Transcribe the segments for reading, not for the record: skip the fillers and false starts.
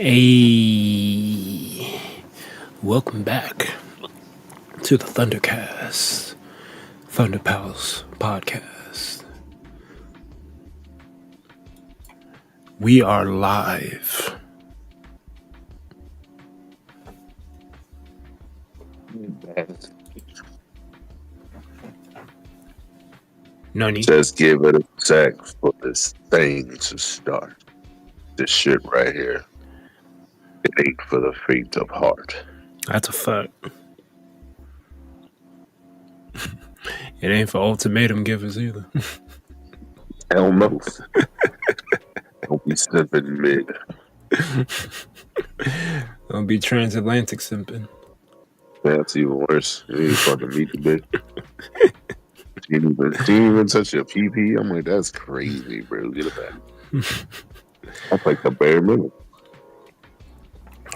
Hey, welcome back to the Thundercast, Thunder Pals podcast. We are live. Nani? Just give it a sec for this thing to start. This shit right here. It ain't for the faint of heart. That's a fact. It ain't for ultimatum givers either. Hell no. Don't be simping mid. Don't be transatlantic simping. That's even worse. You ain't fucking meet the bitch. She didn't even touch your PP. I'm like, that's crazy, bro. Get it back. That's like the bare minimum.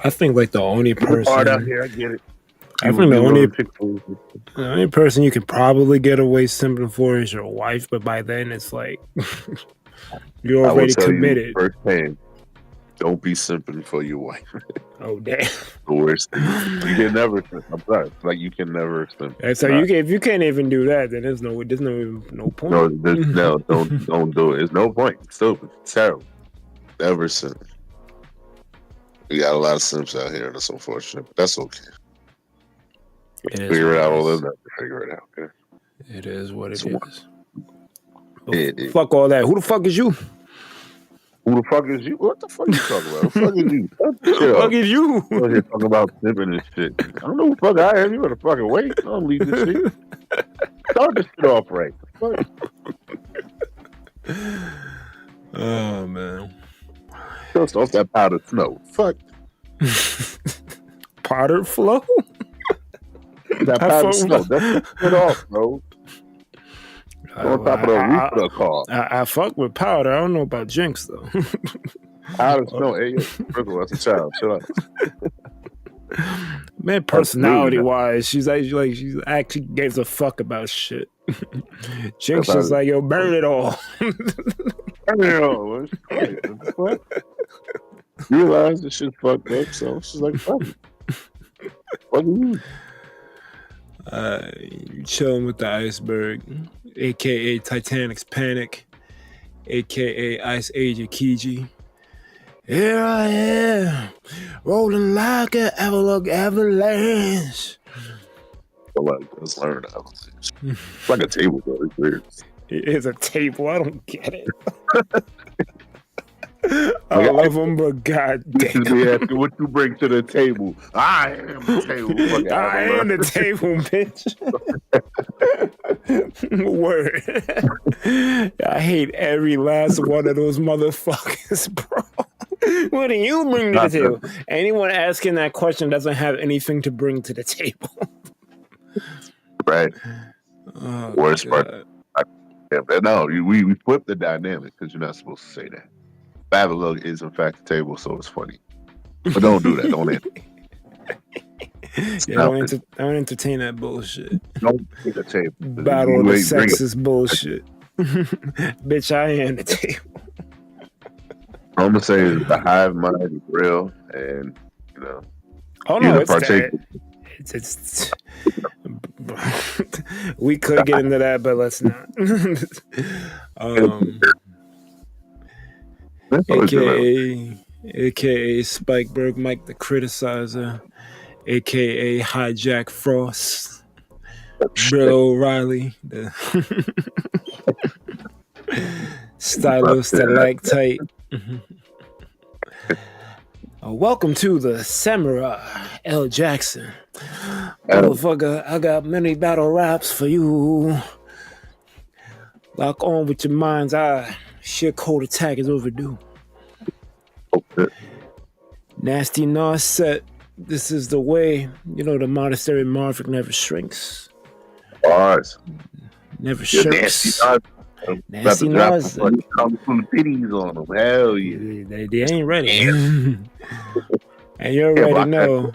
I think like the only person hard out here, I get it. I think the only person you could probably get away simping for is your wife, but by then it's like you're already committed. Firsthand, don't be simping for your wife. Oh damn! The worst thing. You can never. I'm sorry. Like you can never simp. So if you can't even do that, then there's no point. No, don't do it. There's no point. It's stupid. It's terrible. Never simp. We got a lot of simps out here, and it's unfortunate, but that's okay. Figure it out. We'll live that to figure it out. Okay? It is what it is. Fuck all that. Who the fuck is you? Who the fuck is you? What the fuck you talking about? Who the fuck is you? Who the fuck is you? We're here talking about simping and shit. I don't know who the fuck I am. You better fucking wait. I don't leave this shit. Start this shit off right. Fuck. Oh man. Just off that powdered snow. Fuck. Powdered flow? That powdered snow. That's it off, bro. On top of the roof of the car. I fuck with powder. I don't know about Jinx though. Powdered snow. Hey, Sprinkle as a child. Shut up. Man, personality wise, she's actually gives a fuck about shit. Jinx is like, yo, burn it all. Burn it all. What? You realize this shit's fucked up, so she's like, fuck it. Fuck you. Chilling with the Iceberg, aka Titanic's Panic, aka Ice Age Akiji. Here I am, rolling like an avalanche. Let's learn avalanche. It's like a table, though. It's weird. It is a table. I don't get it. I love them, but goddamn. They ask you what you bring to the table. I am the table. I am the table, bitch. Word. I hate every last one of those motherfuckers, bro. What do you bring to the table? Anyone asking that question doesn't have anything to bring to the table. Right. Oh, worst part. No, we flip the dynamic because you're not supposed to say that. Babylon is in fact the table, so it's funny. But don't do that. Don't don't entertain that bullshit. Don't take the table. Battle of the sexes bullshit. Bitch, I am the table. I'm gonna say the hive mind is real, and you know. Oh no, it's that. It's we could get into that, but let's not. AKA Iceberg Mike the Criticizer, AKA Hijack Frost, Bill O'Reilly, the Stylo Stalactite. Welcome to the Samurai L. Jackson. Motherfucker, I got many battle raps for you. Lock on with your mind's eye. Sheer cold attack is overdue. Okay. Nasty Nas set. This is the way. You know the monastery Marvick never shrinks. Bars. Never shrinks. Nasty Nas. Come from the pitties on them. Hell yeah. They ain't ready. And you already know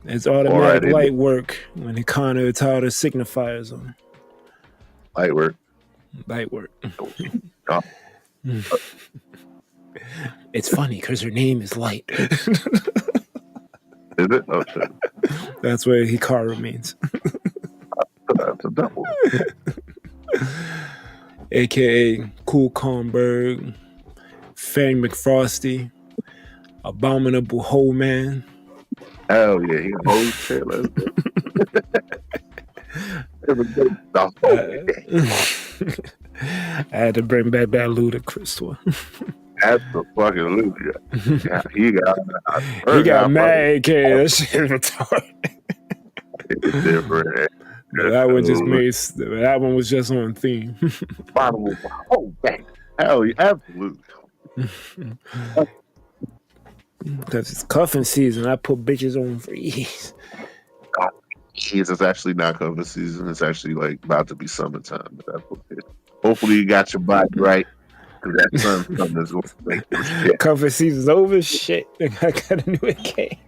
it's automatic light work when the Connor Tata signifiers on. Light work. Light work. It's funny because her name is Light. Is it? Oh shit. That's what Hikaru means. That's a double. AKA Cool Cornberg, Fang McFrosty, Abominable Hole Man. Hell yeah, he whole shit. Let's go. I had to bring back that Ludacris one. Absolutely. Yeah, he got mad, AKA that shit retarded. It's different. That one just made. That one was just on theme. Oh, dang. Hell yeah, absolutely. Because it's cuffing season, I put bitches on freeze. It's actually not cuffing season. It's actually like about to be summertime. But that's okay. Hopefully, you got your body right. Because that sun is going to make shit. Cuffing season's over. Shit. I got a new AK.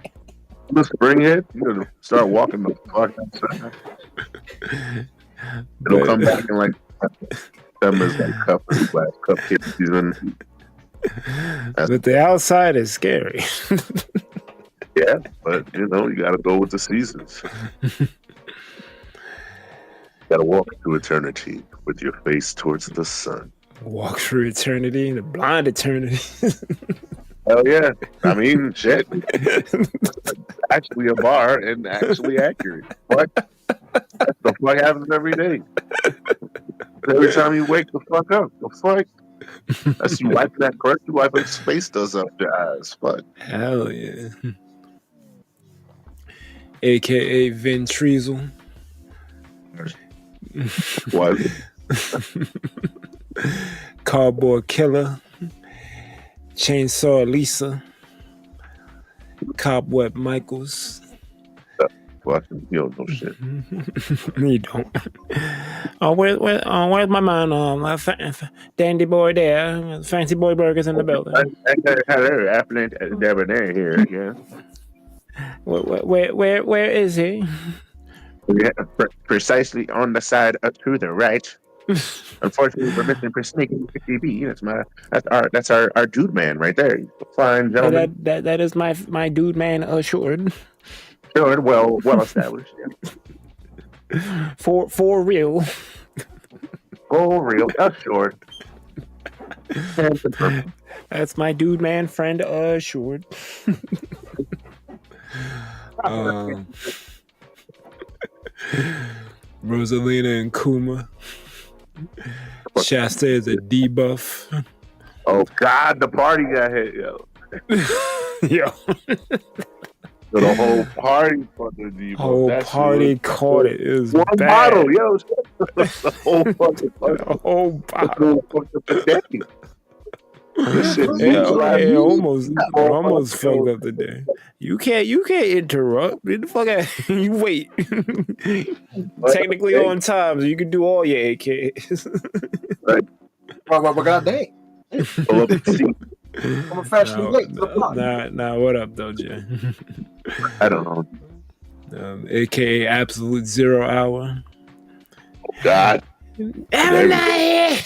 The spring hit, you're going to start walking the fuck outside. It'll come back in like September's like cupcake season. But the outside is scary. Yeah, but you got to go with the seasons. Got to walk through eternity with your face towards the sun. Walk through eternity, the blind eternity. Hell yeah. I mean, shit. Actually a bar and actually accurate. What? That's the fuck happens every day. Every time you wake the fuck up. The fuck? That's you wiping that correct. You wiping space does up your eyes. Fuck. Hell yeah. AKA Vin Treasel. What? Cardboard Killer. Chainsaw Lisa. Cobweb Michaels. You don't know shit. You don't. Oh, where's my man? Dandy boy there. Fancy boy burgers in the building. Afternoon debonair here, yeah. Where is he? Precisely on the side to the right. Unfortunately, we're missing for sneaking TV. That's our dude man right there. Fine gentleman. That is my dude man assured. Sure, well established. Yeah. For real. For real, assured. That's my dude man friend assured. Rosalina and Kuma. Shasta is a debuff. Oh God, the party got hit, yo. Yo. So the whole party fucking debuff. Whole party caught it. It was one bad. bottle, yo. The whole fucking The whole bottle. This shit it almost fucked up the day. You can't interrupt. Get the fuck out. You wait. Technically on time, so you can do all your AKs. Right. But goddamn. I'm officially late to the party. Nah, what up though, Jay? I don't know. AKA Absolute 0 Hour. Oh God. Gemini!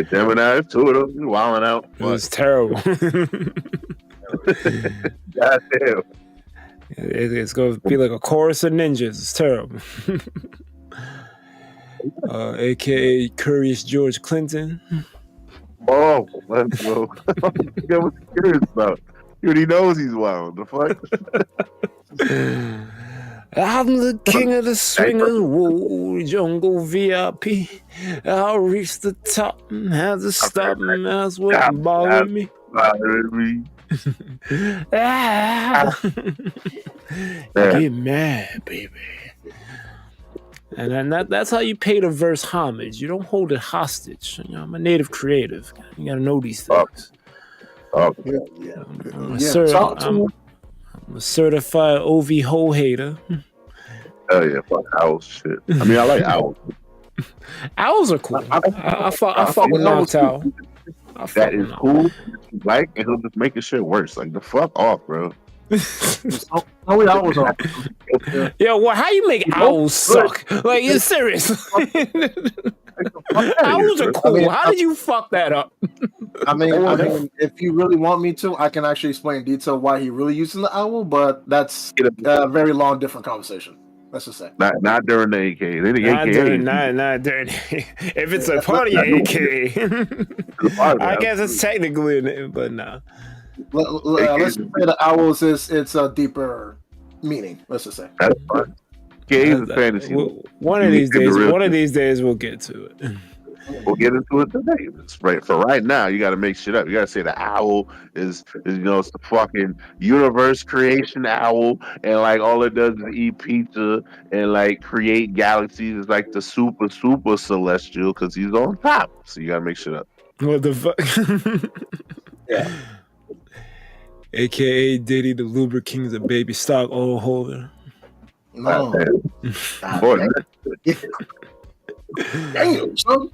Gemini, two of them wilding out. It was terrible. God damn. It's going to be like a chorus of ninjas. It's terrible. AKA Curious George Clinton. Oh, let's go. What's he curious about? He already knows he's wild. The fuck? I'm the king of the swingers, whoa, jungle VIP. I'll reach the top and have to stop, and that's what bothers me. Get mad, baby. And that's how you pay the verse homage. You don't hold it hostage. I'm a native creative. You gotta know these things. Yeah. I'm a certified OV hoe hater. Oh yeah, fuck owls shit. I mean, I like owls. Owls are cool. I fuck with Noctowl. That is cool. Like, and he'll just make his shit worse. Like, the fuck off, bro. We owls are. Yeah, well, how you make owls suck? Like, you're serious. Owls are cool. How did you fuck that up? I mean, if you really want me to, I can actually explain in detail why he really using the owl, but that's a very long, different conversation. Let's just say. Not during the AK. Not during. If it's a part of your AK, I guess it's technically in it, but no. Let's say the owls it's a deeper meaning. Let's just say. That's fine. Games and fantasy. One of these days, we'll get to it. We'll get into it today. Right. For right now, you got to make shit up. You got to say the owl is it's the fucking universe creation owl, and like all it does is eat pizza and like create galaxies. It's like the super celestial because he's on top. So you got to make shit up. What the fuck? Yeah. AKA Diddy, the lubricant's a baby stock oil holder. No. Boy, damn, son.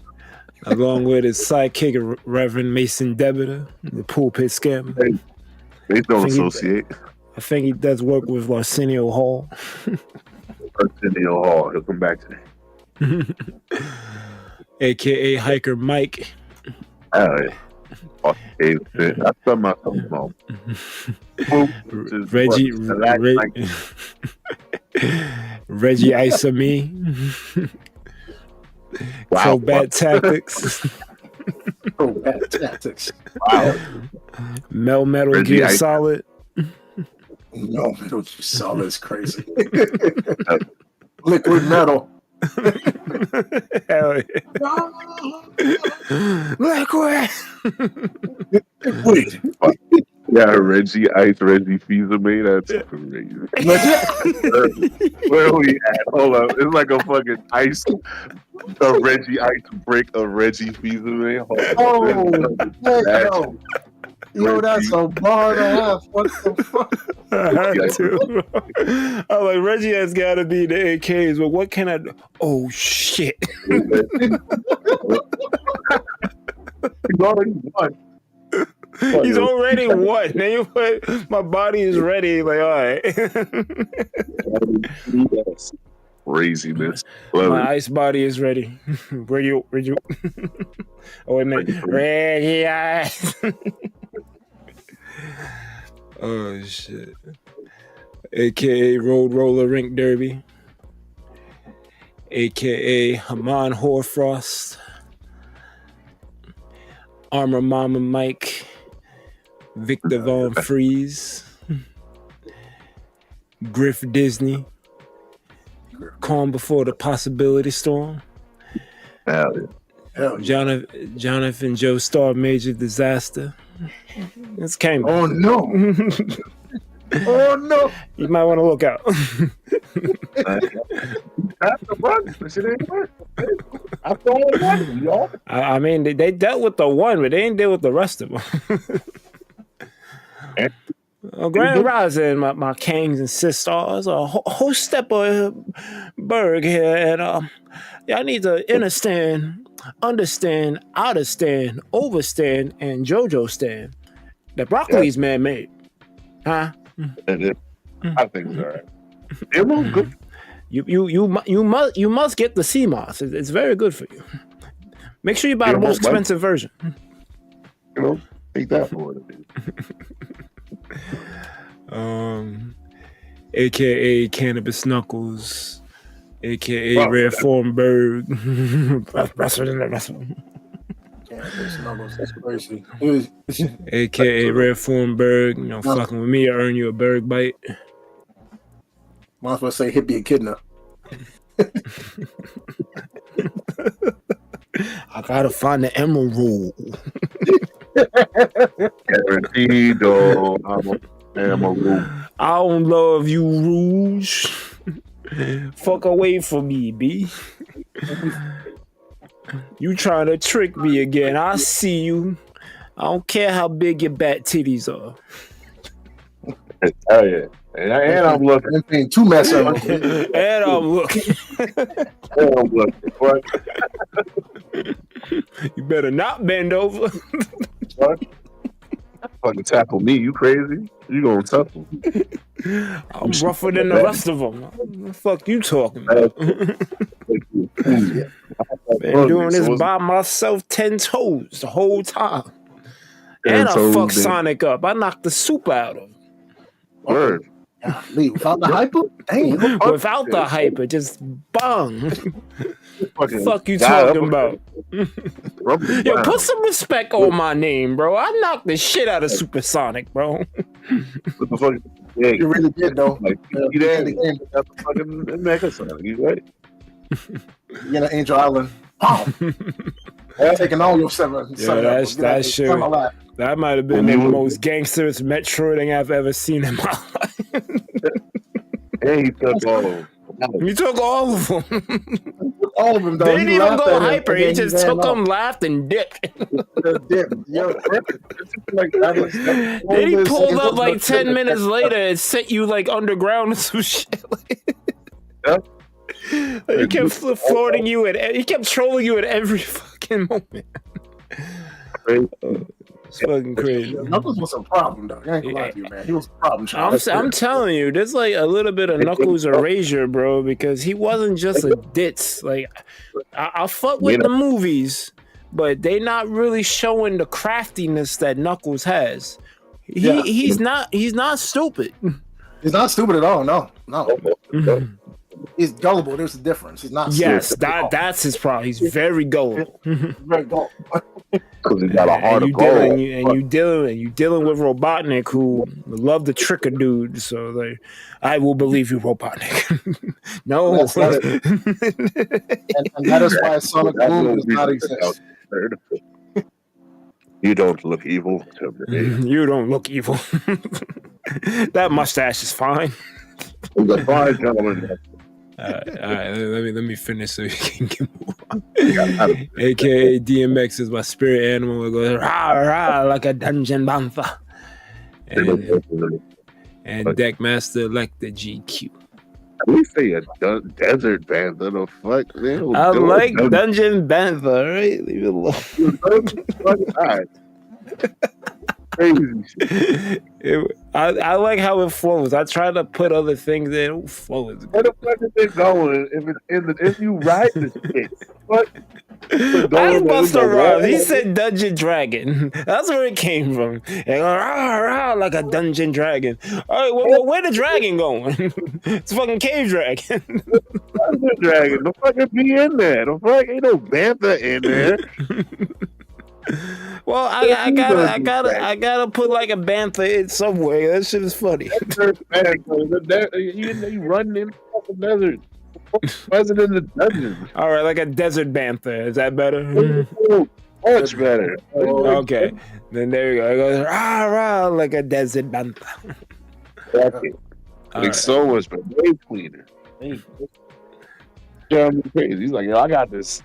Along with his sidekick, Reverend Mason Debitor, the pulpit scammer. They don't associate. I think he does work with Arsenio Hall. Arsenio Hall. He'll come back to that. AKA Hiker Mike. Oh, yeah. Okay, I saw myself wrong. Reggie Isami. Wow. Bad tactics. Bad tactics. Wow. Metal Gear Solid. No, Metal Gear Solid is crazy. Liquid metal. Hell yeah. Liquid. Wait. Yeah, Reggie Ice, Reggie Fils-Aimé. That's crazy. Where are we at? Hold up. It's like a fucking ice. A Reggie Ice brick of Reggie Fils-Aimé. Oh, yo, that's a bar and a half. What the fuck? I had to. I'm like, Reggie has got to be the AKs, but what can I do? Oh, shit. He's already won. He's already won. Then you put, my body is ready. Like, all right. Craziness. My ice body is ready. Where you? Oh, wait a minute. Reggie Ice. Oh, shit. AKA Road Roller Rink Derby. AKA Haman Horfrost. Armor Mama Mike. Victor Von Freeze. Griff Disney. Calm Before the Possibility Storm. Hell yeah. Jonathan Joe Star Major Disaster. This came. Oh no. Oh no. You might want to look out. I mean, they dealt with the one, but they didn't deal with the rest of them. Grand Rising, my kings and sisters, a whole step of Berg here, and y'all need to understand, understand, overstand, and JoJo stand. The broccoli's man-made, huh? I think it's all right. It was good. You must get the sea moss. It's very good for you. Make sure you buy the most expensive version. Take that for it. AKA Cannabis Knuckles, AKA Red Form-Berg. Cannabis Knuckles, that's crazy. AKA Red Form-Berg, fucking with me, I earn you a Berg bite. Might as well say hippie echidna. I gotta find the emerald. Guaranteed, emerald. I don't love you, Rouge. Fuck away from me, B. You trying to trick me again. I see you. I don't care how big your bat titties are. Oh yeah. And I'm looking. Ain't too messy. And I'm looking. What? You better not bend over. What? Fucking tackle me. You crazy? You gonna tackle me? I'm rougher than the rest of them. What the fuck you talking about? Been doing this by myself 10 toes the whole time. And I fucked Sonic up. I knocked the soup out of him. Word. Without the hyper? Dang. Without the hyper, just bung. Fuck you talking about? Yo, put some respect on my name, bro. I knocked the shit out of Supersonic, bro. What the fuck? Yeah, You really did, though. You did. That's fucking Mega Sonic. You right? You know, Angel Island. Taking all your seven. That shit. That might have been the most gangsters Metroid thing I've ever seen in my life. Yeah, he took all of them. He took all of them. All of them, though. They didn't even go hyper. He just took them, laughed, and dipped. Then he pulled up like 10 minutes later and sent you like underground and some shit. Yep. He kept flirting you and he kept trolling you at every fucking moment. It's fucking crazy. Knuckles was a problem, though. I ain't gonna lie to you, man. He was a problem child. I'm telling you, there's like a little bit of Knuckles erasure, bro, because he wasn't just a ditz. Like, I fuck with the movies, but they not really showing the craftiness that Knuckles has. He's not stupid. He's not stupid at all. No. He's gullible. There's a difference. He's not. Yes, that's his problem. He's very gullible. Very gullible. Because he got a heart of gold. And you dealing with Robotnik, who love to trick a dude. So like, I will believe you, Robotnik. No, and that is why Sonic Boom does not exist. You don't look evil. You don't look evil. That mustache is fine. He's a fine gentleman. All right. Let me finish so you can get more. AKA DMX is my spirit animal. It goes rah rah like a dungeon panther. And Deckmaster like the GQ. We say a desert panther. The fuck, man? I like Dungeon Panther. Right? Leave it alone. Crazy shit. I like how it flows. I try to put other things in. It flows. Where the fuck is it going? If you ride this shit, what? That's Buster Rhymes. He said Dungeon Dragon. That's where it came from. And go, rah, rah, like a Dungeon Dragon. All right, well, where the dragon going? It's fucking Cave Dragon. Dungeon Dragon. The fuck be in there? The fuck ain't no Bantha in there. Well, I gotta put like a bantha in somewhere. That shit is funny. You running in the fucking desert. Wasn't in the dungeon. All right, like a desert bantha. Is that better? Much better. Okay, then there you go. It goes rah rah like a desert bantha. Like so much, but way cleaner. Crazy. He's like, yo, I got this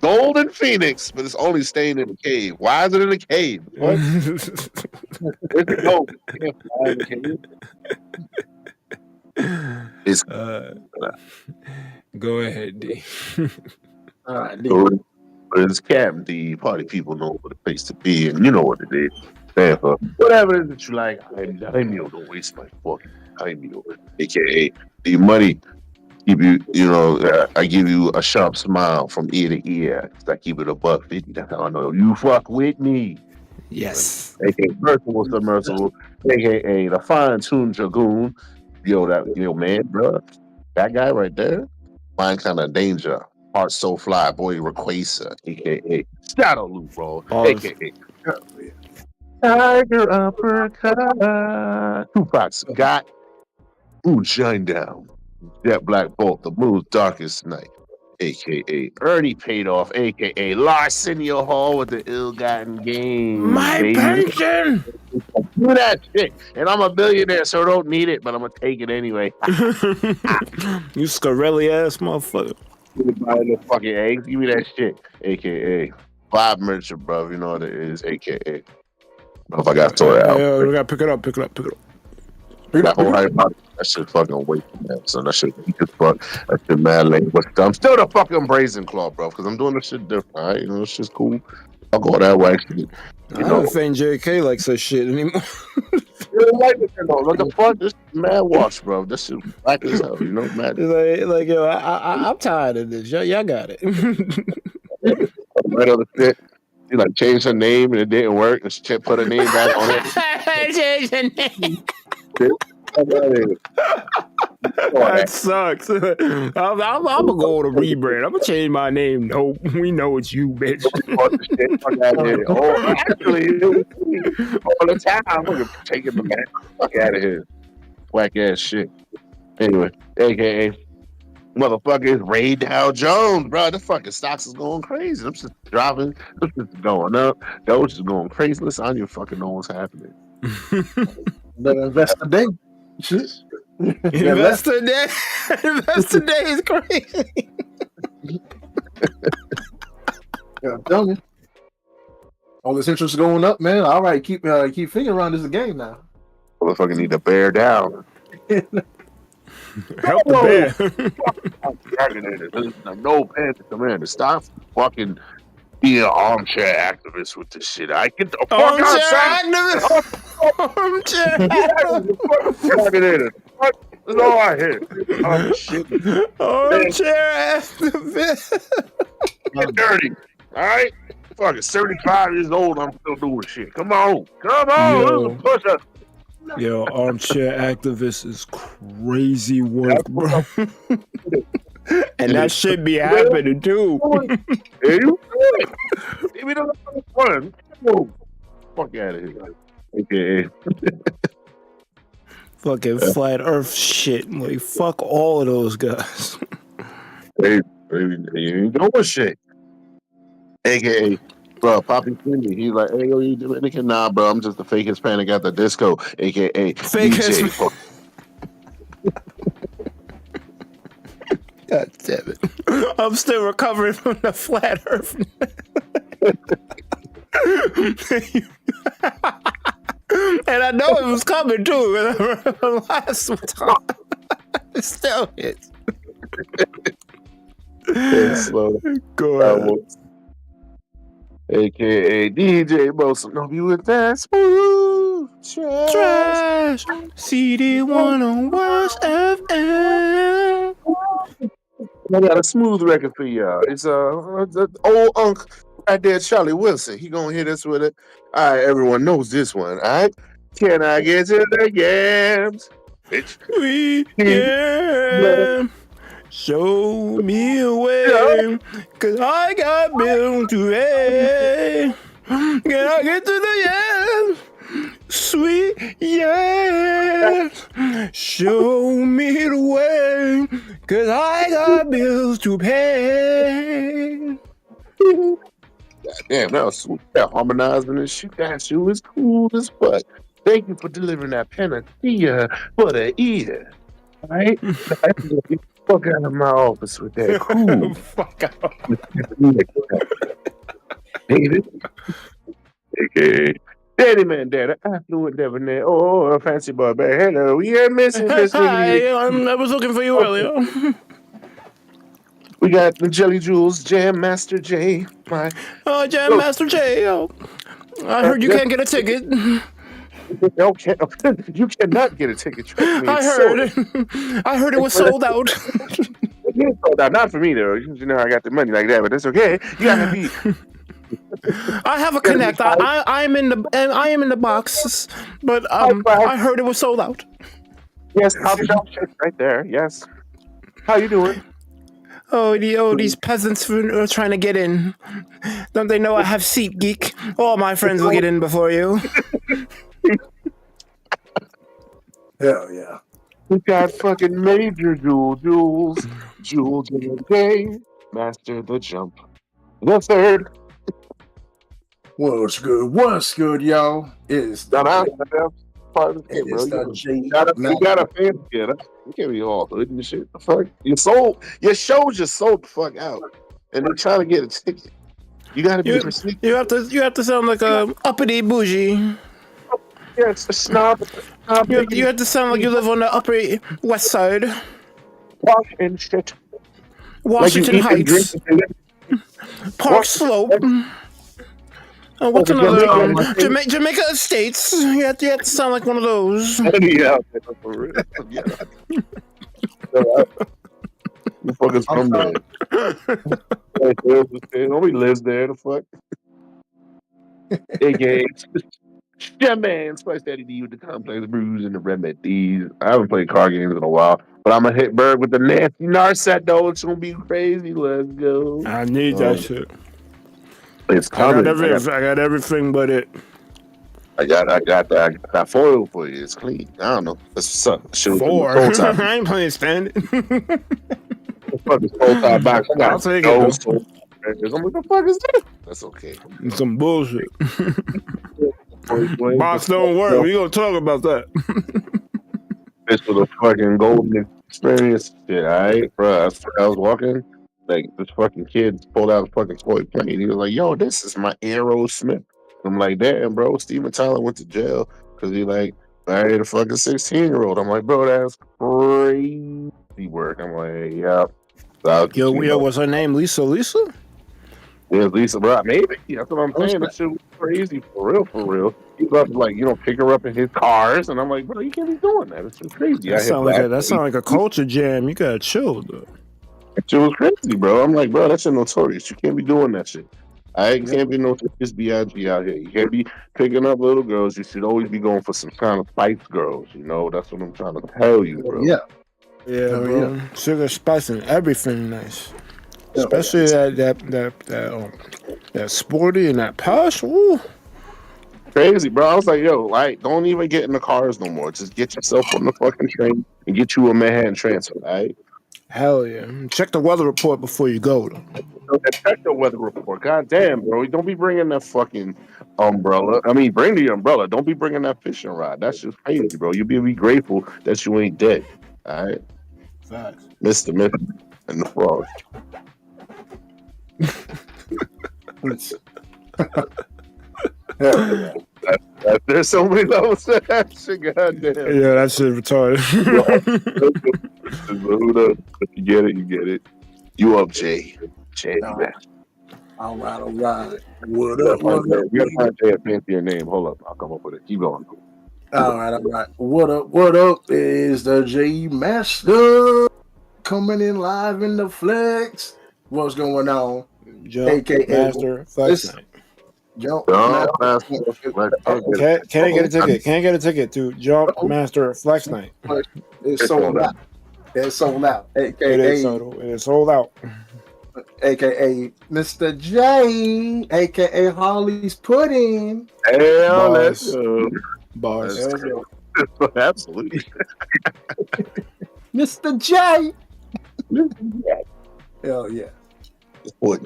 golden phoenix, but it's only staying in the cave. Why is it in the cave? What? Where's it go? It's go ahead, D. All right, D. It's Kapt, the party people know what the place to be, and you know what it is. Therefore, whatever it is that you like, I'm don't waste my fucking time, aka the money. Keep you, I give you a sharp smile from ear to ear. I keep it $1.50. That's how I know you fuck with me. Yes. AKA Merciful Submersible. AKA the fine-tuned Dragoon. Yo, man, bro. That guy right there. Mind kind of danger. Heart so fly, boy, Rayquaza. AKA Shadow Loop, bro. AKA Tiger Uppercut. Tupac got Shine Down. Jet Black Bolt, the moon's darkest night, aka Ernie paid off, aka Larsenio Hall with the ill-gotten gain. My pension. Do that shit, and I'm a billionaire, so I don't need it, but I'm gonna take it anyway. You Scarelli ass motherfucker. Buy the fucking eggs. Give me that shit, aka Bob Merchant, bro. You know what it is, aka. I don't know if I got to throw it out. Yeah, we gotta pick it up. That whole hype about that shit fucking wait for that. So that shit weak as fuck. That shit mad late. But I'm still the fucking Brazen Claw, bro, because I'm doing this shit different. All right, this shit's cool. I'll go that way. Actually, I don't think JK likes that shit anymore. What the fuck? This is mad wash, bro. This shit black as hell. You know, mad. Like yo, I'm tired of this. Y'all got it. Right on the shit. She like changed her name and it didn't work, and she put her name back on it. Change her name. That sucks. I'm gonna go on a rebrand. I'm gonna change my name. Nope, we know it's you, bitch. Oh, actually, it was me all the time. I'm gonna take it back. Fuck out of here. Whack ass shit. Anyway, aka motherfucker is Ray Dow Jones, bro. The fucking stocks is going crazy. I'm just dropping. This is going up. Those is going crazy. Listen, I don't even fucking know what's happening. Better invest today. Invest today. Invest today is crazy. Yeah, I'm telling you. All this interest going up, man. All right, keep fingering around this game now. Motherfucker need to bear down. Help the bear. No pants, man. Stop fucking being an armchair activist with this shit. I get the fuck outside. Armchair activist. That's all I hear. Oh shit. Armchair activist. Get dirty. All right. Fucking 75 years old. I'm still doing shit. Come on. Yo. Push us. Yo, armchair activist is crazy work, bro. And that should be happening too. Give me the one. Fuck out of here. Okay. Fucking flat earth shit. Like, fuck all of those guys. Hey, you ain't doing shit. AKA, bro, Poppy Cindy. He's like, hey, yo, you Dominican? Nah, bro, I'm just the fake Hispanic at the disco. AKA, fake DJ. Hispanic. God damn it. I'm still recovering from the flat earth. And I know it was coming too. Last time. It still hits. Slow. Go ahead. AKA DJ Bosom. No, you with that smooth trash. CD 101 FM. I got a smooth record for y'all. It's old Unc right there, Charlie Wilson. He gonna hit us with it. All right, everyone knows this one. All right, can I get to the yams? Bitch. Yeah. Show me a way, cause I got bills to pay. Can I get to the yams? Sweet yes. Show me the way, cause I got bills to pay. Damn, that was sweet. That harmonizing and shit. That shit was cool as fuck. Thank you for delivering that panacea for the ear. All right? Fuck out of my office with that cool. Fuck out. David. AKA Daddy Man Dad, affluent debonair, a fancy barbarian. Hello, we are missing this. Hi, I was looking for you earlier. We got the Jelly Jewels, Jam Master J. Jam Master J. I heard you can't get a ticket. Okay, you cannot get a ticket. I heard it was sold out. Not for me though. You know I got the money like that, but that's okay. You gotta be. I have a connect. I am in the box, but I heard it was sold out. Yes, I'll check right there. Yes. How you doing? These peasants are trying to get in. Don't they know I have SeatGeek? All my friends will get in before you. Hell yeah. We got fucking Major Jules in the game, Master the Jump. The third. What's good, y'all? It's the You got a fan together. You can't be all hood and shit. The fuck? Your show just sold the fuck out. And they're trying to get a ticket. You gotta be sneaky. You have to sound like a uppity bougie. Yes, a snob. You have to sound like you live on the Upper West Side. Wash and shit. Washington Heights. Park Slope. What's another Jamaica Estates? You have to sound like one of those. Yeah, for real. Yeah. The fuck is from there? Nobody lives there. The fuck. AKA, yeah, man. Spice Daddy D with the complex brews and the remedies. I haven't played card games in a while, but I'm gonna hit Berg with the nasty Narset though. It's gonna be crazy. Let's go. I need that shit. It's coming. I got everything but it. I got that foil for you. It's clean. I don't know. That's what's up. 4. I ain't playing standing. Box. I'll take it. I'm like, the fuck is this? That's okay. Some bullshit. Box don't work. We gonna talk about that. This was a fucking golden experience. Shit, alright, bro. I was walking, like this fucking kid pulled out a fucking toy plane. He was like, "Yo, this is my Aerosmith." I'm like, "Damn, bro." Steven Tyler went to jail because he like married a fucking 16-year-old. I'm like, "Bro, that's crazy work." I'm like, "Yeah." So yo, what's her name? Lisa? Yeah, Lisa, bro. Maybe that's what I'm saying. That shit was crazy for real. He was up like pick her up in his cars, and I'm like, bro, you can't be doing that. It's just crazy. That sound like a culture jam. You gotta chill though. That shit was crazy, bro. I'm like, bro, that shit notorious. You can't be doing that shit. I can't be notorious B.I.G. out here. You can't be picking up little girls. You should always be going for some kind of spice girls. That's what I'm trying to tell you, bro. Yeah, bro. Yeah. Sugar, spice, and everything nice. Especially that sporty and that posh. Ooh. Crazy, bro. I was like, yo, like, don't even get in the cars no more. Just get yourself on the fucking train and get you a Manhattan transfer, right? Hell yeah. Check the weather report before you go, though. Check the weather report. God damn, bro. Don't be bringing that fucking umbrella. I mean, bring the umbrella. Don't be bringing that fishing rod. That's just crazy, bro. You be grateful that you ain't dead. All right? Facts. Mr. Myth and the Frog. There's so many levels to that shit. Goddamn. Yeah, that shit retarded. If you get it, you get it. You up, Jay? Jay, man. All right. What up? We gotta find Jay a fancier name. Hold up, I'll come up with it. Keep going. All right. What up is the J Master coming in live in the flex. What's going on? Jump, AKA Master Flex Night. Jump, Master. Can I get a ticket? Can I get a ticket to Jump Master Flex Night? It's sold out. It's sold out. AKA it is sold out. AKA Mr. J, AKA Holly's Pudding. Hell, let's go. Bars. Absolutely. Mr. J. Hell yeah. What?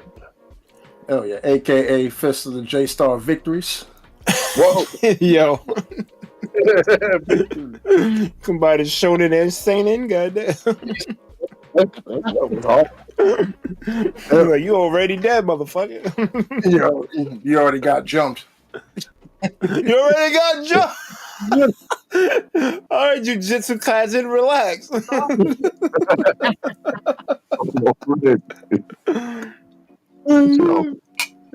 Oh yeah, AKA Fist of the J Star Victories. Whoa, yo! Combine the shonen and seinen, goddamn. You already dead, motherfucker. Yo, you already got jumped. You already got jumped. All right, jujitsu Kaisen, relax.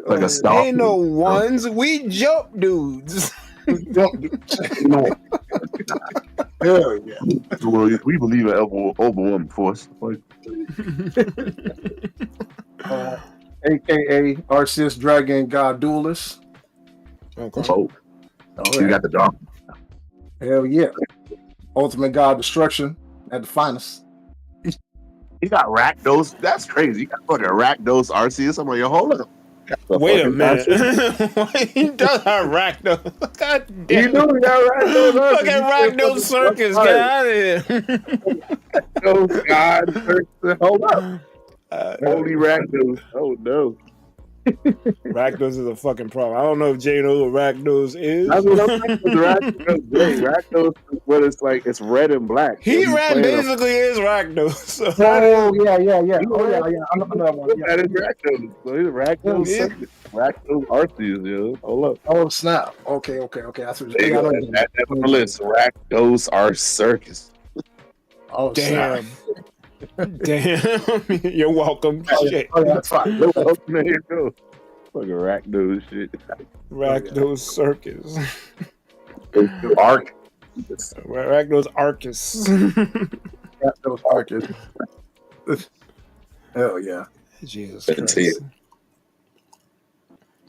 Like a star. Ain't no ones, we jump dudes. Hell yeah. Well, we believe in over force. AKA Arceus Dragon God Duelist. Okay. Oh, you got the dog. Hell yeah. Ultimate God Destruction at the finest. He got Rakdos. That's crazy. He got fucking Rakdos Arceus. I'm like, yo, hold up. Wait a minute. He does have Rakdos. God damn. You know he got Rakdos. Fucking Rakdos Circus. Get out of here. Rakdos God. Hold up. Holy Rakdos. Oh, no. Rakdos is a fucking problem. I don't know if Jay knows what Rakdos is. That's what I'm saying. Rakdos is what it's like. It's red and black. He-Ran basically is Rakdos. So. Oh, yeah. Oh, yeah. I know that one. Yeah. That is Rakdos. So he's Rakdos. Rakdos Arceus, yo. Hold up. Oh, snap. Okay. That's what that's on the list. Rakdos are circus. Oh, damn. Damn. You're welcome. Shit. Oh, that's fine. There you go. Fucking rack nose shit. Ragnos Circus. Arc. Ragnos Arcus. Ragnos Arcus. Hell yeah. Jesus That's Christ. it.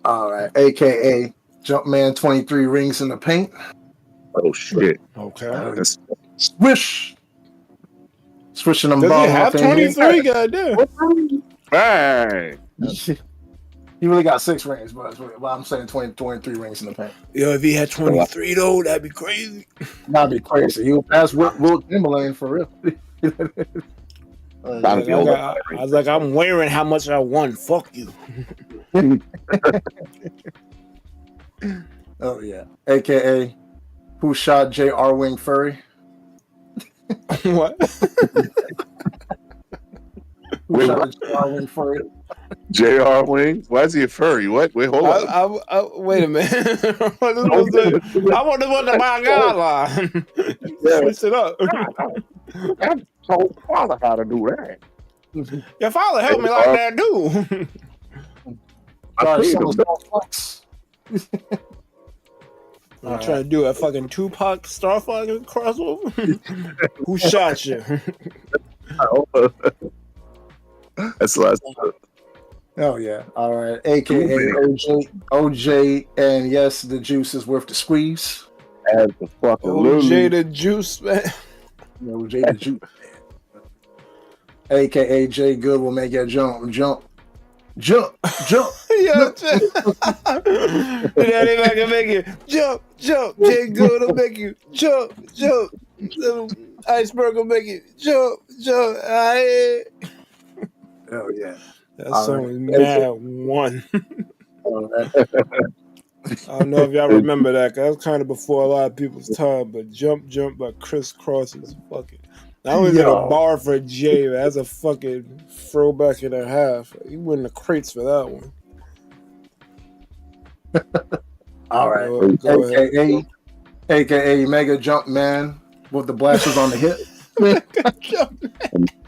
All right. AKA Jumpman 23 Rings in the Paint. Oh shit. Okay. That's Swish. Swishing them Does balls he have off in here. 23? Goddamn. right. He really got 6 rings, but I'm saying 23 rings in the paint. Yo, if he had 23 though, that'd be crazy. That'd be crazy. He'll pass Will Timberlane for real. I was like, I'm wearing how much I won. Fuck you. Oh yeah. AKA who shot J.R. Wing Furry? What? Who shot J.R. Wing Furry? J.R. Wing? Why is he a furry? What? Wait, hold on. Wait a minute. I want to put the my guideline. Switch it up. I told father how to do that. Your father helped me like that, dude. I'm trying to do a fucking Tupac Starfire crossover. Who shot you? That's the last. Oh yeah. All right. AKA OJ, and yes, the juice is worth the squeeze. As the fucking OJ the juice, man. OJ the juice. AKA Jay Good will make you jump. Yeah, if I can make you jump. Jay Good will make you jump. Iceberg will make you jump. Oh yeah. That song is mad one. I don't know if y'all remember that, 'cause that was kind of before a lot of people's time, but Jump by Criss Cross is fucking. I was at a bar for Jay. That's a fucking throwback and a half. He win the crates for that one. All right. AKA Mega Jump Man with the blasters on the hip.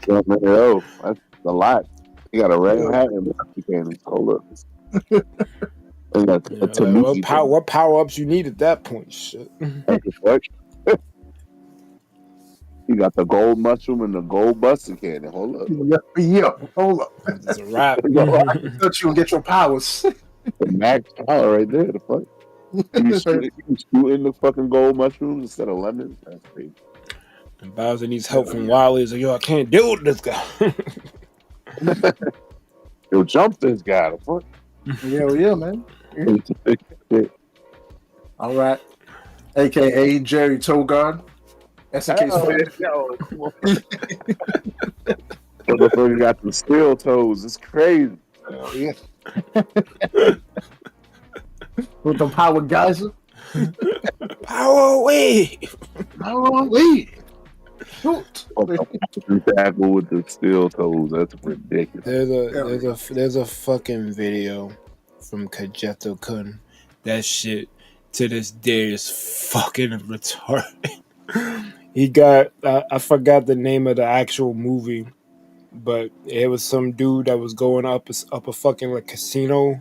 Oh, that's a lot. He got a red hat and a cola. What power ups you need at that point? Shit. You got the gold mushroom and the gold buster cannon. Hold up. Yeah, hold up. It's a wrap. Touch you and get your powers. The max power right there. The fuck. You shooting the fucking gold mushrooms instead of lemons. That's crazy. And Bowser needs help from Wily. He's like, yo, I can't deal with this guy. Yo, jump this guy. The fuck. Yeah, man. All right. AKA Jerry Togard. Motherfucker got the steel toes. It's crazy. Yeah. With the power geyser. Power wave. Shoot. Tackle with the steel toes. That's ridiculous. There's a fucking video from Kajeto Kun. That shit to this day is fucking retarded. He got I forgot the name of the actual movie, but it was some dude that was going up a fucking like casino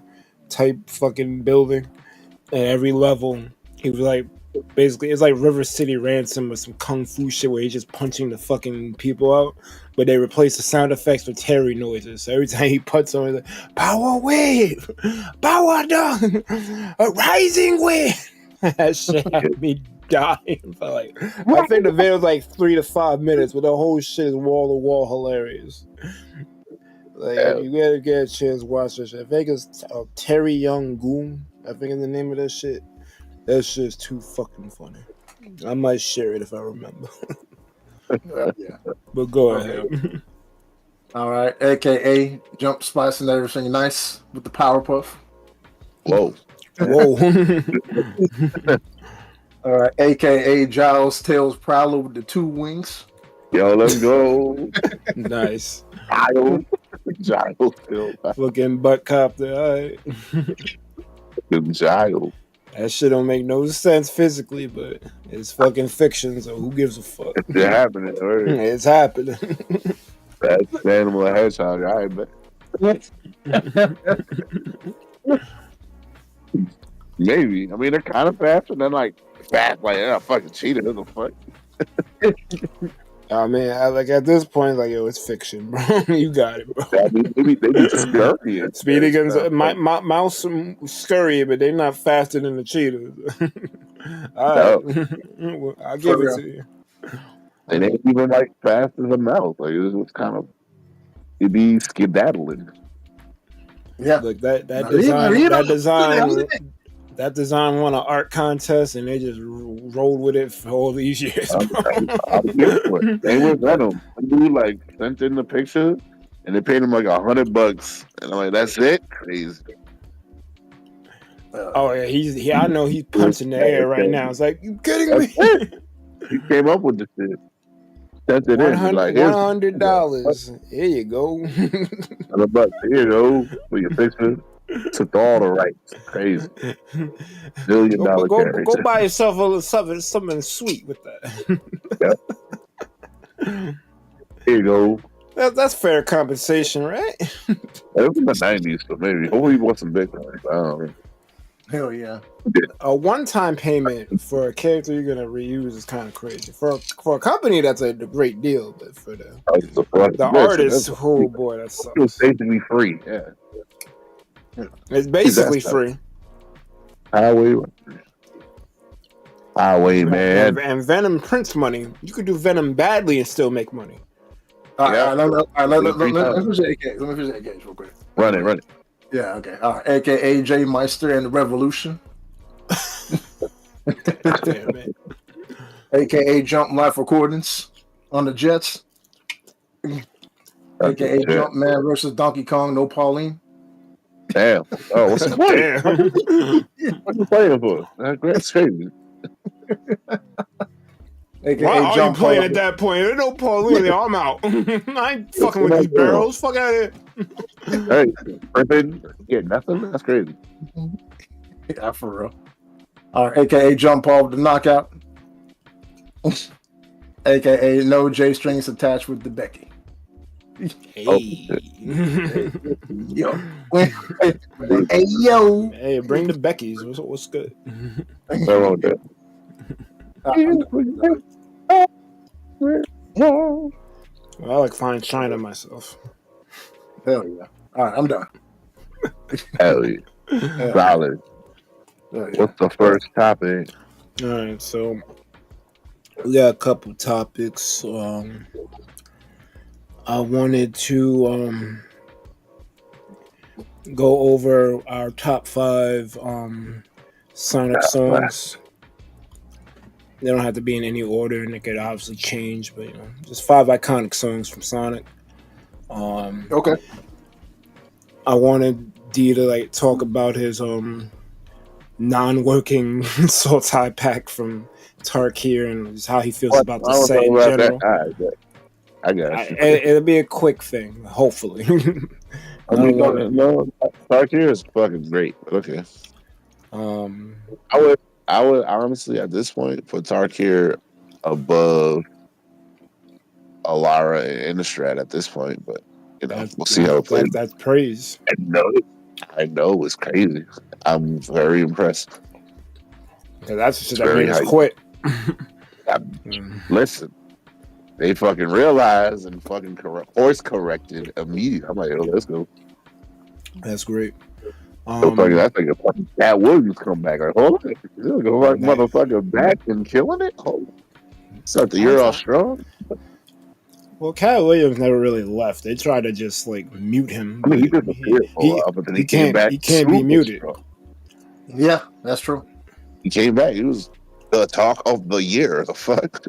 type fucking building, and every level he was like basically it's like River City Ransom or some kung fu shit where he's just punching the fucking people out, but they replace the sound effects with Terry noises. So every time he puts on, it's like power wave, power down, a rising wave. That shit had me dying for like. I think the video was like 3 to 5 minutes, but the whole shit is wall to wall hilarious. Like you gotta get a chance to watch this shit. I think it's Terry Young Goon. I think is the name of that shit. That shit is too fucking funny. I might share it if I remember. Yeah. But go ahead. All right. AKA Jump Spice and everything nice with the Powerpuff. Whoa. All right. AKA Giles Tails Prowler with the 2 wings. Yo, let's go. Nice. Giles. Fucking butt cop there. All right. Giles. That shit don't make no sense physically, but it's fucking fiction, so who gives a fuck? It's happening. Right? It's happening. That's Animal Hedgehog. I bet. Maybe. I mean, they're kind of fast, and then like fast, like fucking cheetah. What the fuck? I mean, like at this point, like yo, it's fiction, bro. You got it, bro. I mean, they be scurrying. Speedy guns, mouse scurry, but they're not faster than the cheetahs. All right, well, I'll give it to you. They ain't even like fast as a mouse. Like it was kind of it be skedaddling. Yeah, look that design won an art contest, and they just rolled with it for all these years. They was Venom. Dude like sent in the picture, and they paid him like $100, and I'm like, that's it, crazy. Oh yeah, I know he's punching the air right now. It's like, you kidding me? He came up with the shit. Sent it in. Like, $100. Here you go. $100. Here you go for your picture. Took all the rights. Crazy. $1 billion. Go buy yourself something sweet with that. Yep. Here you go. That's fair compensation, right? It was in the 90s, so maybe. Hopefully he bought some Bitcoin. I don't know. Hell yeah. A one-time payment for a character you're gonna reuse is kind of crazy. For a company, that's a great deal, but for the artist, oh boy, that sucks. It's basically free. Yeah. It's basically free. Highway, man. And Venom prints money. You could do Venom badly and still make money. All right, let me finish the AKs real quick. Run it. Yeah, okay. All right, AKA J Meister and the Revolution. Damn, man. AKA Jump Life Recordings on the Jets. AKA Jumpman versus Donkey Kong, no Pauline. Damn. Oh, what's the point? What you playing for? That's crazy. Why are you playing at that point? There's no Pauline. I'm out. I ain't fucking with these barrels. Fuck out of here. Hey, Griffin, get nothing? That's crazy. Yeah, for real. All right, AKA Jump Paul with the knockout. AKA no J strings attached with the Becky. Hey. Oh, yo. Hey, yo. Hey, bring the Beckys. What's good? I like fine China myself. Hell yeah. All right, I'm done. Hell yeah. Solid. Yeah. What's the first topic? All right, so we got a couple topics. I wanted to go over our top 5 Sonic songs. They don't have to be in any order, and they could obviously change, but just 5 iconic songs from Sonic. Okay. I wanted D to talk about his non-working Soul Tie pack from Tarkir and just how he feels about the set in general. I got you. It'll be a quick thing, hopefully. No, Tarkir is fucking great. Okay. I would honestly at this point put Tarkir above Alara and Innistrad at this point, but we'll see how it plays. That's praise. I know it's crazy. I'm very impressed. Because that's the shit that made us quit. Listen, they fucking realized and fucking course corrected immediately. I'm like, let's go. That's great. That's like a fucking Cat Williams come back. Like, hold on, motherfucker back and killing it. Hold on. Start the year off strong. Well, Cat Williams never really left. They tried to just mute him. I mean, he disappeared for a while, but then he came back. He can't be muted. Strong. Yeah, that's true. He came back. He was the talk of the year. The fuck.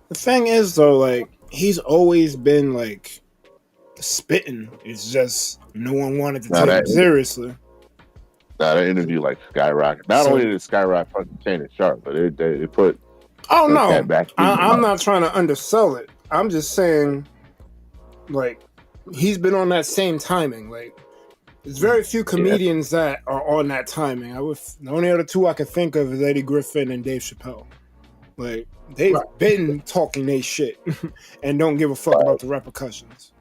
The thing is, though, he's always been spitting. It's just no one wanted to take him seriously. That interview skyrocketed. Not only did it skyrocket fucking Shannon Sharp, but it put. Oh no! I'm not trying to undersell it. I'm just saying, he's been on that same timing. There's very few comedians that are on that timing. The only other 2 I can think of is Eddie Griffin and Dave Chappelle. They've been talking their shit and don't give a fuck about the repercussions.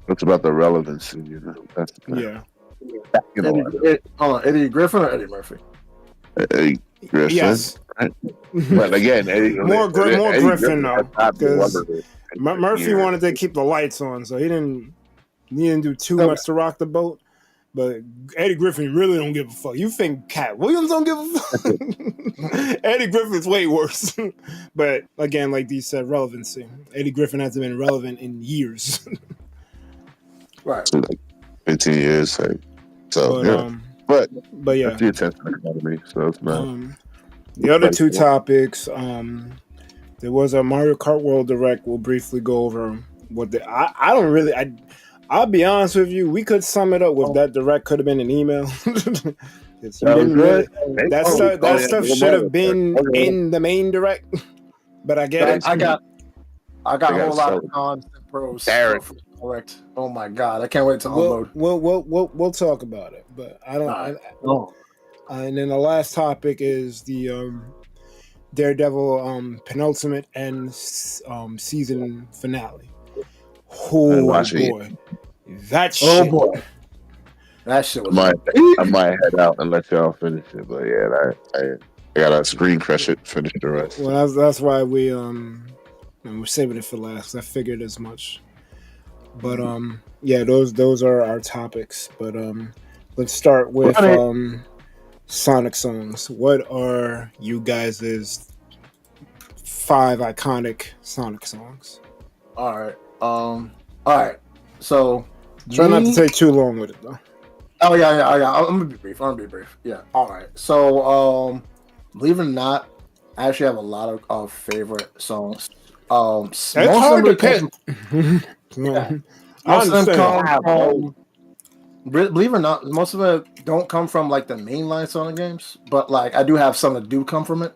It's about the relevancy, That's yeah. Eddie Griffin or Eddie Murphy? Eddie Griffin. Yes. Right? But again, more Griffin though, because Murphy Yeah. wanted to keep the lights on, so he didn't do too much to rock the boat. But Eddie Griffin really don't give a fuck. You think Cat Williams don't give a fuck? Eddie Griffin's way worse. But again, like Dee said, relevancy. Eddie Griffin hasn't been relevant in years. Right. Like 15 years. Like, so, But, yeah. But yeah. that's the attention economy, so it's not. The other two topics, there was a Mario Kart World Direct. We'll briefly go over what I don't really... I'll be honest with you. We could sum it up with that Direct could have been an email. That stuff should have been in the main Direct. But I get it. I got a whole lot of cons and pros. Correct. Oh my god, I can't wait to unload. We'll talk about it. But I don't. And then the last topic is the Daredevil penultimate and season finale. Oh boy. That shit. Oh boy. That shit was I might head out and let y'all finish it, but yeah, I gotta screen crush it, finish the rest. Well, that's why we're saving it for last. I figured as much. But yeah, those are our topics. But let's start with Sonic songs. What are you guys' 5 iconic Sonic songs? All right. So try not to take too long with it though. Oh yeah. I'm gonna be brief. Yeah. All right. So believe it or not, I actually have a lot of favorite songs. It's hard to pick. Most of them come believe it or not, most of it don't come from like the mainline Sonic games, but like I do have some that do come from it.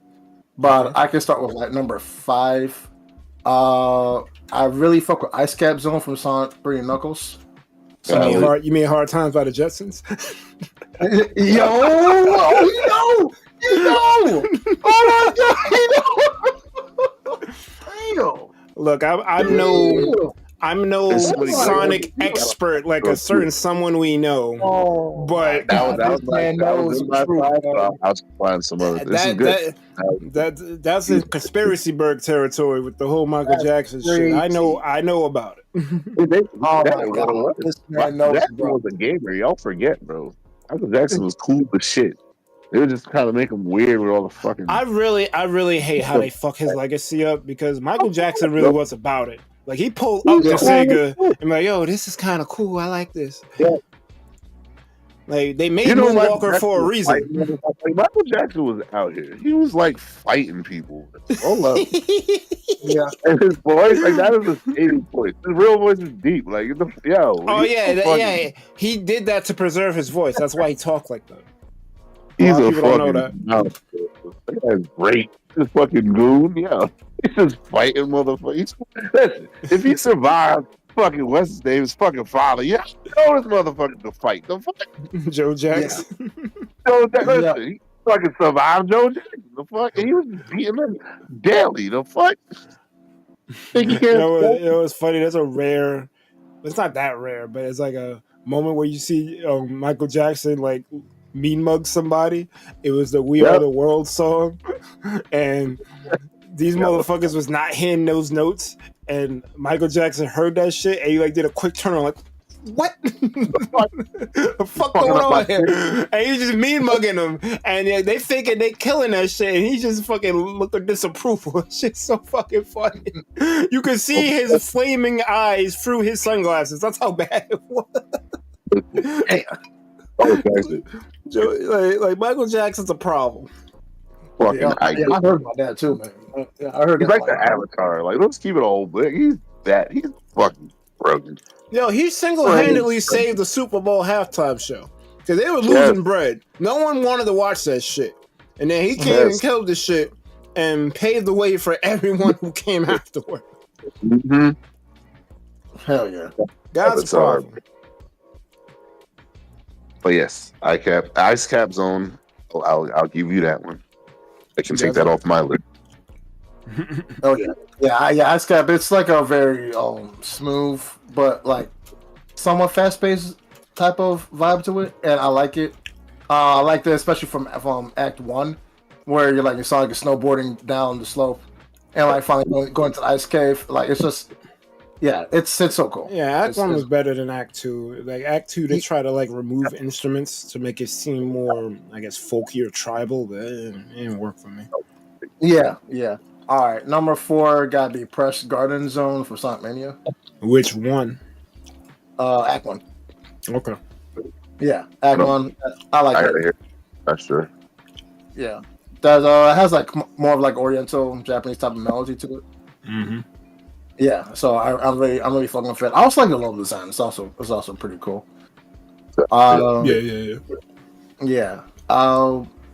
But I can start with like number 5. I really fuck with Ice Cap Zone from Sonic 3 and Knuckles. So you mean Hard Times by the Jetsons? Yo, oh my god, Look, I'm no Sonic expert like a certain someone we know, but that was my five. I'll find some other. This is good. That's in conspiracy berg territory with the whole Michael Jackson shit. I know about it. This man knows, bro. Was a gamer. Y'all forget, bro. Michael Jackson was cool as shit. They would just kind of make him weird with all the fucking. I really hate how they fuck his legacy up because Michael Jackson really was about it. Like he pulled up the Sega and like, yo, this is kind of cool. I like this. Yeah. Like they made Moonwalker for a reason. Like, Michael Jackson was out here. He was like fighting people. Hold up. Yeah. And his voice, like that is a skating voice. His real voice is deep. Like yo. Oh yeah. He did that to preserve his voice. That's why he talked like that. He's a fucking. Don't know that. That guy's great. This fucking goon. Yeah. He's just fighting motherfuckers. Listen, if he survived fucking what's his name, his fucking father, yeah, know this motherfucker to fight. The fuck? Joe Jackson. Yeah. Joe Jackson. Yeah. He fucking survived Joe Jackson. The fuck? And he was beating him daily. The fuck? Think he can't. It was funny. That's a rare. It's not that rare, but it's like a moment where you see Michael Jackson like mean mug somebody. It was the "We Are the World" song, and these motherfuckers was not hitting those notes, and Michael Jackson heard that shit, and he like did a quick turn on, like, what? The fuck going on here? And he's just mean mugging them, and they thinking they killing that shit, and he just fucking looking disapproval. Shit's so fucking funny. You can see his flaming eyes through his sunglasses. That's how bad it was. Like Michael Jackson's a problem. I heard about that too, man. Yeah, I heard he's like the Avatar. Like, let's keep it old. He's fucking broken. Yo, he single-handedly saved the Super Bowl halftime show because they were losing bread. No one wanted to watch that shit, and then he came and killed the shit and paved the way for everyone who came afterward. Mm-hmm. Hell yeah, God's problem. But yes, Ice Cap Zone. I'll give you that one. I can take that off my list. Oh yeah. Ice Cap. It's like a very smooth, but like somewhat fast paced type of vibe to it, and I like it. I like that, especially from Act 1, where you're Sonic is snowboarding down the slope, and like finally going to the ice cave. Like it's just, yeah, it's so cool. Yeah, Act 1 was better than Act 2. Like Act 2, they try to like remove instruments to make it seem more, I guess, folky or tribal, but it didn't work for me. Yeah. All right, number 4 gotta be Press Garden Zone from Sonic Mania. Which one? Act 1. Okay. Yeah, Act 1. I like it. That's true. Yeah, it has like more of like Oriental Japanese type of melody to it. Mm-hmm. Yeah, so I'm really fucking with it. I also like the level design. It's also pretty cool. Yeah.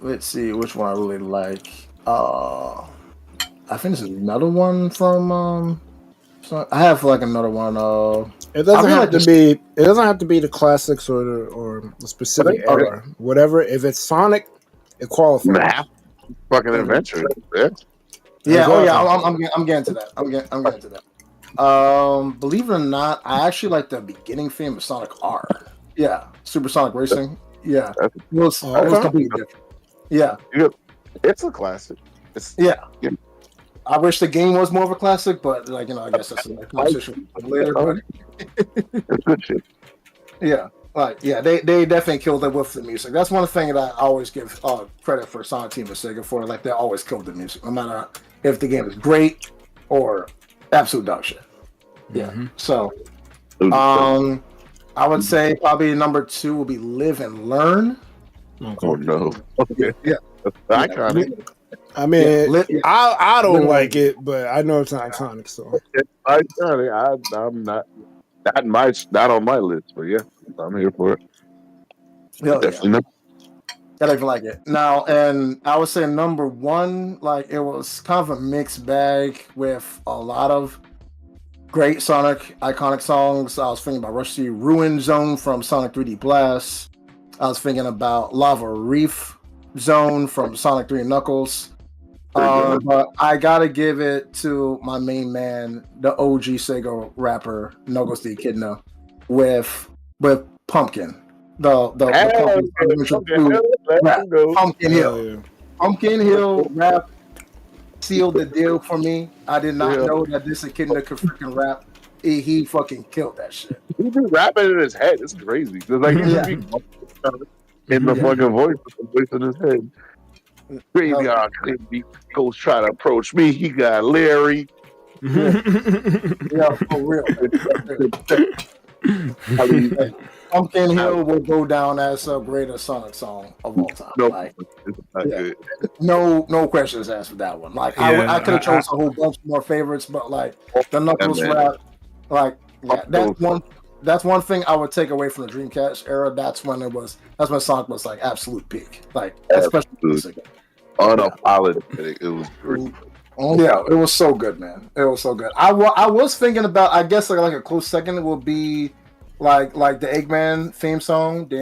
Let's see which one I really like. I think this is another one from. I have like another one. It doesn't have to be. It doesn't have to be the classics or the specific era. Whatever. If it's Sonic, it qualifies. Fucking adventure. Yeah. Yeah. Oh yeah. I'm getting to that. I'm getting to that. Believe it or not, I actually like the beginning theme of Sonic R. Yeah, Supersonic Racing. Yeah, it was completely different. Yeah, it's a classic. Yeah. I wish the game was more of a classic, but I guess that's a conversation later. But it's good shit. Yeah, they definitely killed it with the music. That's one thing that I always give credit for Sonic Team and Sega for. Like they always killed the music, no matter if the game is great or absolute dog shit. Yeah. Mm-hmm. So, I would say probably number 2 will be Live and Learn. Oh no. Okay. Yeah. Iconic. I mean, I don't like it, but I know it's not iconic. So it's iconic. I'm not on my list, but yeah, I'm here for it. Definitely not. I don't even like it now, and I would say number 1, like it was kind of a mixed bag with a lot of great Sonic iconic songs. I was thinking about Rusty Ruin Zone from Sonic 3D Blast. I was thinking about Lava Reef Zone from Sonic 3 and Knuckles. But I gotta give it to my main man, the OG Sega rapper Knuckles the Echidna, with Pumpkin. The Pumpkin Hill. Yeah. Pumpkin Hill rap sealed the deal for me. I did not know that this Echidna could freaking rap. He fucking killed that shit. He be rapping in his head. It's crazy. Cause like in the fucking voice in his head. Graveyard goes try to approach me. He got Larry. Yeah, for real. Pumpkin Hill will go down as the greatest Sonic song of all time. No questions asked for that one. Like I could have chosen a whole bunch more favorites, but like the Knuckles rap, that's one thing I would take away from the Dreamcast era. That's when Sonic was like absolute peak. Like especially music. Unapologetic. It was great. Yeah, it was so good, man. It was so good. I was thinking about, I guess like a close second will be like the Eggman theme song. Oh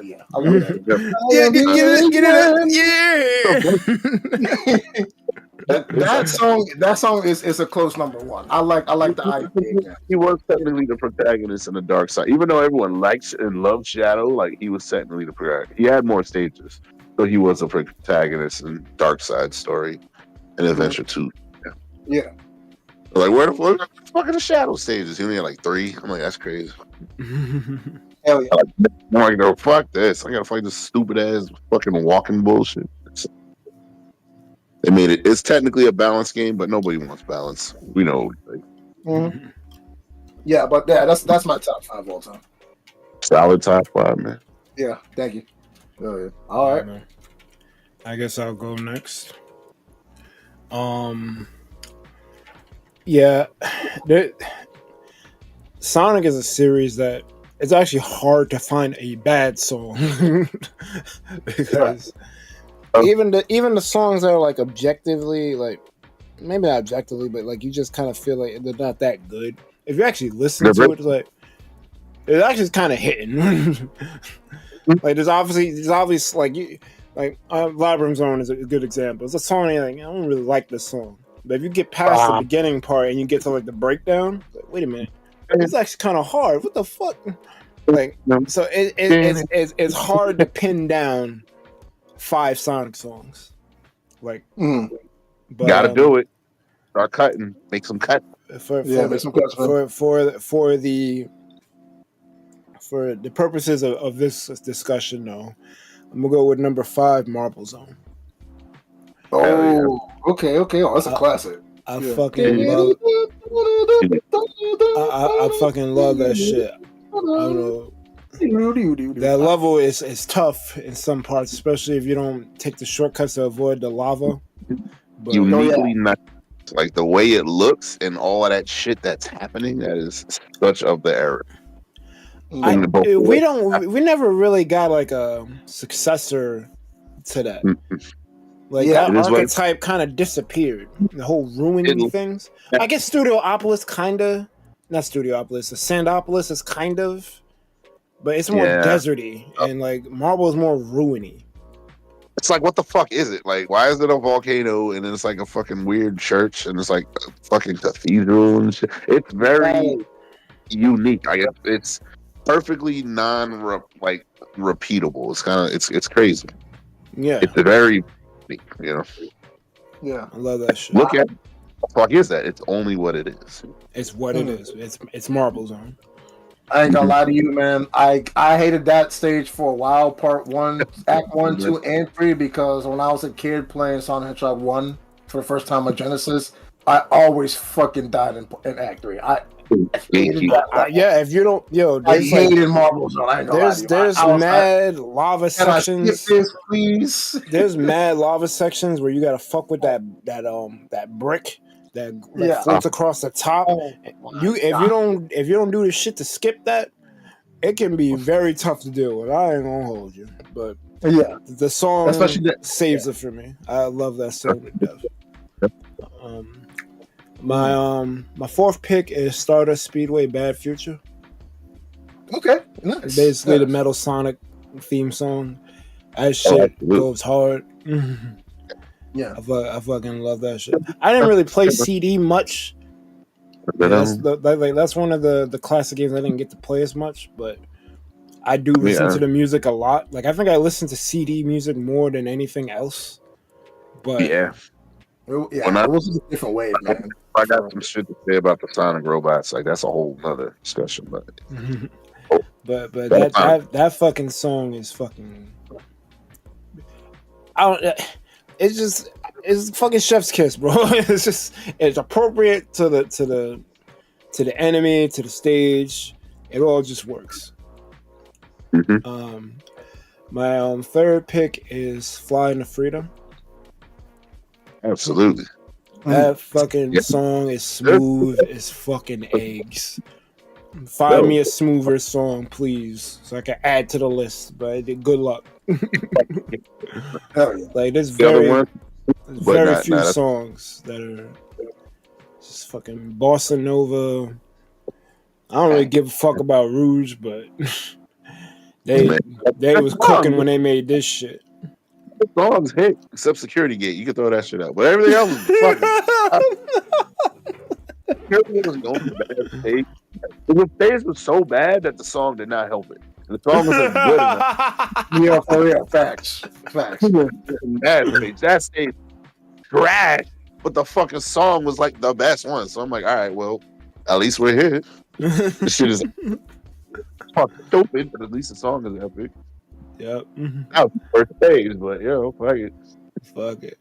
yeah, I love that. That song is a close number 1. I like the idea. He was technically the protagonist in the dark side, even though everyone likes and loves Shadow. Like he was technically the protagonist. He had more stages, so he was a protagonist in Dark Side story and Adventure 2. Yeah. Like where the fuck are the Shadow stages? He only had like 3. I'm like, that's crazy. Hell yeah. I'm like, no, fuck this. I gotta fight this stupid ass fucking walking bullshit. They made it. It's technically a balance game, but nobody wants balance. We know. Mm-hmm. Yeah, but that's my top 5 all time. Solid top 5, man. Yeah, thank you. Oh, yeah. All right. I guess I'll go next. Yeah, Sonic is a series that it's actually hard to find a bad song because even the songs that are like objectively, like maybe not objectively, but like you just kind of feel like they're not that good. If you actually listen to it, it's like it's actually kind of hitting. Like there's obviously like like Vibrant Zone is a good example. It's a song like I don't really like this song, but if you get past the beginning part and you get to like the breakdown, like, wait a minute, it's actually kind of hard. What the fuck? Like, so it's hard to pin down 5 Sonic songs. Like, but, gotta do it. Start cutting. Make some cut. For the purposes of this discussion, though, I'm gonna go with number 5, Marble Zone. Oh, okay. Oh, that's a classic. I fucking love. I fucking love that shit. I don't know. That level is tough in some parts, especially if you don't take the shortcuts to avoid the lava. But, uniquely not like the way it looks and all of that shit that's happening. That is such of the era. We never really got like a successor to that. Like that archetype kind of disappeared. The whole ruining things. I guess Studiopolis kinda, not Studiopolis. The Sandopolis is kind of, but it's more deserty, and like Marble is more ruiny. It's like, what the fuck is it? Like, why is it a volcano and then it's like a fucking weird church and it's like a fucking cathedral and shit? It's very unique. I guess it's perfectly repeatable. It's kind of it's crazy. Yeah, it's very unique, you know. Yeah, I love that shit. Look at what the fuck is that? It's only what it is. It's what it is. It's Marble Zone. I ain't gonna lie to you, man. I hated that stage for a while. Part 1, Act 1, 2, and 3, because when I was a kid playing Sonic Hedgehog 1 for the first time on Genesis, I always fucking died in Act 3. I hated that. If you don't, I hated Marble Zone. There's mad lava sections. This, please. There's mad lava sections where you gotta fuck with that brick that floats across the top. If you don't do the shit to skip that, it can be very tough to deal with. I ain't gonna hold you, but the song saves it for me. I love that song to death. My 4th pick is Stardust Speedway Bad Future. Okay, nice. Basically the Metal Sonic theme song. That shit goes hard. Yeah, I fucking love that shit. I didn't really play CD much. That's one of the classic games I didn't get to play as much, but I do listen to the music a lot. Like I think I listen to CD music more than anything else. But it was a different way, man. I got some shit to say about the Sonic robots. Like that's a whole nother discussion, but that fucking song is fucking. It's fucking chef's kiss, bro. It's appropriate to the enemy, to the stage. It all just works. My 3rd pick is Flying to Freedom. Absolutely. That fucking song is smooth as fucking eggs. Find me a smoother song, please, so I can add to the list. But good luck. Like there's very few songs that are just fucking bossa nova. I don't really give a fuck about Rouge, but they was cooking when they made this shit. The songs hit except Security Gate. You can throw that shit out, but everything else was fucking. Security Gate was going to bad stage. The stage was so bad that the song did not help it. The song was good enough. Yeah, for real. Facts. That stage trash, but the fucking song was like the best one. So I'm like, all right, well, at least we're here. This shit is fucking stupid, but at least the song is epic. Yep. That was the first stage, but fuck it.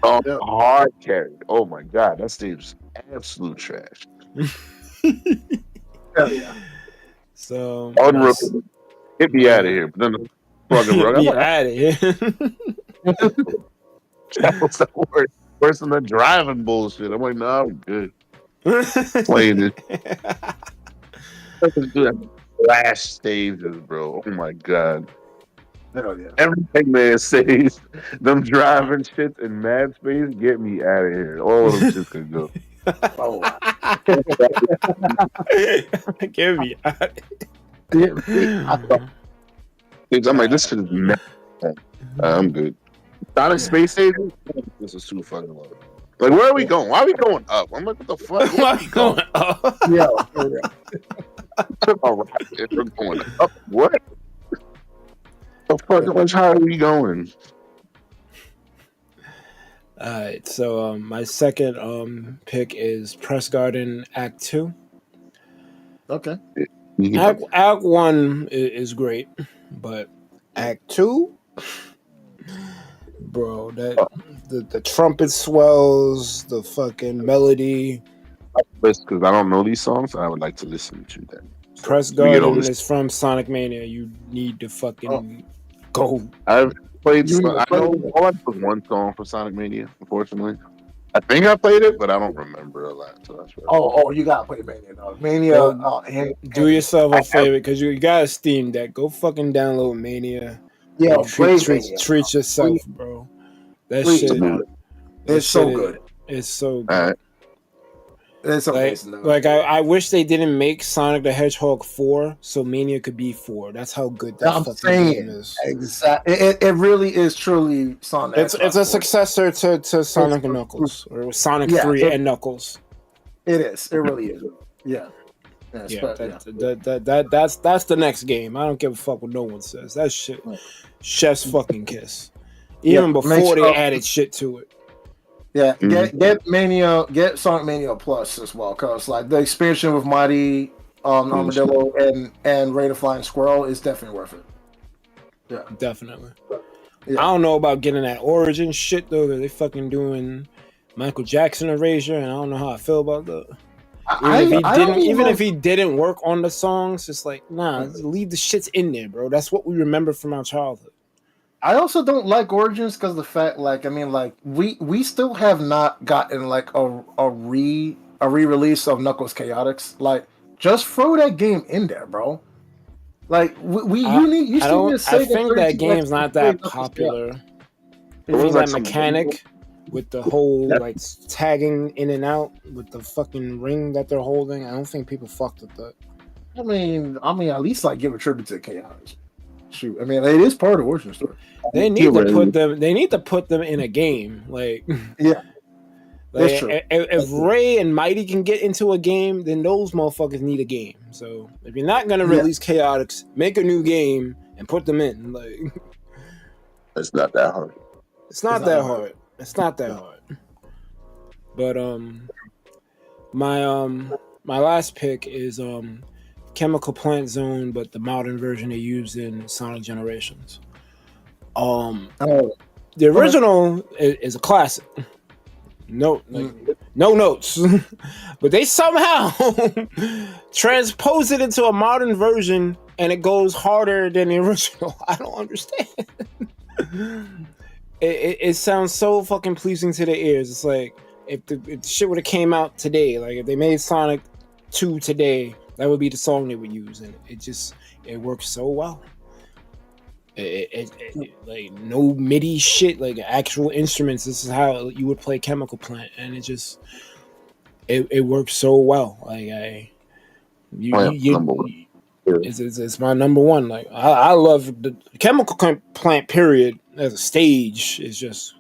Hard carry. Oh my god, that stage was absolute trash. Hell yeah. So get me out of here. But then the fucking get me out of here. That was the worse than the driving bullshit. I'm like, nah, I'm good. Playing it. Last stages, bro. Oh my god. Hell yeah. Everything man says, them driving shits in mad space, get me out of here. All of them shits could go. Get me out. I'm like, this shit is mad. I'm good. Sonic Space Agent. This is too fucking low. Like, where are we going? Why are we going up? I'm like, what the fuck? Why are we going up? Yeah. All right, if we're going up. What? The fuck? How much higher are we going? All right, so my second pick is Press Garden Act 2. Okay. Act 1 is great, but Act 2, bro, that the trumpet swells, the fucking melody. Because I don't know these songs, I would like to listen to them. So Press Garden is from Sonic Mania. You need to fucking go. I've played. I know all I know was one song for Sonic Mania. Unfortunately, I think I played it, but I don't remember a lot. So that's right. Oh, you gotta play Mania, dog. Mania. Do yourself a favor because you got a Steam Deck. Go fucking download Mania. Yeah, treat yourself, bro. That Please, shit. It's so good. It's so good. Right. It's amazing. Like I wish they didn't make Sonic the Hedgehog 4 so Mania could be 4. That's how good that fucking game is. Exactly. It really is truly Sonic. It's a successor to Sonic and Knuckles, or Sonic 3 and Knuckles. It is. It really is. Yeah. That's the next game. I don't give a fuck what no one says. That shit, chef's fucking kiss. Even before they added shit to it. Yeah, get Mania, get Sonic Mania Plus as well, cause like the expansion with Mighty Armadillo and Raider Flying Squirrel is definitely worth it. Yeah, definitely. Yeah. I don't know about getting that Origin shit though, because they fucking doing Michael Jackson erasure, and I don't know how I feel about that. Even if he didn't work on the songs, it's like leave the shits in there, bro. That's what we remember from our childhood. I also don't like Origins because the fact, we still have not gotten like a re-release of Knuckles Chaotix. Like, just throw that game in there, bro. Like, I think that game's not that popular. If you that mechanic with the whole like tagging in and out with the fucking ring that they're holding, I don't think people fucked with that. I mean, at least like give a tribute to Chaotix. Shoot, I mean, it is part of the origin story. They need to put them. They need to put them in a game. Like, yeah, that's true. If Ray and Mighty can get into a game, then those motherfuckers need a game. So if you're not gonna release Chaotix, make a new game and put them in. Like, it's not that hard. It's not that hard. It's not that hard. But my last pick is Chemical Plant Zone, but the modern version they used in Sonic Generations. The original is a classic. No notes, but they somehow transpose it into a modern version, and it goes harder than the original. I don't understand. It sounds so fucking pleasing to the ears. It's like if the shit would have came out today, like if they made Sonic 2 today, that would be the song they would use, and it works so well. It like no MIDI shit, like actual instruments. This is how you would play Chemical Plant, and it works so well. Like it's my number one. Like I love the Chemical Plant period as a stage. It's just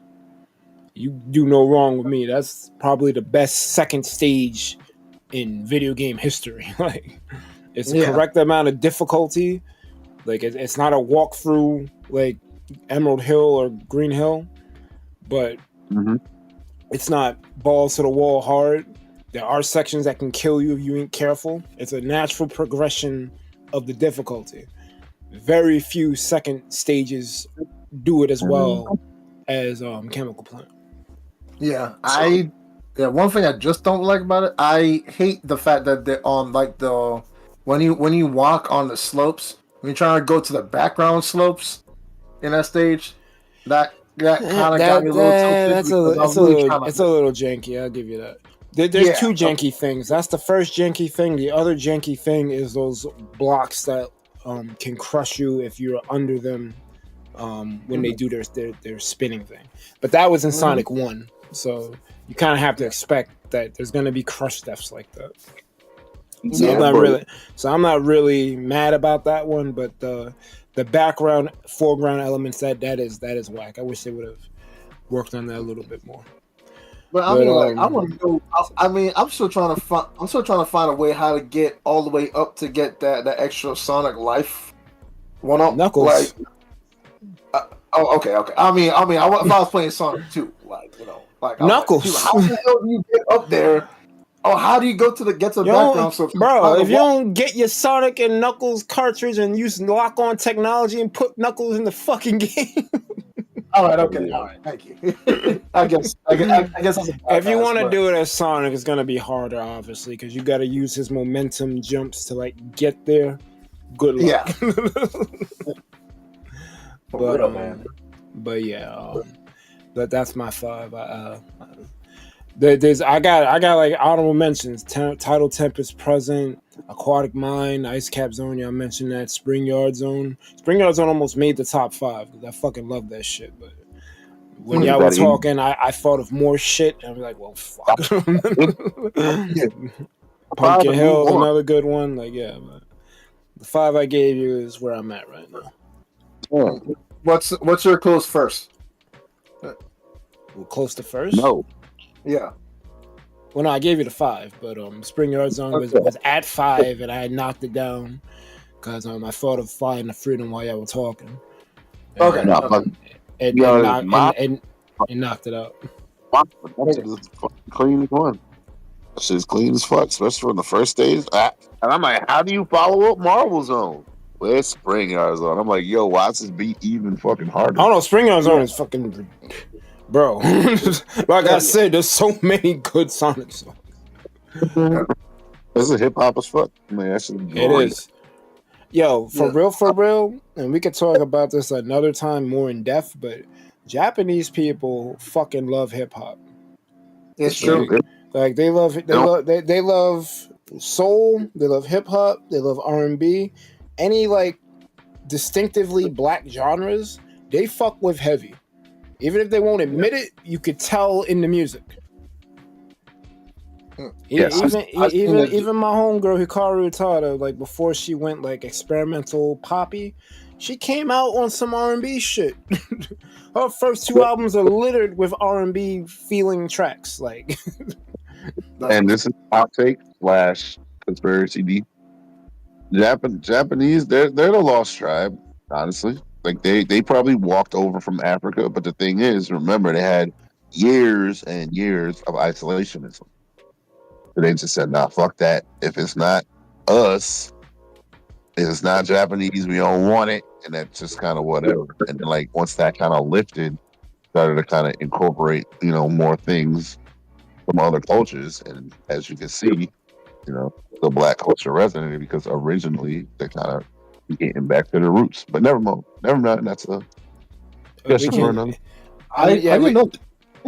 you do no wrong with me. That's probably the best second stage in video game history. Like it's the correct amount of difficulty. Like it's not a walkthrough like Emerald Hill or Green Hill, but it's not balls to the wall hard. There are sections that can kill you if you ain't careful. It's a natural progression of the difficulty. Very few second stages do it as well as Chemical Plant. Yeah, one thing I just don't like about it, I hate the fact that they're on like when you walk on the slopes, when you're trying to go to the background slopes in that stage, that kind of got me a little tilted. It's a little janky. I'll give you that. There's two janky things. That's the first janky thing. The other janky thing is those blocks that can crush you if you're under them when they do their spinning thing. But that was in Sonic 1, so you kind of have to expect that there's going to be crush deaths like that. So I'm not really mad about that one, but the the background, foreground elements that is whack. I wish they would have worked on that a little bit more. But I mean, like, I want to go. I mean, I'm still trying to find a way how to get all the way up to get that extra Sonic life one up. Knuckles. Like, okay. I mean, if I was playing Sonic 2, like, you know, like Knuckles. Like, how the hell do you get up there? Oh, how do you get to the background? So, bro, if you don't get your Sonic and Knuckles cartridge and use lock-on technology and put Knuckles in the fucking game. All right, okay, all right, thank you. I guess that's if you want to do it as Sonic, it's gonna be harder, obviously, because you got to use his momentum jumps to like get there. Good luck. Yeah. But yeah, that's my 5. I got like honorable mentions: Tidal Tempest Present, Aquatic Mine, Ice Cap Zone. Y'all mentioned that. Spring Yard Zone. Spring Yard Zone almost made the top 5 because I fucking love that shit. But when y'all were talking, I thought of more shit. And I was like, well, fuck. Pumpkin Hill is another good one. Like, yeah, but the 5 I gave you is where I'm at right now. What's your close first? We're close to first? No. Yeah. Well, no, I gave you the 5, but Spring Yard Zone was at 5, and I knocked it down because I thought of Flying the Freedom while y'all were talking. Okay. And knocked it out. That's clean as one. That shit's clean as fuck, especially on the first stage. And I'm like, how do you follow up Marvel Zone? Where's Spring Yard Zone? I'm like, yo, why is this beat even fucking harder? I don't know. Spring Yard Zone is fucking... Bro, like I said, there's so many good Sonic songs. This is hip hop as fuck. Man, that shit it is. Yo, for real, and we could talk about this another time more in depth, but Japanese people fucking love hip hop. It's true. Like they love soul, they love hip hop, they love R&B, any like distinctively black genres, they fuck with heavy. Even if they won't admit it, you could tell in the music. Yes. Even my homegirl Hikaru Utada, like before she went like experimental poppy, she came out on some R&B shit. Her first 2 albums are littered with R&B feeling tracks, like. And this is hot take / conspiracy D. Japanese, they're the lost tribe, honestly. Like they probably walked over from Africa, but the thing is, remember they had years and years of isolationism. So they just said, "Nah, fuck that. If it's not us, if it's not Japanese, we don't want it." And that's just kind of whatever. And then, like once that kind of lifted, started to kind of incorporate, more things from other cultures. And as you can see, the black culture resonated because originally they kind of getting back to the roots. But never mind. That's a discussion for another. I didn't know.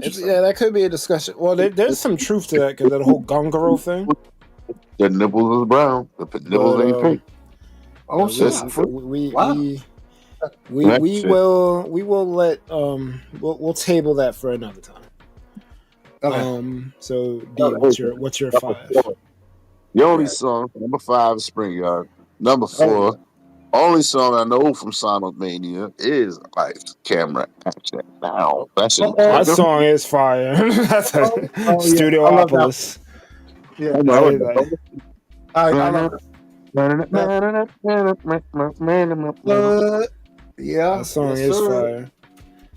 Yeah, that could be a discussion. Well, there's some truth to that because that whole Gongoro thing. The nipples is brown. The nipples ain't pink. Oh, we will let we'll table that for another time. Okay. So D, what's your 5? The only song, number 5 is Spring Yard. Number 4, only song I know from Sonic Mania is Lights, Camera, Action. Now, that song is fire. That's Studiopolis. Yeah, I love it. Yeah, that song is fire.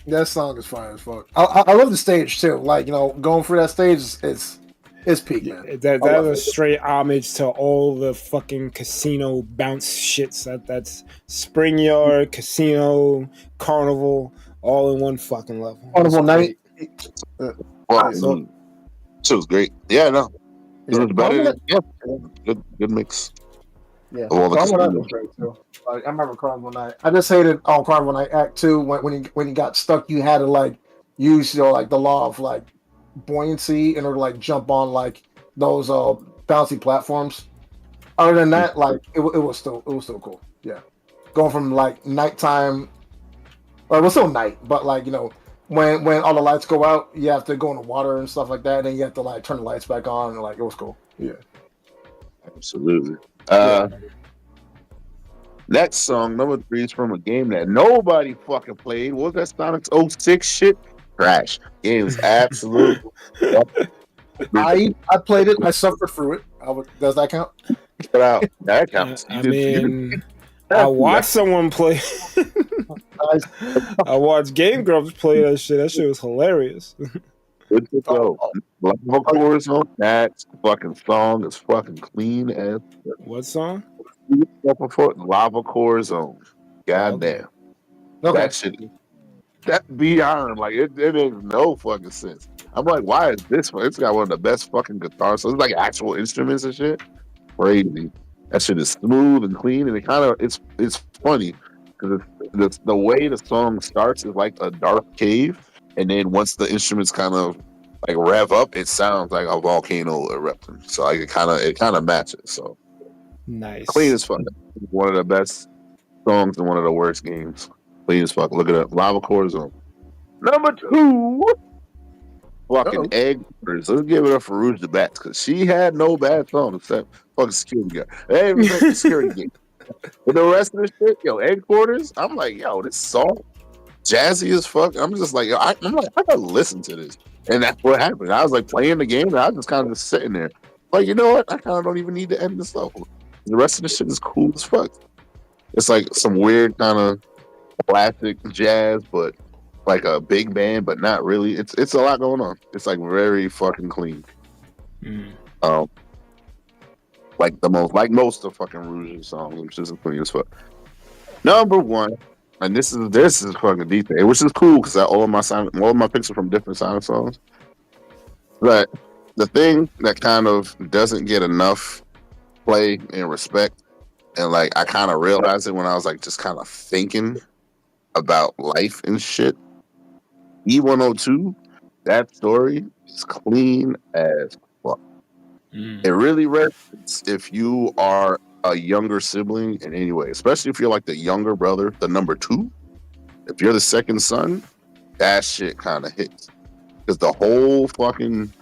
That song is fire as fuck. I love the stage too. Like going through that stage is peak, man. That is a straight homage to all the fucking casino bounce shits. That's Spring Yard, Casino, Carnival, all in one fucking level. Carnival Night. It was great. Yeah, no. It was better. Good mix. Yeah, Carnival Night was great too. Like, I remember Carnival Night. I just hated on Carnival Night Act 2 when you got stuck. You had to like use like the law of like buoyancy in order to like jump on like those bouncy platforms. Other than that, like it was still cool. Yeah, going from like nighttime, or it was still night, but like when all the lights go out, you have to go in the water and stuff like that, and then you have to like turn the lights back on, and like it was cool. Yeah, absolutely. Next song, number 3, is from a game that nobody fucking played. What was that Sonic's 06 shit? Trash. Game is absolute. I played it. I suffered through it. Does that count? Get out. That counts. I mean, I watched someone play. I watched Game Grumps play that shit. That shit was hilarious. Lava Cores on that fucking song is fucking clean as. What song? Lava Core Zone. Goddamn. Okay. That shit. That beyond, like, it makes no fucking sense. I'm like, why is this one? It's got one of the best fucking guitars. So it's like actual instruments and shit. Crazy. That shit is smooth and clean, and it kind of it's funny because the way the song starts is like a dark cave, and then once the instruments kind of like rev up, it sounds like a volcano erupting. So like it kind of matches. So nice, clean as fuck. One of the best songs in one of the worst games. Clean as fuck. Look it up. Lava Core Zone. Number 2. Fucking egg. Let's give it up for Rhy'zrd because she had no bad song except fucking security guard. They ain't even security game. But the rest of the shit, yo, egg quarters. I'm like, yo, this song jazzy as fuck. I'm just like, yo, I'm like, I gotta listen to this, and that's what happened. I was like playing the game, and I was just kind of just sitting there, like, you know what? I kind of don't even need to end this level. The rest of the shit is cool as fuck. It's like some weird kind of classic jazz, but like a big band, but not really. It's a lot going on. It's like very fucking clean. Like most of fucking Rhy'zrd songs, which is clean as fuck. Number 1, and this is fucking detail, which is cool because all of my picks are from different Sonic songs. But the thing that kind of doesn't get enough play and respect, and like I kind of realized it when I was like just kind of thinking about life and shit. E102, that story is clean as fuck. It really resonates if you are a younger sibling in any way, especially if you're like the younger brother, the number 2. If you're the second son, that shit kind of hits. Because the whole fucking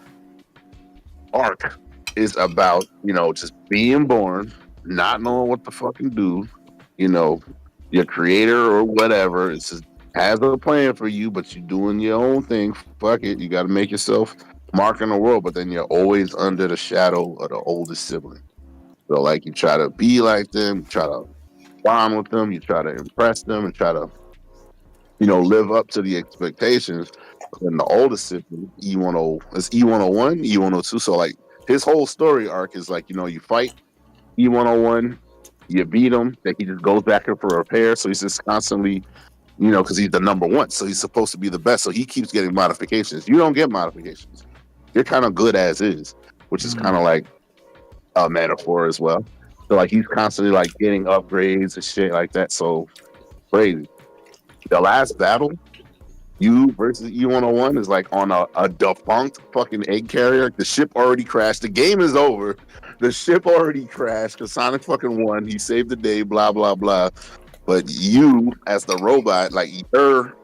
arc is about, just being born, not knowing what to fucking do, your creator or whatever. It's just has a plan for you, but you're doing your own thing. Fuck it. You got to make yourself mark in the world, but then you're always under the shadow of the oldest sibling. So, like, you try to be like them, you try to bond with them, you try to impress them, and try to, live up to the expectations. And the oldest sibling, it's E101, E102. So, like, his whole story arc is like, you fight E101, you beat him, then he just goes back in for a repair. So he's just constantly, because he's the number 1. So he's supposed to be the best. So he keeps getting modifications. You don't get modifications. You're kind of good as is, which is kind of like a metaphor as well. So like he's constantly like getting upgrades and shit like that. So crazy. The last battle, you versus E101 is like on a defunct fucking egg carrier. The ship already crashed. The game is over. The ship already crashed because Sonic fucking won. He saved the day, blah, blah, blah. But you, as the robot, like your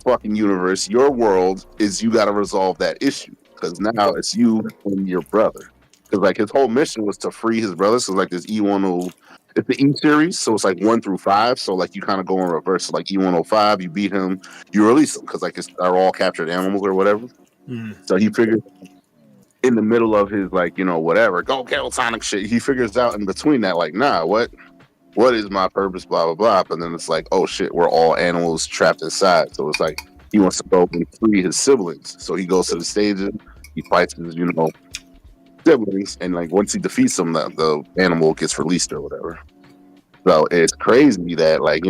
fucking universe, your world is you got to resolve that issue because now it's you and your brother. Because like his whole mission was to free his brothers. So like this E10, it's the E series, so it's like 1 through 5. So like you kind of go in reverse. So like E105, you beat him, you release him because like they're all captured animals or whatever. So he figured in the middle of his like whatever, go kill Sonic shit. He figures out in between that like what is my purpose, blah, blah, blah. And then it's like, oh, shit, we're all animals trapped inside. So it's like he wants to go and free his siblings. So he goes to the stages, he fights his, siblings. And, like, once he defeats them, the animal gets released or whatever. So it's crazy that, like,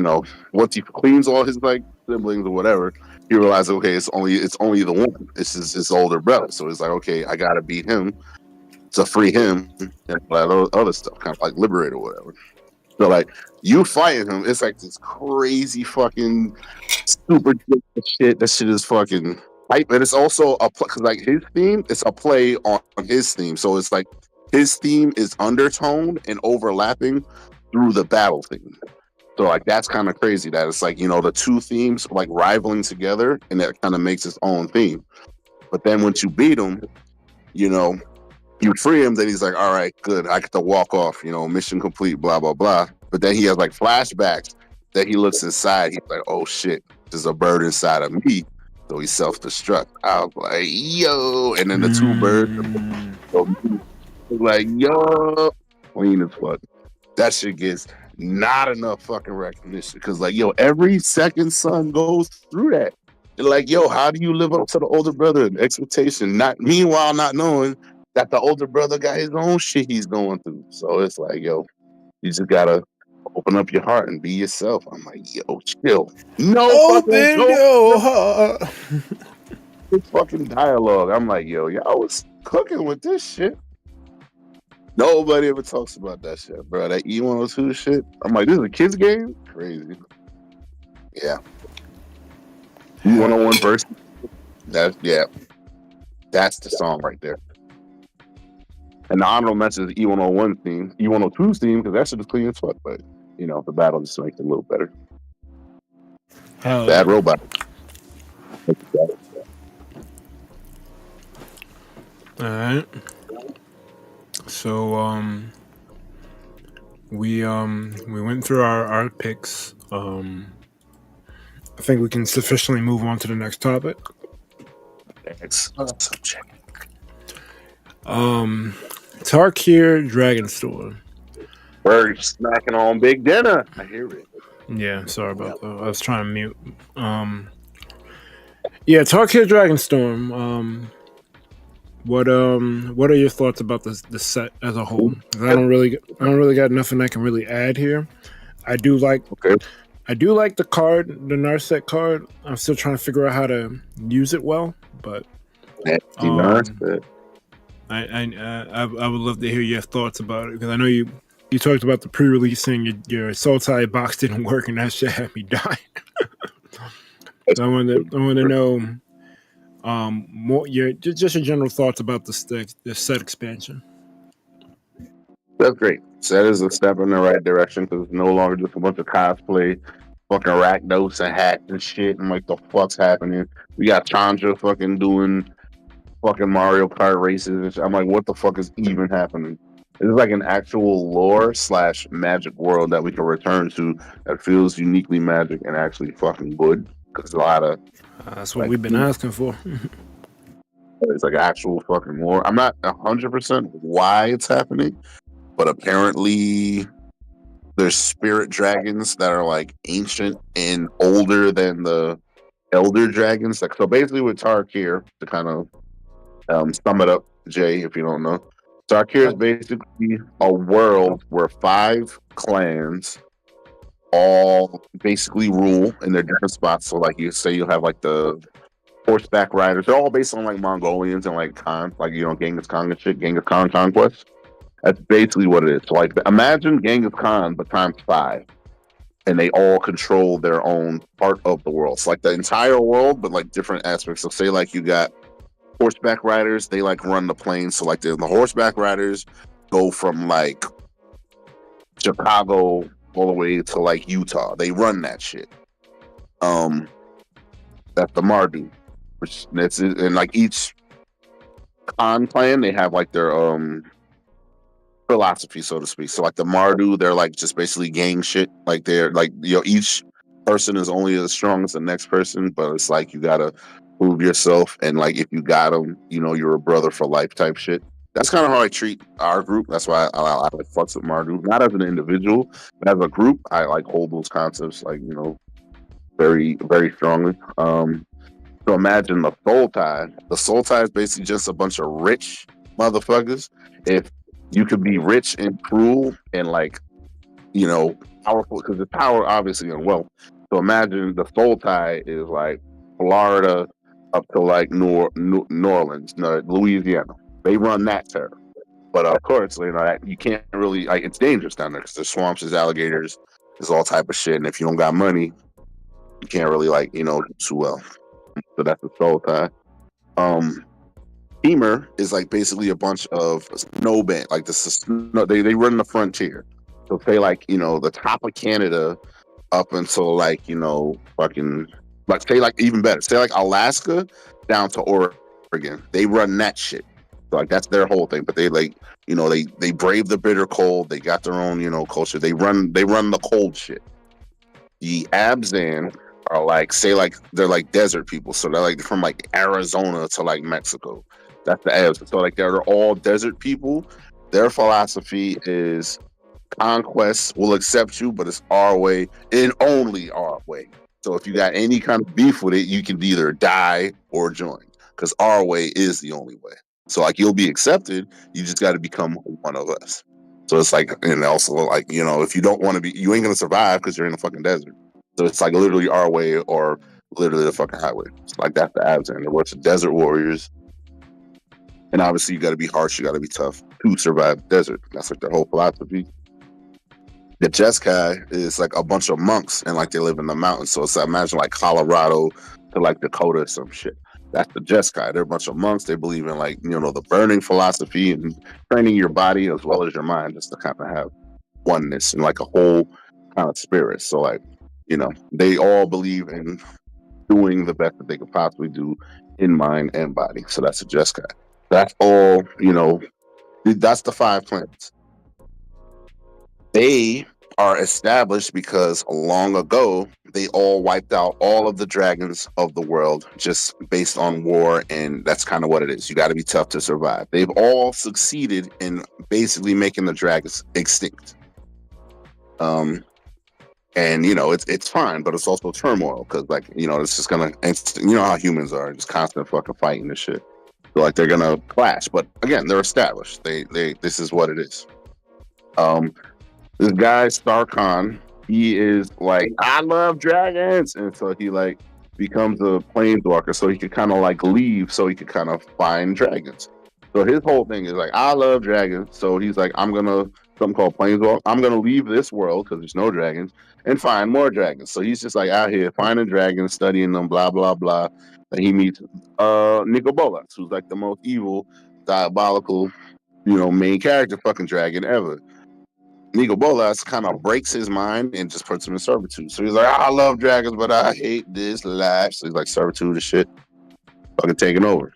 once he cleans all his, like, siblings or whatever, he realizes, okay, it's only the one. It's his older brother. So it's like, okay, I got to beat him to free him and all that other stuff, kind of like liberate or whatever. So like you fighting him, it's like this crazy fucking super shit. That shit is fucking hype, and it's also because like his theme, it's a play on his theme. So it's like his theme is undertone and overlapping through the battle theme. So like that's kind of crazy that it's like the 2 themes like rivaling together, and that kind of makes its own theme. But then once you beat him, you free him, then he's like, all right, good, I get to walk off, mission complete, blah, blah, blah. But then he has like flashbacks that he looks inside. He's like, oh shit, there's a bird inside of me. So he self-destruct. I was like, yo. And then the two birds like, yo, clean as fuck. That shit gets not enough fucking recognition. Cause like, yo, every second son goes through that. They're like, yo, how do you live up to the older brother and expectation? Meanwhile, not knowing that the older brother got his own shit he's going through. So it's like, yo, you just gotta open up your heart and be yourself. I'm like, yo, chill. No fucking Open joke. your heart. This fucking dialogue. I'm like, yo, y'all was cooking with this shit. Nobody ever talks about that shit, bro. That E102 shit. I'm like, this is a kid's game? Crazy. Yeah. E101 verse. That's the song right there. And the honorable mention is E101 theme, E102's theme, because that shit is clean as fuck, but the battle just makes it a little better. Bad Robot. Alright. So we went through our picks. I think we can sufficiently move on to the next topic. Next subject. Tarkir Dragonstorm. We're snacking on big dinner. I hear it. Yeah, sorry about that. I was trying to mute. Yeah, Tarkir Dragonstorm. What are your thoughts about the set as a whole? I don't really got nothing I can really add here. I do like the card, the Narset card. I'm still trying to figure out how to use it well, but I would love to hear your thoughts about it, because I know you talked about the pre-release saying your Soul Tie box didn't work, and that shit had me dying. So I want to know more your general thoughts about the set expansion. That's great. Set is a step in the right direction, because it's no longer just a bunch of cosplay, fucking Rakdos and hats and shit. And like, the fuck's happening? We got Chandra fucking doing fucking Mario Kart races and shit. I'm like, what the fuck is even happening? It's like an actual lore / magic world that we can return to that feels uniquely magic and actually fucking good. Because a lot of that's what we've been asking for. It's like actual fucking lore. I'm not 100% why it's happening, but apparently there's spirit dragons that are like ancient and older than the elder dragons. Like, so basically with Tarkir, to kind of sum it up, Jay, if you don't know, Tarkir is basically a world where 5 clans all basically rule in their different spots. So like, you say you'll have like the horseback riders. They're all based on like Mongolians and like Khan, like Genghis Khan and shit, Genghis Khan conquest. That's basically what it is. So like, imagine Genghis Khan but times 5, and they all control their own part of the world. It's like the entire world, but like different aspects. So say like you got horseback riders, they like run the plains. So like the horseback riders go from like Chicago all the way to like Utah. They run that shit. That's the Mardu, which that's it. And like each Khan clan, they have like their philosophy, so to speak. So like the Mardu, they're like just basically gang shit. Like they're like, each person is only as strong as the next person, but it's like you gotta prove yourself, and like if you got them, you're a brother for life type shit. That's kind of how I treat our group. That's why I like fucks with Mardu, not as an individual, but as a group. I like hold those concepts like very, very strongly. So imagine the Soul Tie. The Soul Tie is basically just a bunch of rich motherfuckers. If you could be rich and cruel and like, powerful, because it's power obviously and wealth. So imagine the Soul Tie is like Florida up to like New Orleans, Louisiana. They run that terror. But of course, you can't really, like, it's dangerous down there because there's swamps, there's alligators, there's all type of shit. And if you don't got money, you can't really do too well. So that's the Soul Tie. Femur is like basically a bunch of snow band, like they run the frontier. So say like the top of Canada up until like fucking, like say like even better, say like Alaska down to Oregon. They run that shit. So like that's their whole thing. But they like, you know, they brave the bitter cold. They got their own, you know, culture. They run the cold shit. The Abzan are like, say like they're like desert people. So they're like from like Arizona to like Mexico. That's the Abs. So like they're all desert people. Their philosophy is conquest will accept you, but it's our way and only our way. So if you got any kind of beef with it, you can either die or join, because our way is the only way. So like you'll be accepted, you just got to become one of us. So it's like, and also like, you know, if you don't want to be, you ain't gonna survive because you're in the fucking desert. So it's like literally our way or literally the fucking highway. It's like that's the Abzan. They're bunch of desert warriors. And obviously you got to be harsh, you got to be tough to survive the desert. That's like their whole philosophy. The Jeskai is like a bunch of monks and like they live in the mountains. So it's imagine like Colorado to like Dakota or some shit. That's the Jeskai. They're a bunch of monks. They believe in like, you know, the burning philosophy and training your body as well as your mind just to kind of have oneness and like a whole kind of spirit. So like, you know, they all believe in doing the best that they could possibly do in mind and body. So that's the Jeskai. That's all, you know, that's the 5 planets. They are established because long ago they all wiped out all of the dragons of the world just based on war, and that's kind of what it is. You got to be tough to survive. They've all succeeded in basically making the dragons extinct. And you know it's fine, but it's also turmoil because like, you know, it's just gonna, you know how humans are, just constant fucking fighting and shit. So like they're gonna clash, but again, they're established. They this is what it is. This guy Star Khan, he is like, I love dragons, and so he like becomes a planeswalker, so he could kind of like leave, so he could kind of find dragons. So his whole thing is like, I love dragons, so he's like, I'm gonna something called planeswalk. I'm gonna leave this world because there's no dragons and find more dragons. So he's just like out here finding dragons, studying them, blah blah blah. And he meets Nicol Bolas, who's like the most evil, diabolical, you know, main character fucking dragon ever. Nicol Bolas kind of breaks his mind and just puts him in servitude. So he's like, I love dragons, but I hate this life. So he's like, servitude and shit, fucking taking over.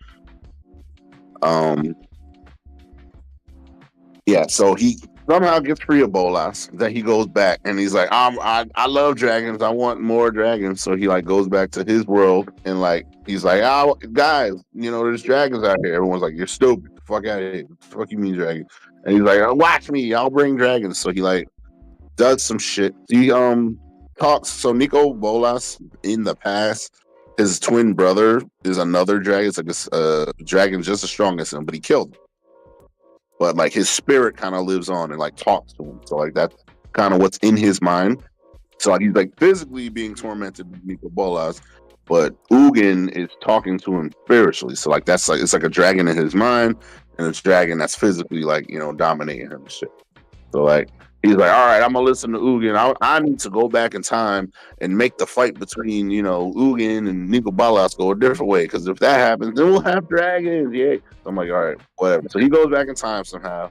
Yeah, so he somehow gets free of Bolas. Then he goes back and he's like, I love dragons. I want more dragons. So he like goes back to his world and like he's like, oh guys, you know, there's dragons out here. Everyone's like, you're stupid. Fuck out of here. Fuck you mean dragon? And he's like, watch me. I'll bring dragons. So he like does some shit. He talks. So Nicol Bolas in the past, his twin brother is another dragon. It's like a dragon just as strong as him, but he killed him. But like his spirit kind of lives on and like talks to him. So like that's kind of what's in his mind. So like he's like physically being tormented by Nicol Bolas, but Ugin is talking to him spiritually. So like that's like it's like a dragon in his mind and a dragon that's physically like, you know, dominating him and shit. So like he's like, all right, I'm gonna listen to Ugin. I need to go back in time and make the fight between, you know, Ugin and Nicol Bolas go a different way. Because if that happens, then we'll have dragons. Yeah. So I'm like, all right, whatever. So he goes back in time somehow.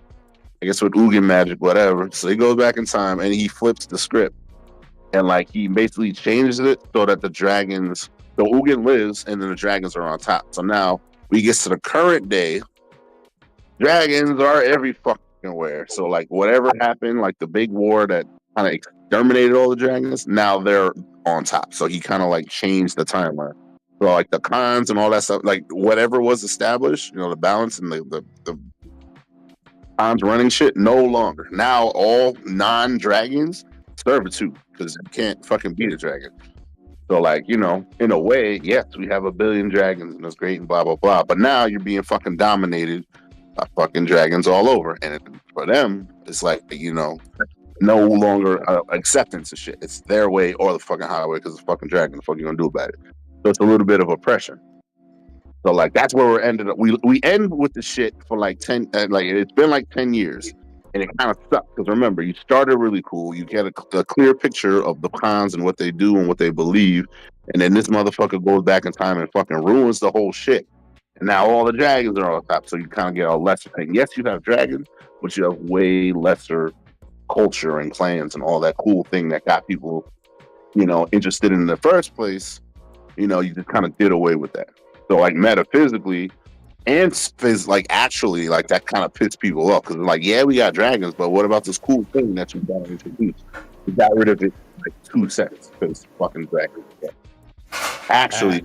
I guess with Ugin magic, whatever. So he goes back in time and he flips the script. And like he basically changes it so that the dragons, so Ugin lives and then the dragons are on top. So now we get to the current day. Dragons are every fucking where. So like whatever happened, like the big war that kind of exterminated all the dragons, now they're on top. So he kind of like changed the timeline. So like the cons and all that stuff, like whatever was established, you know, the balance and the cons running shit, no longer. Now all non-dragons servitude because you can't fucking beat a dragon. So like, you know, in a way, yes, we have 1 billion dragons and it's great and blah blah blah. But now you're being fucking dominated by fucking dragons all over, and for them, it's like, you know, no longer acceptance of shit. It's their way or the fucking highway because it's fucking dragon. The fuck you gonna do about it? So it's a little bit of oppression. So like that's where we're ended up. We end with the shit for like 10, like it's been like 10 years, and it kind of sucks because remember you started really cool. You get a clear picture of the cons and what they do and what they believe, and then this motherfucker goes back in time and fucking ruins the whole shit. And now all the dragons are on top, so you kind of get a lesser thing. Yes, you have dragons, but you have way lesser culture and clans and all that cool thing that got people, you know, interested in the first place. You know, you just kind of did away with that. So like metaphysically, ants is like actually like that kind of pissed people off because like, yeah, we got dragons, but what about this cool thing that you got introduced? We got rid of it in like 2 seconds because fucking dragons. Actually,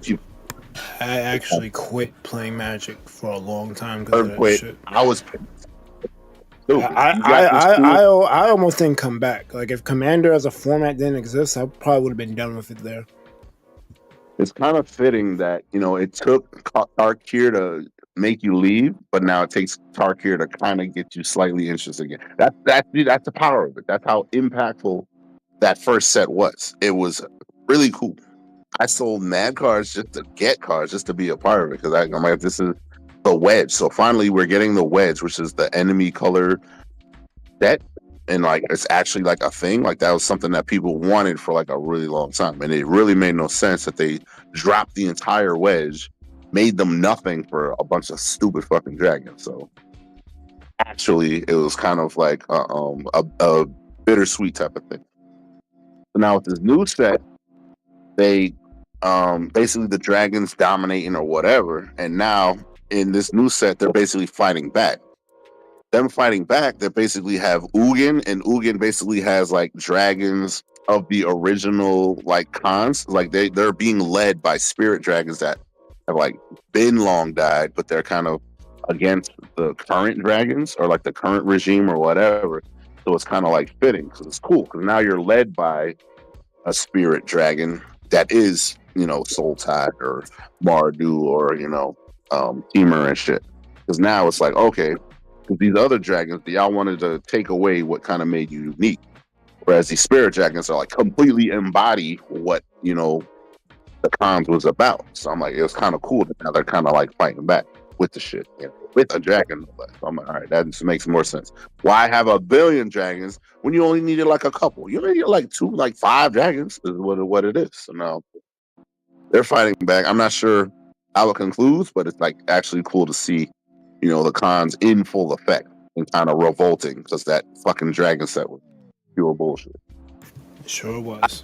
I actually quit playing Magic for a long time because of that earthquake. shit. I was stupid. I almost didn't come back. Like if Commander as a format didn't exist, I probably would have been done with it there. It's kind of fitting that it took Tarkir to make you leave, but now it takes Tarkir to kind of get you slightly interested again. That's the power of it. That's how impactful that first set was. It was really cool. I sold mad cards just to get cards, just to be a part of it because I'm like, this is the wedge. So finally, we're getting the wedge, which is the enemy color set, and like it's actually like a thing. Like that was something that people wanted for like a really long time, and it really made no sense that they dropped the entire wedge, made them nothing for a bunch of stupid fucking dragons. So actually, it was kind of like a bittersweet type of thing. So now with this new set, they basically the dragons dominating or whatever, and now in this new set, they're basically fighting back. Them fighting back, they basically have Ugin, and Ugin basically has like dragons of the original like cons. Like they're being led by spirit dragons that have like been long died, but they're kind of against the current dragons or like the current regime or whatever. So it's kind of like fitting because it's cool because now you're led by a spirit dragon that is, Soul Tide or Mardu or, Temur and shit. Because now it's like, okay, because these other dragons, y'all wanted to take away what kind of made you unique. Whereas these spirit dragons are like completely embody what, the cons was about. So I'm like, it was kind of cool that now they're kind of like fighting back with the shit, with a dragon. So I'm like, all right, that just makes more sense. Why have 1 billion dragons when you only needed like a couple? You only need like 2, like 5 dragons is what it is. So now they're fighting back. I'm not sure how it concludes, but it's like actually cool to see, the cons in full effect and kind of revolting because that fucking dragon set was pure bullshit. It sure was.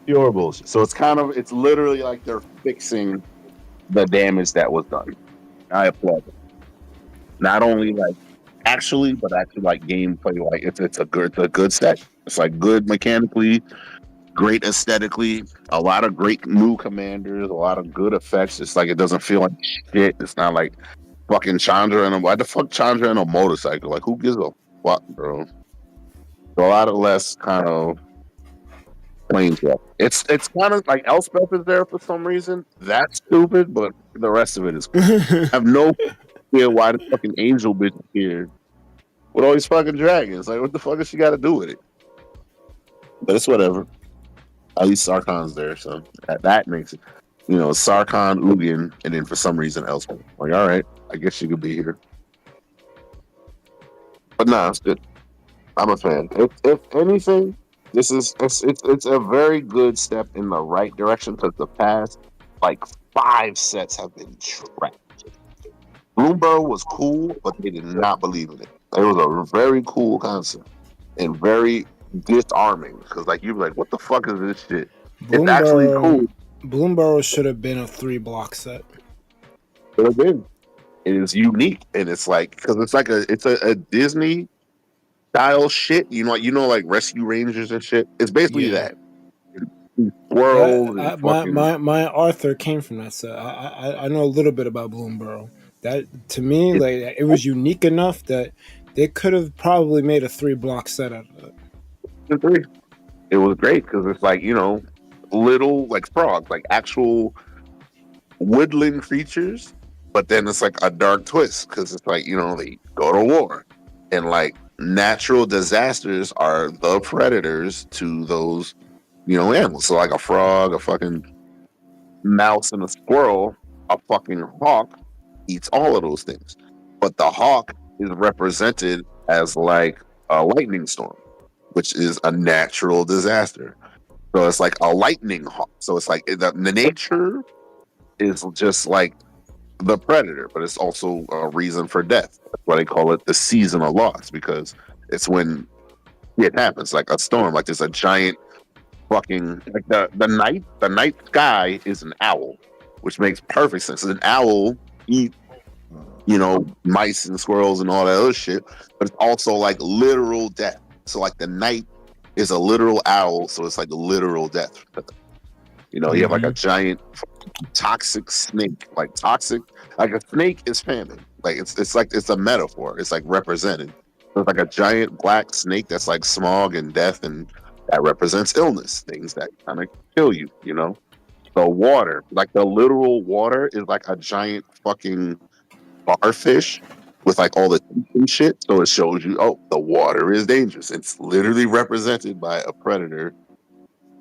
Pure bullshit. So it's literally like they're fixing the damage that was done. I applaud it. Not only like actually, but actually like gameplay. Like it's a good set. It's like good mechanically, great aesthetically, a lot of great new commanders, a lot of good effects. It's like it doesn't feel like shit. It's not like fucking Chandra and why the fuck Chandra and a motorcycle? Like who gives a fuck, bro? So a lot of less kind of plain stuff. It's kind of like Elspeth is there for some reason. That's stupid, but the rest of it is cool. I have no idea why the fucking angel bitch is here with all these fucking dragons. Like what the fuck does she got to do with it? But it's whatever. At least Sarkon's there, so that makes it. Sarkon, Ugin, and then for some reason Elspeth. Like, all right, I guess she could be here. But nah, it's good. I'm a fan. If anything, it's a very good step in the right direction because the past like 5 sets have been trash. Bloomberg was cool, but they did not believe in it. It was a very cool concept and very disarming because like you'd be like, what the fuck is this shit? It's actually cool. Bloomberg should have been a 3-block set. Should have been. It is unique, and it's like because it's like a Disney style shit. Like Rescue Rangers and shit. It's basically that. World. My Arthur came from that set. I know a little bit about Bloomberg. That to me, like it was unique enough that they could have probably made a 3-block set out of it. It was great because it's like little like frogs, like actual woodland creatures, but then it's like a dark twist because it's like they go to war, and like natural disasters are the predators to those animals. So like a frog, a fucking mouse, and a squirrel, a fucking hawk eats all of those things, but the hawk is represented as like a lightning storm, which is a natural disaster. So it's like a lightning hawk. So it's like the nature is just like the predator, but it's also a reason for death. That's why they call it the season of loss, because it's when it happens, like a storm, like there's a giant fucking like the night sky is an owl, which makes perfect sense. An owl eat, mice and squirrels and all that other shit, but it's also like literal death. So like the night is a literal owl, so it's like a literal death. You have like a giant toxic snake, like a snake is famine. Like it's a metaphor. It's like represented. So it's like a giant black snake that's like smog and death, and that represents illness, things that kind of kill you. The water, like the literal water, is like a giant fucking barfish with like all the teeth and shit. So it shows you, the water is dangerous. It's literally represented by a predator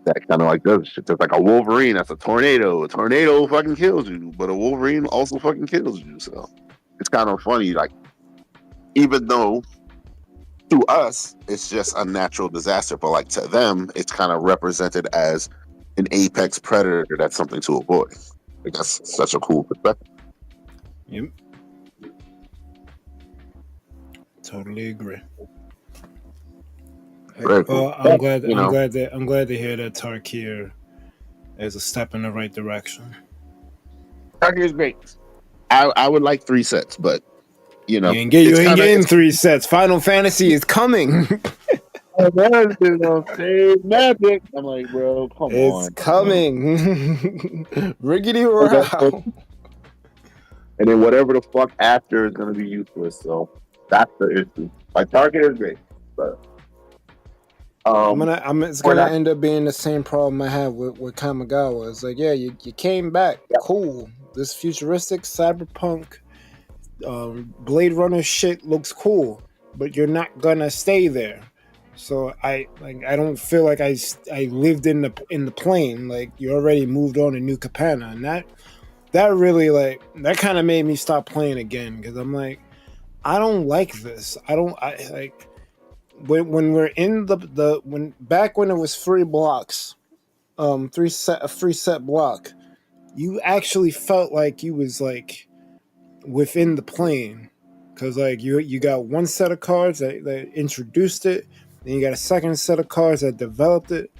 that kind of like does shit. There's like a Wolverine, that's a tornado. A tornado fucking kills you, but a Wolverine also fucking kills you. So it's kind of funny, like, even though to us it's just a natural disaster, but like to them, it's kind of represented as an apex predator. That's something to avoid. Like, that's such a cool perspective. Yep. Totally agree. Well, I'm glad to hear that Tarkir is a step in the right direction. Tarkir is great. I would like 3 sets, but you ain't getting 3 sets. Final Fantasy is coming. Magic. I'm like, bro, come on. It's coming. Riggedy row. And then whatever the fuck after is gonna be useless. So that's the issue. Like, Tarkir is great, but it's gonna end up being the same problem I have with Kamigawa. It's like, yeah, you came back, cool. This futuristic cyberpunk Blade Runner shit looks cool, but you're not gonna stay there. So I don't feel like I lived in the plane. Like, you already moved on to New Capana, and that really, like, that kind of made me stop playing again, because I'm like, I don't like this. When we're in back when it was 3 blocks, a 3 set block, you actually felt like you was like within the plane, because like you got 1 set of cards that introduced it, then you got a 2nd set of cards that developed it.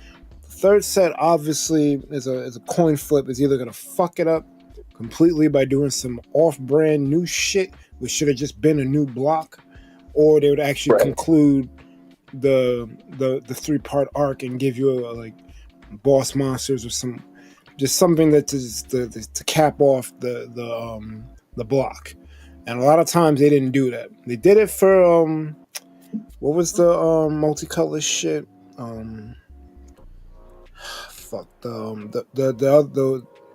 The 3rd set obviously is a coin flip. It's either gonna fuck it up completely by doing some off-brand new shit, which should have just been a new block, or they would actually conclude the 3-part arc and give you like boss monsters or something that to cap off the block. And a lot of times they didn't do that. They did it for what was the multicolor shit?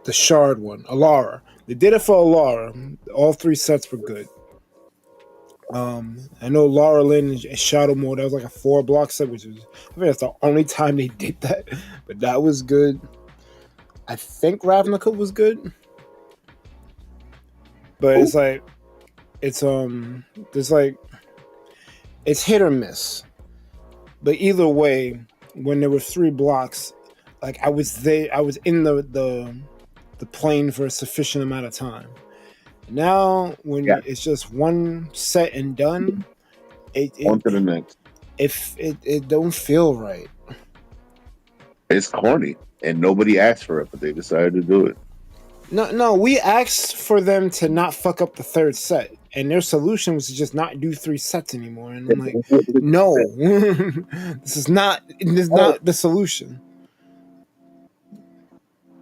The shard one, Alara. They did it for Alara. All 3 sets were good. I know Laura Lynn and Shadow Mode, that was like a 4 block set, which was, I think that's the only time they did that, but that was good. I think Ravnica was good, but it's like, it's hit or miss. But either way, when there were 3 blocks, like, I was in the plane for a sufficient amount of time. Now, when it's just 1 set and done, on to the next. It don't feel right. It's corny, and nobody asked for it, but they decided to do it. No, we asked for them to not fuck up the 3rd set, and their solution was to just not do 3 sets anymore. And I'm like, no, this is not the solution.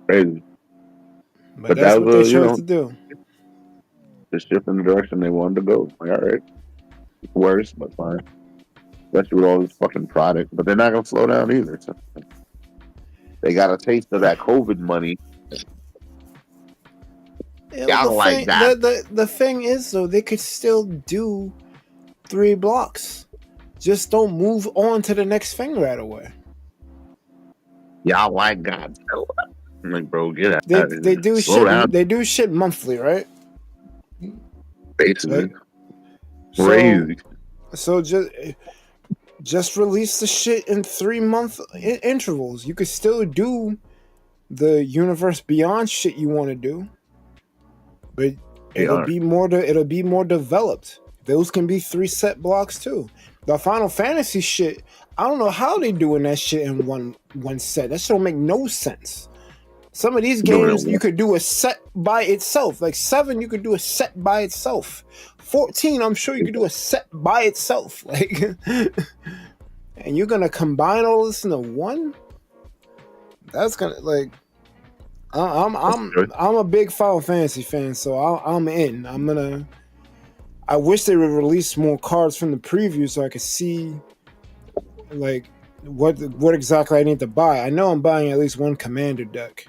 Crazy, but that's what they chose to do. The shift in the direction they wanted to go. Like, all right, it's worse, but fine. Especially with all this fucking product, but they're not gonna slow down either. So they got a taste of that COVID money. The thing is, though, they could still do 3 blocks. Just don't move on to the next thing right away. Y'all like God. I'm like, bro, get out. They do shit. Down. They do shit monthly, right? Basically, crazy. So just release the shit in 3-month intervals. You could still do the Universe Beyond shit you want to do, but it'll be more developed. Those can be 3 set blocks too. The Final Fantasy shit, I don't know how they doing that shit in one set. That shit don't make no sense. Some of these games you could do a set by itself. Like 7, you could do a set by itself. 14, I'm sure you could do a set by itself. Like, and you're gonna combine all this into one. That's gonna like. I'm a big Final Fantasy fan, so I'm in. I wish they would release more cards from the preview so I could see like what exactly I need to buy. I know I'm buying at least one commander deck,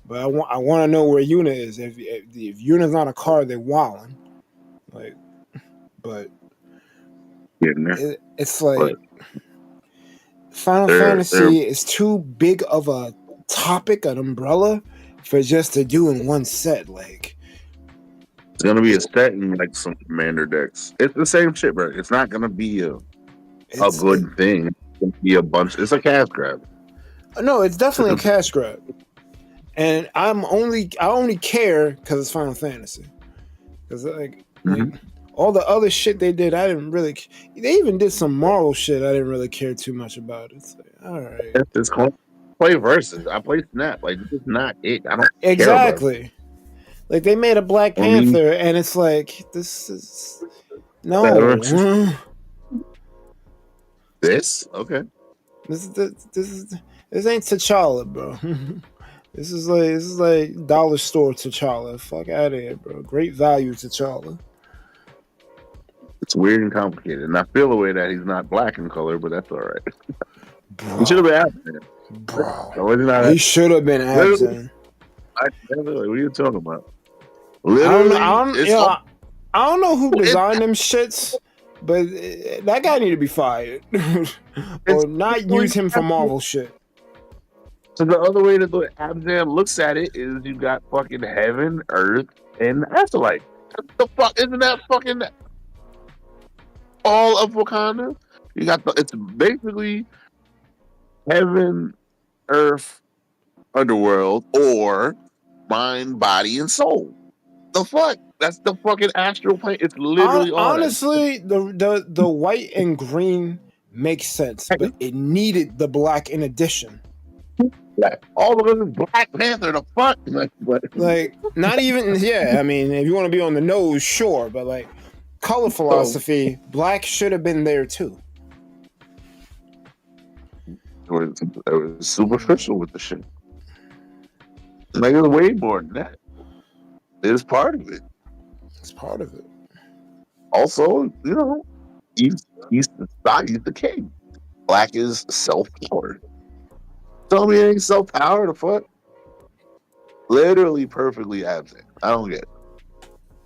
but I want to know where Yuna is. If Yuna's not a card, they're wilding. Like, but it's like Final Fantasy is too big of a topic, an umbrella, for just to do in one set. Like, it's gonna be a set in like some commander decks. It's the same shit, bro. It's not gonna be a good thing. It's gonna be a bunch. It's a cash grab. No, it's definitely a cash grab. And I only care because it's Final Fantasy. Because like all the other shit they did, I didn't really. They even did some Marvel shit. I didn't really care too much about. It's like, all right. It's called play versus. I play Snap. Like, this is not it. I don't exactly. care about it. Like, they made a Black Panther, and it's like, this is no. This okay. This ain't T'Challa, bro. This is like dollar store T'Challa. Fuck out of here, bro. Great value T'Challa. It's weird and complicated, and I feel the way that he's not black in color, but that's all right. He should have been absent, bro. He should have been absent. What are you talking about? I don't know who designed them shits, but that guy need to be fired or not use him for Marvel shit. So the other way that the Abzan looks at it is you got fucking heaven, earth, and afterlife. What the fuck? Isn't that fucking all of Wakanda? You got it's basically heaven, earth, underworld, or mind, body, and soul. The fuck? That's the fucking astral plane. It's literally honestly the white and green makes sense, but it needed the black in addition. Black. All of us is Black Panther. The fuck? Like not even. Yeah, I mean, if you want to be on the nose, sure, but like color philosophy, black should have been there too. It was superficial with the shit. Like, it was way more than that. It's part of it. It's part of it. Also, you know, he's the king. Black is self-powered. Tell me it ain't self-powered, the fuck? Literally perfectly absent. I don't get it.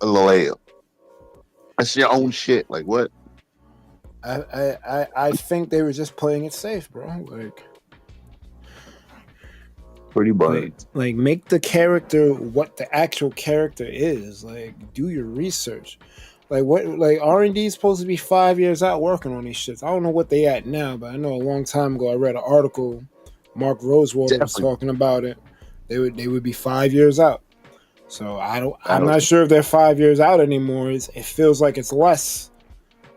A layup. That's your own shit. Like, what? I think they were just playing it safe, bro. Like, pretty bad. Like make the character what the actual character is. Like, do your research. Like, what? Like, R&D is supposed to be 5 years out working on these shits. I don't know what they at now, but I know a long time ago I read an article. Mark Rosewater was talking about it. They would be 5 years out. So I'm not sure if they're 5 years out anymore. It feels like it's less.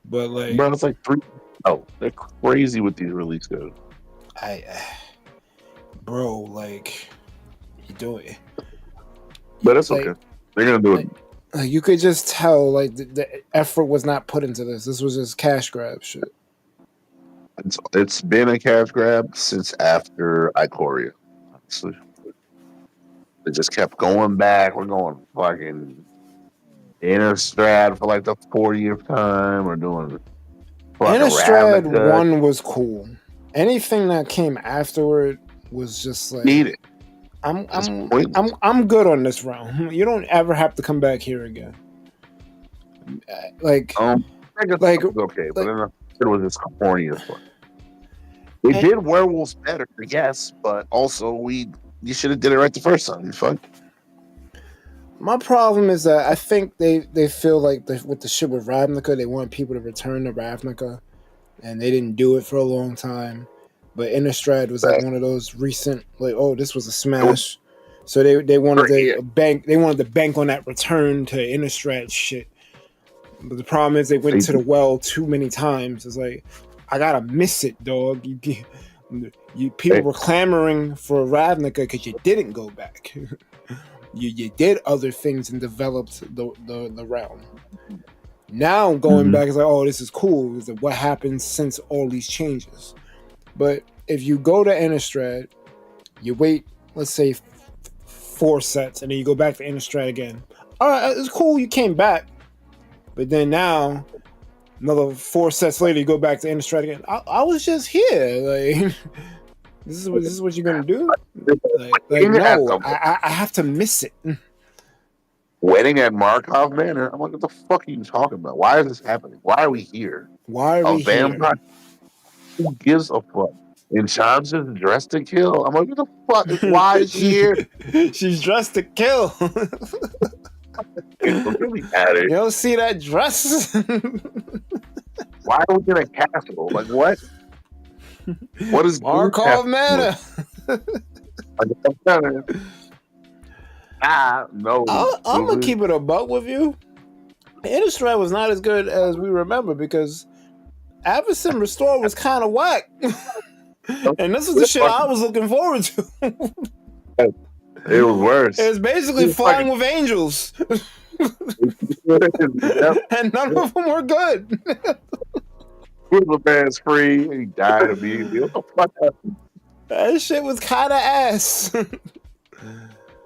But like, bro, it's like 3. Oh, they're crazy with these release codes. Bro, like, you do it. But it's like, okay. They're gonna do it. Like, you could just tell, like, the effort was not put into this. This was just cash grab shit. It's been a cash grab since after Ikoria. Honestly, it just kept going back. We're going fucking Innistrad for like the 40th time. We're doing Innistrad 1 was cool. Anything that came afterward was just like needed. I'm good on this round. You don't ever have to come back here again. Like, I guess like, okay, but then it was this corny as fuck. They did werewolves better, yes, but also you should have did it right the first time. You fuck. My problem is that I think they feel like with the shit with Ravnica, they want people to return to Ravnica, and they didn't do it for a long time. But Innistrad was like one of those recent, like, oh, this was a smash. So they wanted to bank. They wanted to bank on that return to Innistrad shit. But the problem is they went to the well too many times. It's like, I gotta miss it, dog. People were clamoring for Ravnica because you didn't go back. you did other things and developed the realm. Now going back is like, oh, this is cool. It's like, what happened since all these changes? But if you go to Innistrad, you wait, let's say 4 sets, and then you go back to Innistrad again. All right, it's cool. You came back, but then now another 4 sets later, you go back to Innistrad again. I was just here. Like, this is what you're gonna do? Like no, I have to miss it. Wedding at Markov Manor. I'm like, what the fuck are you talking about? Why is this happening? Why are we here? Why are we vampire? Here? Who gives a fuck? And Sean's just dressed to kill. I'm like, what the fuck? Why is she here? She's dressed to kill. You don't see that dress? Why are we in a castle? Like, what? What is Markov Manor? No. I'm gonna keep it a buck with you. Innistrad was not as good as we remember because Avacyn Restore was kind of whack. And this is the shit I was looking forward to. It was worse. It was basically flying with angels. And none of them were good. The man's free. He died immediately. What the fuck happened? That shit was kind of ass. It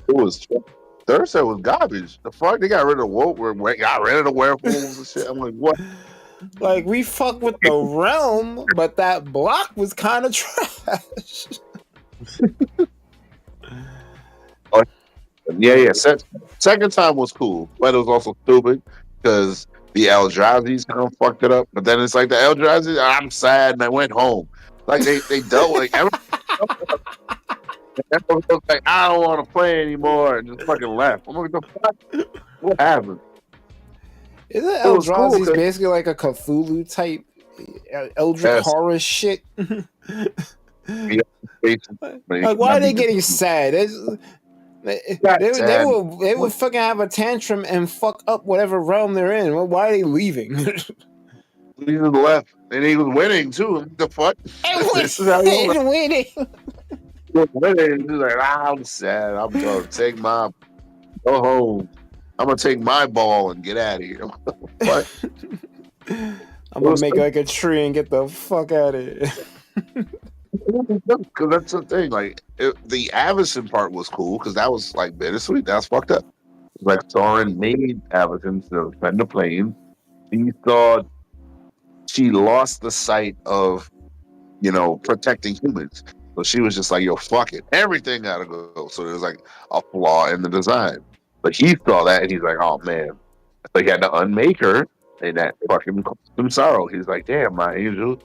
was. Thursday was garbage. The fuck? They got rid of the werewolves and shit. I'm like, what? Like, we fucked with the realm, but that block was kind of trash. Yeah. Second time was cool, but it was also stupid because the Eldrazi's kind of fucked it up. But then it's like the Eldrazi, I'm sad, and I went home. Like they dealt with everyone was like, I don't want to play anymore, and just fucking left. I'm like, the fuck? What happened? Isn't Eldrazi's cool, basically like a Cthulhu type Eldritch horror shit? Like, why are they getting sad? They would fucking have a tantrum and fuck up whatever realm they're in. Why are they leaving? He just left, and he was winning too. The fuck? This is how he was winning. He was winning. He's like, I'm sad. I'm gonna go home. I'm gonna take my ball and get out of here. What? I'm gonna make like a tree and get the fuck out of here. Because that's the thing. Like the Avacyn part was cool because that was like bittersweet. That's fucked up. Like Soren made Avacyn to defend the plane. He thought she lost the sight of, protecting humans. So she was just like, yo, fuck it. Everything gotta go. So there was like a flaw in the design. But he saw that and he's like, oh man. So he had to unmake her and that fucking caused him sorrow. He's like, damn, my angel,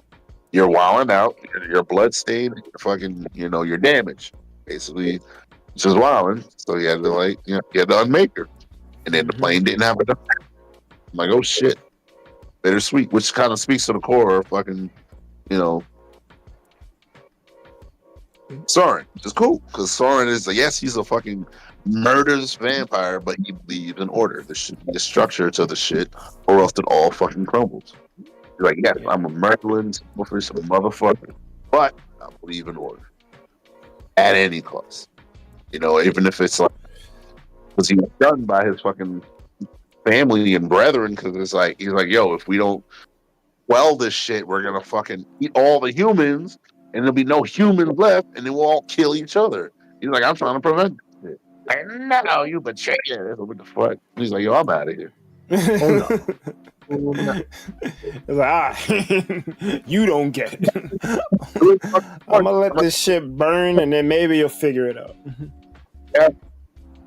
you're wilding out, you're bloodstained, you're fucking, you're damaged. Basically, just wilding. So he had to he had to unmake her. And then the plane didn't have enough. I'm like, oh shit. Bittersweet, which kind of speaks to the core of fucking, Soren, which is cool because Soren is yes, he's a fucking murderous vampire, but he believes in order. There should be a structure to the shit, or else it all fucking crumbles. He's like, yes, I'm a murderous motherfucker, but I believe in order at any cost. Even if it's like because he was done by his fucking family and brethren, because it's like he's like, yo, if we don't quell this shit, we're gonna fucking eat all the humans. And there'll be no humans left, and then we'll all kill each other. He's like, I'm trying to prevent it. Like, no, you betrayed it. What the fuck? He's like, yo, I'm out of here. It's like, you don't get it. I'm gonna let this shit burn, and then maybe you'll figure it out. Yeah.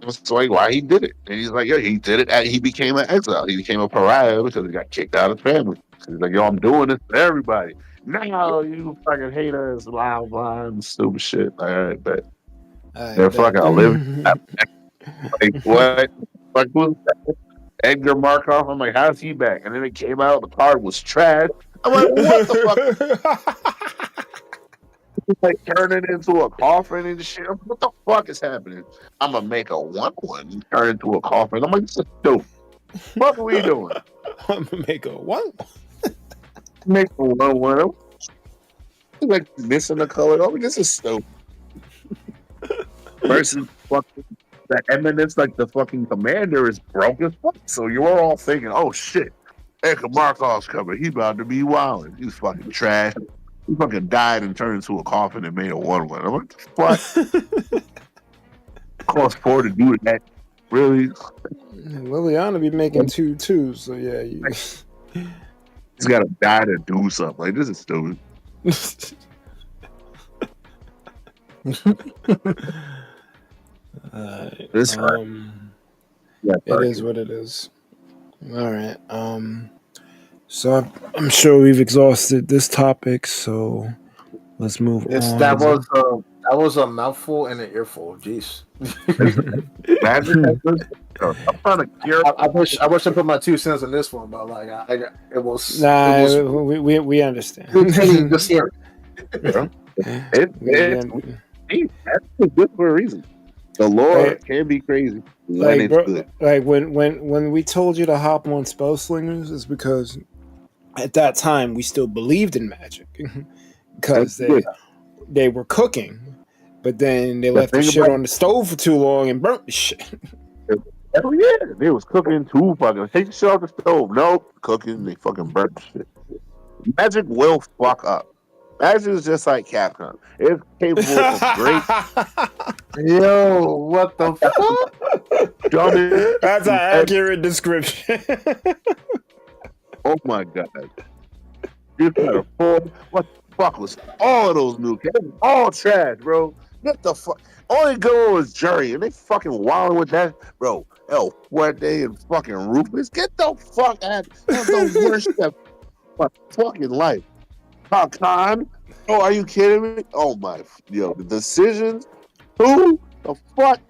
That's like why he did it. And he's like, yo, he did it. He became an exile. He became a pariah because he got kicked out of his family. He's like, yo, I'm doing this for everybody. No, you fucking haters, loud line, stupid shit. All right, bet. They're fucking live. Like, what? Like, who's that? Edgar Markov. I'm like, how's he back? And then it came out, the card was trash. I'm like, what the fuck? He's like turning into a coffin and shit. What the fuck is happening? I'm gonna make a 1/1 and turn into a coffin. I'm like, this is dope. What are we doing? I'm gonna make a 1/1. Make a 1/1. like missing the color. Oh, this is stupid. Versus fucking that eminence, like the fucking commander is broke as fuck. So you're all thinking, oh shit, Edgar Markov's coming. He about to be wilding. He's fucking trash. He fucking died and turned into a coffin and made a 1-1. I'm like, what the fuck? Cost 4 to do that. Really? Liliana be making 2-2, so yeah. He's got to die to do something. Like, this is stupid. This it is what it is. All right. So I'm sure we've exhausted this topic, so let's move on. That was a mouthful and an earful. Jeez. I'm trying to cure. I wish I put my 2 cents in this one, but like it was. Nah, it was, we understand. Just hear it's good for a reason. The lore can be crazy. Like, bro, like when we told you to hop on Spell Slingers, is because at that time we still believed in magic because they were cooking, but then they left the shit on the stove for too long and burnt the shit. Hell yeah, they was cooking too fucking. Take the shit off the stove. Nope, cooking. They fucking burnt the shit. Magic will fuck up. Magic is just like Capcom. It's capable of great. Yo, what the fuck? That's an accurate description. Oh my god. What the fuck was all of those new games? All trash, bro. What the fuck? Only good was Jury, and they fucking wilding with that, bro. El Fuerte and fucking Rufus. Get the fuck out. That's the worst of my fucking life. Khan. Oh, are you kidding me? Oh my, the decisions. Who the fuck?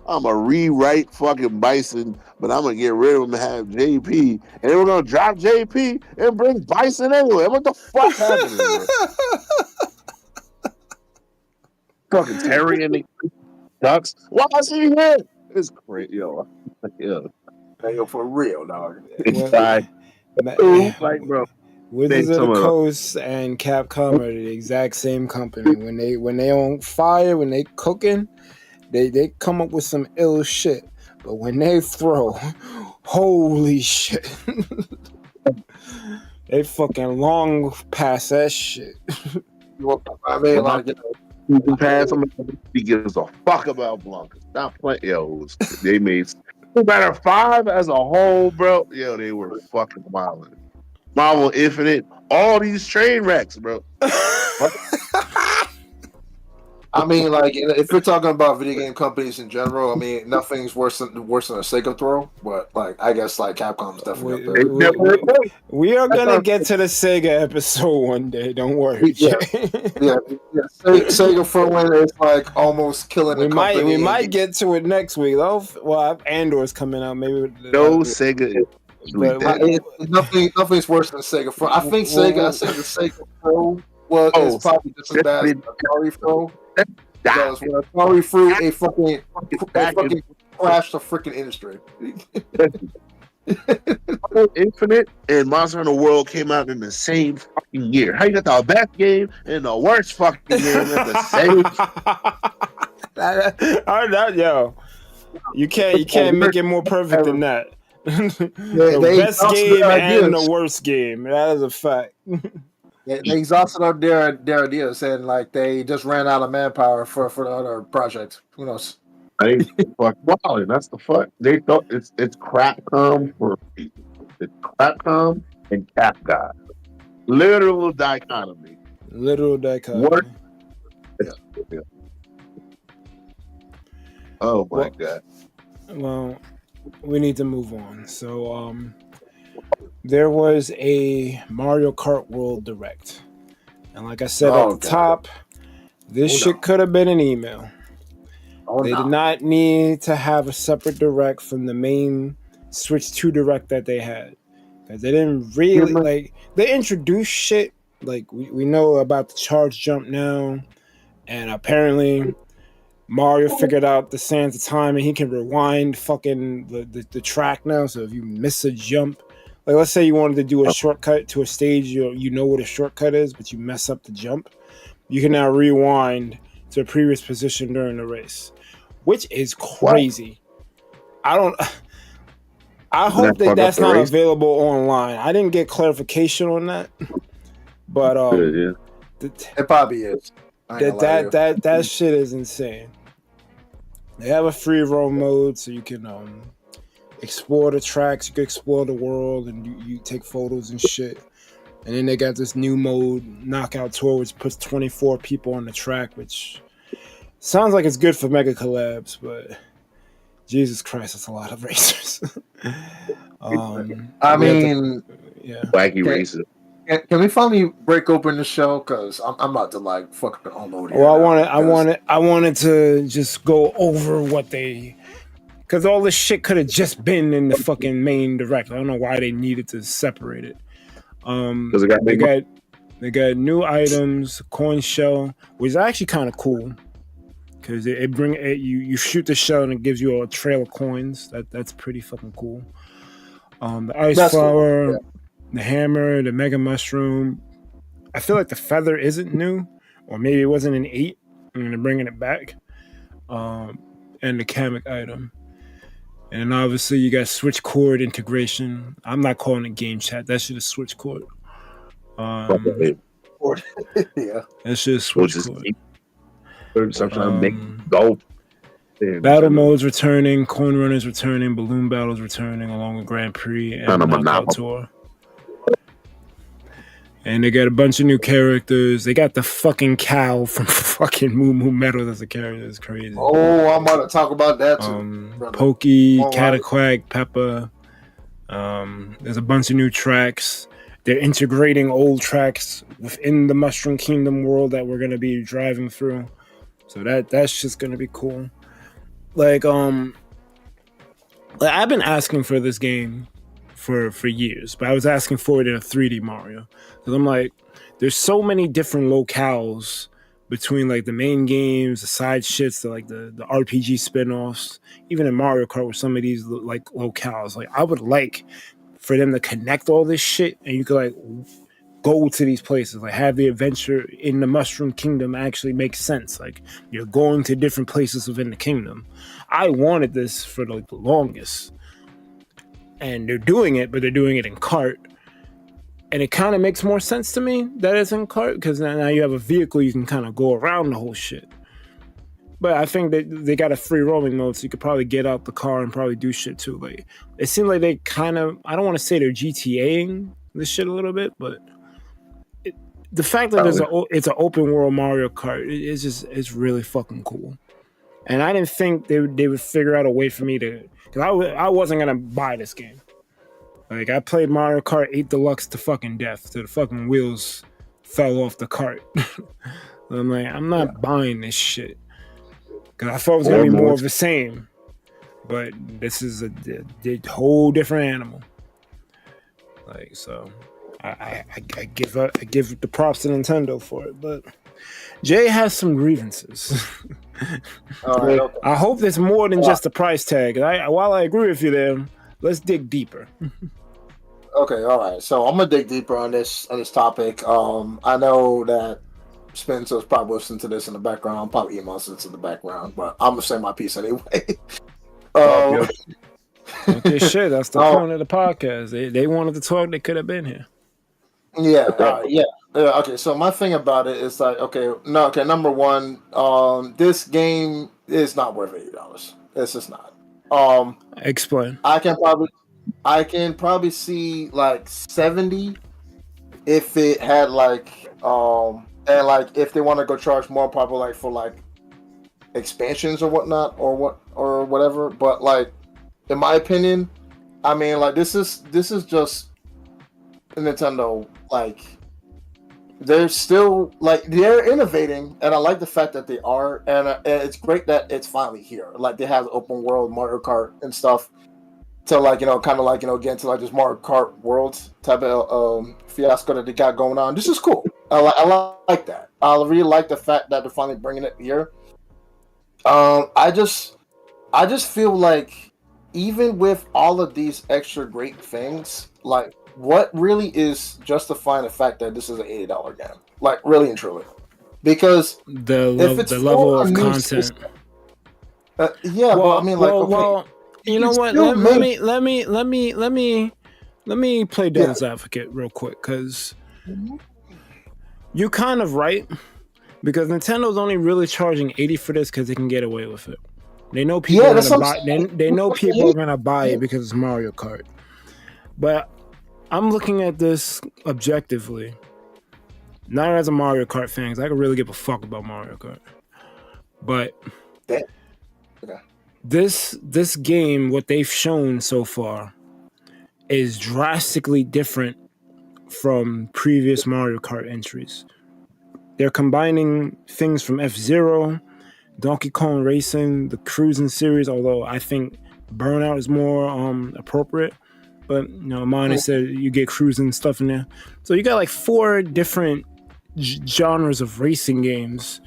I'm gonna rewrite fucking Bison, but I'm gonna get rid of him and have JP, and then we're gonna drop JP and bring Bison anyway. What the fuck happening, bro? Fucking Terry and the Ducks. Why is he here? It's crazy, yo. For real, dog. Like, bro. Wizards of the Coast and Capcom are the exact same company. When they on fire, when they cooking, they come up with some ill shit. But when they throw, holy shit. They fucking long past that shit. I mean, like, he gives a fuck about Blanca. Stop playing. Yo, they made no matter 5 as a whole, bro. Yo, they were fucking wild. Marvel Infinite, all these train wrecks, bro. I mean, like, if we're talking about video game companies in general, I mean, nothing's worse than a Sega throw. But like, I guess like Capcom's definitely up there. We are gonna get to the Sega episode one day. Don't worry. Yeah. Sega for when it's like almost killing the company. We might get to it next week though. Well, Andor's coming out. Maybe Sega. Nothing's worse than Sega Pro. I think the Sega Pro is probably just as bad as Atari Pro. Because when Atari threw a fucking crashed the freaking industry. Infinite and Monster Hunter World came out in the same fucking year. How you got the best game and the worst fucking game at the same? Yo, you can't make it more perfect than that. The best game and the worst game. That is a fact. They exhausted their ideas, and like they just ran out of manpower for the other project. Who knows? Fuck, wow, that's the fuck. They thought it's Crapcom for people. It's Crapcom and Capcom. Literal dichotomy. What? Yeah. Oh my god. Well, we need to move on. So, there was a Mario Kart World Direct. And like I said at the top, this shit could have been an email. They did not need to have a separate Direct from the main Switch 2 Direct that they had. Because they didn't really, they introduced shit. Like, we know about the charge jump now. And apparently Mario figured out the sands of time and he can rewind fucking the track now. So if you miss a jump, like let's say you wanted to do a shortcut to a stage, you know what a shortcut is, but you mess up the jump, you can now rewind to a previous position during the race, which is crazy. What? I hope that's not available online. I didn't get clarification on that, but it probably is. That shit is insane. They have a free roam mode, so you can explore the tracks, you can explore the world, and you take photos and shit. And then they got this new mode, Knockout Tour, which puts 24 people on the track, which sounds like it's good for mega collabs, but Jesus Christ, that's a lot of racers. Wacky races. Can we finally break open the show? Because I'm about to like fucking unload it. Well, I wanted to just go over what they, because all this shit could have just been in the fucking main direct. I don't know why they needed to separate it. They got new items, coin shell, which is actually kind of cool because you shoot the shell and it gives you a trail of coins. That's pretty fucking cool. The ice flower, cool. The hammer, the mega mushroom. I feel like the feather isn't new, or maybe it wasn't an 8, and they're bringing it back. And the Kapt item. And obviously you got switch cord integration. I'm not calling it game chat. That shit is switch cord. Yeah. That shit is switch cord. Go. Battle modes returning, coin runners returning, balloon battles returning, along with Grand Prix and Knockout Tour. And they got a bunch of new characters. They got the fucking cow from fucking Moo Moo Metal as a character. It's crazy. Oh, I'm about to talk about that too. Pokey, Cataquack, Peppa. There's a bunch of new tracks. They're integrating old tracks within the Mushroom Kingdom world that we're gonna be driving through. So that's just gonna be cool. Like I've been asking for this game for years, but I was asking for it in a 3D Mario. Because I'm like, there's so many different locales between like the main games, the side shits, the RPG spin-offs, even in Mario Kart with some of these like locales. Like I would like for them to connect all this shit and you could like go to these places, like have the adventure in the Mushroom Kingdom actually make sense. Like you're going to different places within the kingdom. I wanted this for like the longest. And they're doing it, but they're doing it in Kart. And it kind of makes more sense to me that it's in Kart, because now you have a vehicle, you can kind of go around the whole shit. But I think that they got a free roaming mode, so you could probably get out the car and probably do shit too. Like it seems like they kind of, I don't want to say they're GTAing this shit a little bit, but the fact that it's an open world Mario Kart, it's really fucking cool. And I didn't think they would figure out a way for me to, because I wasn't gonna buy this game. Like I played Mario Kart 8 Deluxe to fucking death, till the fucking wheels fell off the cart. I'm like, I'm not buying this shit, because I thought it was gonna be more of the same. But this is a whole different animal. Like so, I give the props to Nintendo for it, but Jay has some grievances. All right, okay. I hope there's more than just the price tag. While I agree with you there, let's dig deeper. Okay, all right. So I'm gonna dig deeper on this topic. I know that Spencer's probably listening to this in the background. Probably emails this in the background, but I'm gonna say my piece anyway. Okay, shit. That's the point of the podcast. They wanted to talk. They could have been here. Yeah, yeah. Okay, so my thing about it is like, number one, this game is not worth $80. It's just not. Explain. I can probably see like 70 if it had like and like if they want to go charge more, probably like for like expansions or whatnot or whatever. But like in my opinion, I mean like this is just Nintendo. Like they're still like they're innovating, and I like the fact that they are, and it's great that it's finally here. Like they have open world Mario Kart and stuff to like kind of like get into like this Mario Kart world type of fiasco that they got going on. This is cool. I like that. I really like the fact that they're finally bringing it here. I just feel like even with all of these extra great things, like what really is justifying the fact that this is an $80 game? Like really and truly. because the if it's level of a new content. system, well, I mean, like, well, you know what? Let me play devil's advocate real quick, because you're kind of right, because Nintendo's only really charging $80 for this because they can get away with it. They know people are gonna buy. They know people are gonna buy it because it's Mario Kart. But I'm looking at this objectively, not as a Mario Kart fan, because I could really give a fuck about Mario Kart. But this game, what they've shown so far, is drastically different from previous Mario Kart entries. They're combining things from F-Zero, Donkey Kong Racing, the Cruising series, although I think Burnout is more appropriate. But, you know, mine said you get cruising stuff in there. So you got like 4 different genres of racing games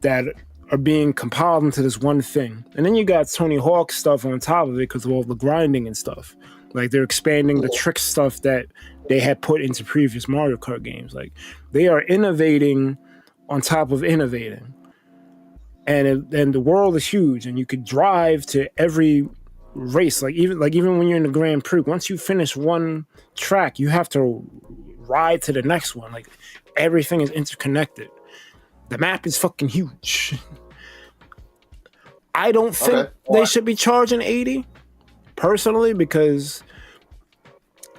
that are being compiled into this one thing. And then you got Tony Hawk stuff on top of it because of all the grinding and stuff. Like, they're expanding the trick stuff that they had put into previous Mario Kart games. Like, they are innovating on top of innovating. And the world is huge, and you could drive to every race. Like even when you're in the Grand Prix, once you finish one track, you have to ride to the next one. Like, everything is interconnected. The map is fucking huge. I don't think they should be charging $80, personally, because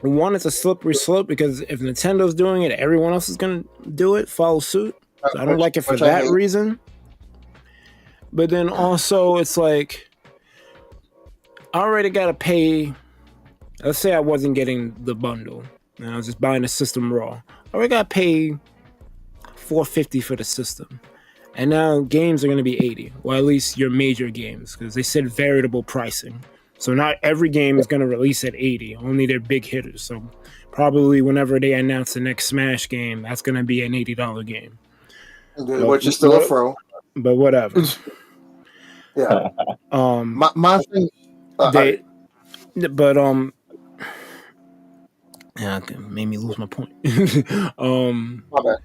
one, it's a slippery slope, because if Nintendo's doing it, everyone else is gonna do it, follow suit. So I don't like it for that reason. But then also, it's like, I already gotta pay. Let's say I wasn't getting the bundle and I was just buying the system raw. I already gotta pay $450 for the system, and now games are gonna be $80. Well, at least your major games, because they said variable pricing. So not every game is gonna release at $80. Only their big hitters. So probably whenever they announce the next Smash game, that's gonna be an $80 game. Which is still a throw. But whatever. Yeah. My thing. Yeah, it made me lose my point. My bad.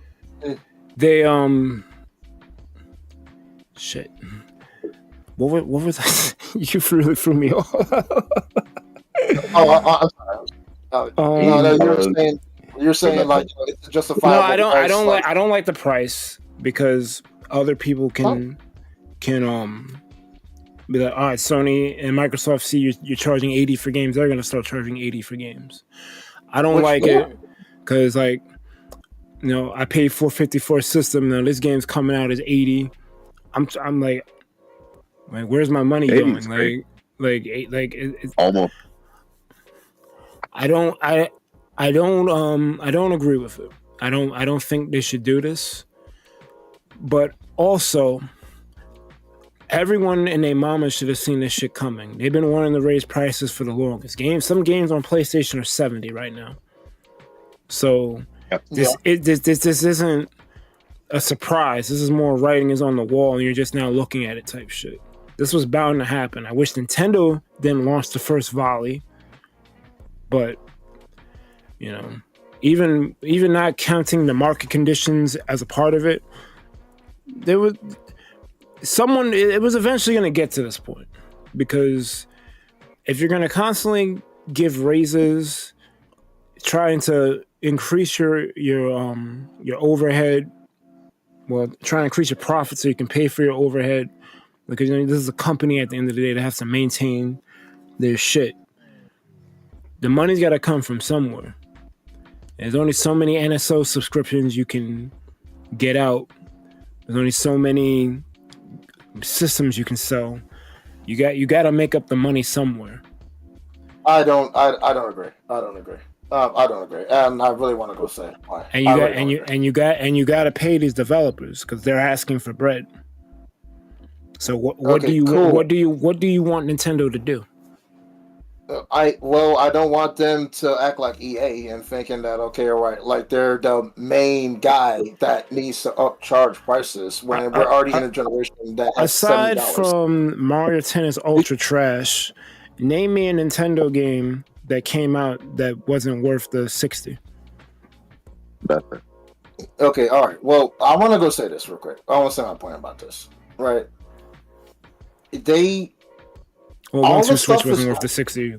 They shit. What was that? You really threw me off. I'm sorry. No, you're saying like, it's justifiable. No, I don't like the price, because other people can be like, all right, Sony and Microsoft see you're charging $80 for games, they're gonna start charging $80 for games. I don't like it, because, like, you know, I paid $450 for a system. Now this game's coming out as $80. I'm like, where's my money going? It's almost. I don't agree with it. I don't think they should do this. But also, everyone and their mama should have seen this shit coming. They've been wanting to raise prices for the longest. Some games on PlayStation are $70 right now. So this isn't a surprise. This is more writing is on the wall, and you're just now looking at it type shit. This was bound to happen. I wish Nintendo didn't launch the first volley, but, you know, even not counting the market conditions as a part of it, it was eventually going to get to this point, because if you're going to constantly give raises, trying to increase your overhead, well, try to increase your profit so you can pay for your overhead, because, you know, this is a company at the end of the day that has to maintain their shit. The money's got to come from somewhere. There's only so many NSO subscriptions you can get out. There's only so many systems you can sell. You got to make up the money somewhere. I don't agree. I don't agree, and I really want to go say why. And you got to pay these developers, because they're asking for bread. So what do you want Nintendo to do? I don't want them to act like EA and thinking that, okay, all right, like they're the main guy that needs to upcharge prices when we're already in a generation that has aside $70. From Mario Tennis Ultra trash, name me a Nintendo game that came out that wasn't worth the $60. Nothing. Okay, all right. Well, I want to go say this real quick. I want to say my point about this. Right? Well, All one the two switch stuff is wasn't worth the 60.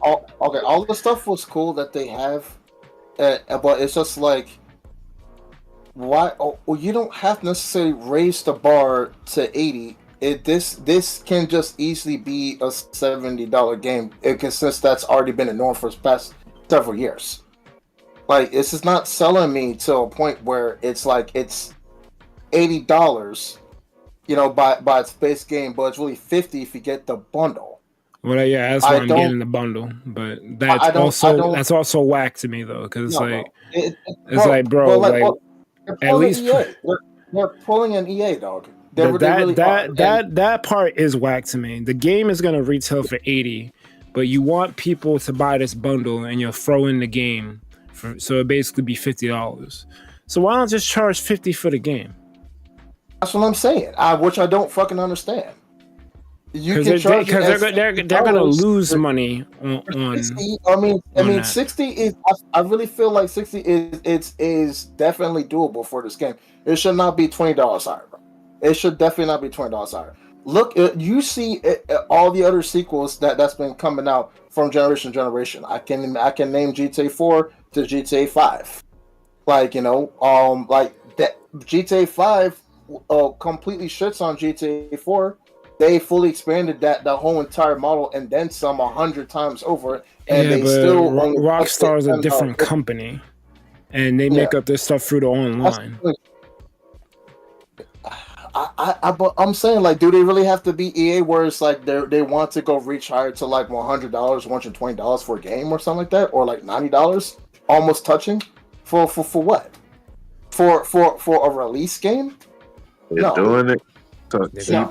all the stuff was cool that they have, but it's just like, why? Oh, well, you don't have to necessarily raise the bar to 80. This can just easily be a $70 game, since that's already been a norm for the past several years. Like, this is not selling me to a point where it's like it's $80, by its base game, but it's really 50 if you get the bundle. Well, yeah, that's why I'm getting the bundle, but that's also whack to me though, because at least EA. They're pulling an EA, dog. That part is whack to me. The game is gonna retail for 80, but you want people to buy this bundle, and you'll throw in the game, so it basically be $50. So why not just charge 50 for the game? That's what I'm saying. Which I don't fucking understand. Because they're gonna lose money on 60. I mean, 60 is. I really feel like 60 is definitely doable for this game. It should not be $20 higher, bro. It should definitely not be $20 higher. Look, you see all the other sequels that's been coming out from generation to generation. I can name GTA 4 to GTA 5. Like that GTA 5 completely shits on GTA 4. They fully expanded the whole entire model and then some 100 times over, and they still Rockstar is a different company, and they make up their stuff through the online. I'm saying, like, do they really have to be EA, where it's like they want to go reach higher to like $100, $120 for a game or something like that, or like $90, almost touching for what? For a release game? They're doing it to keep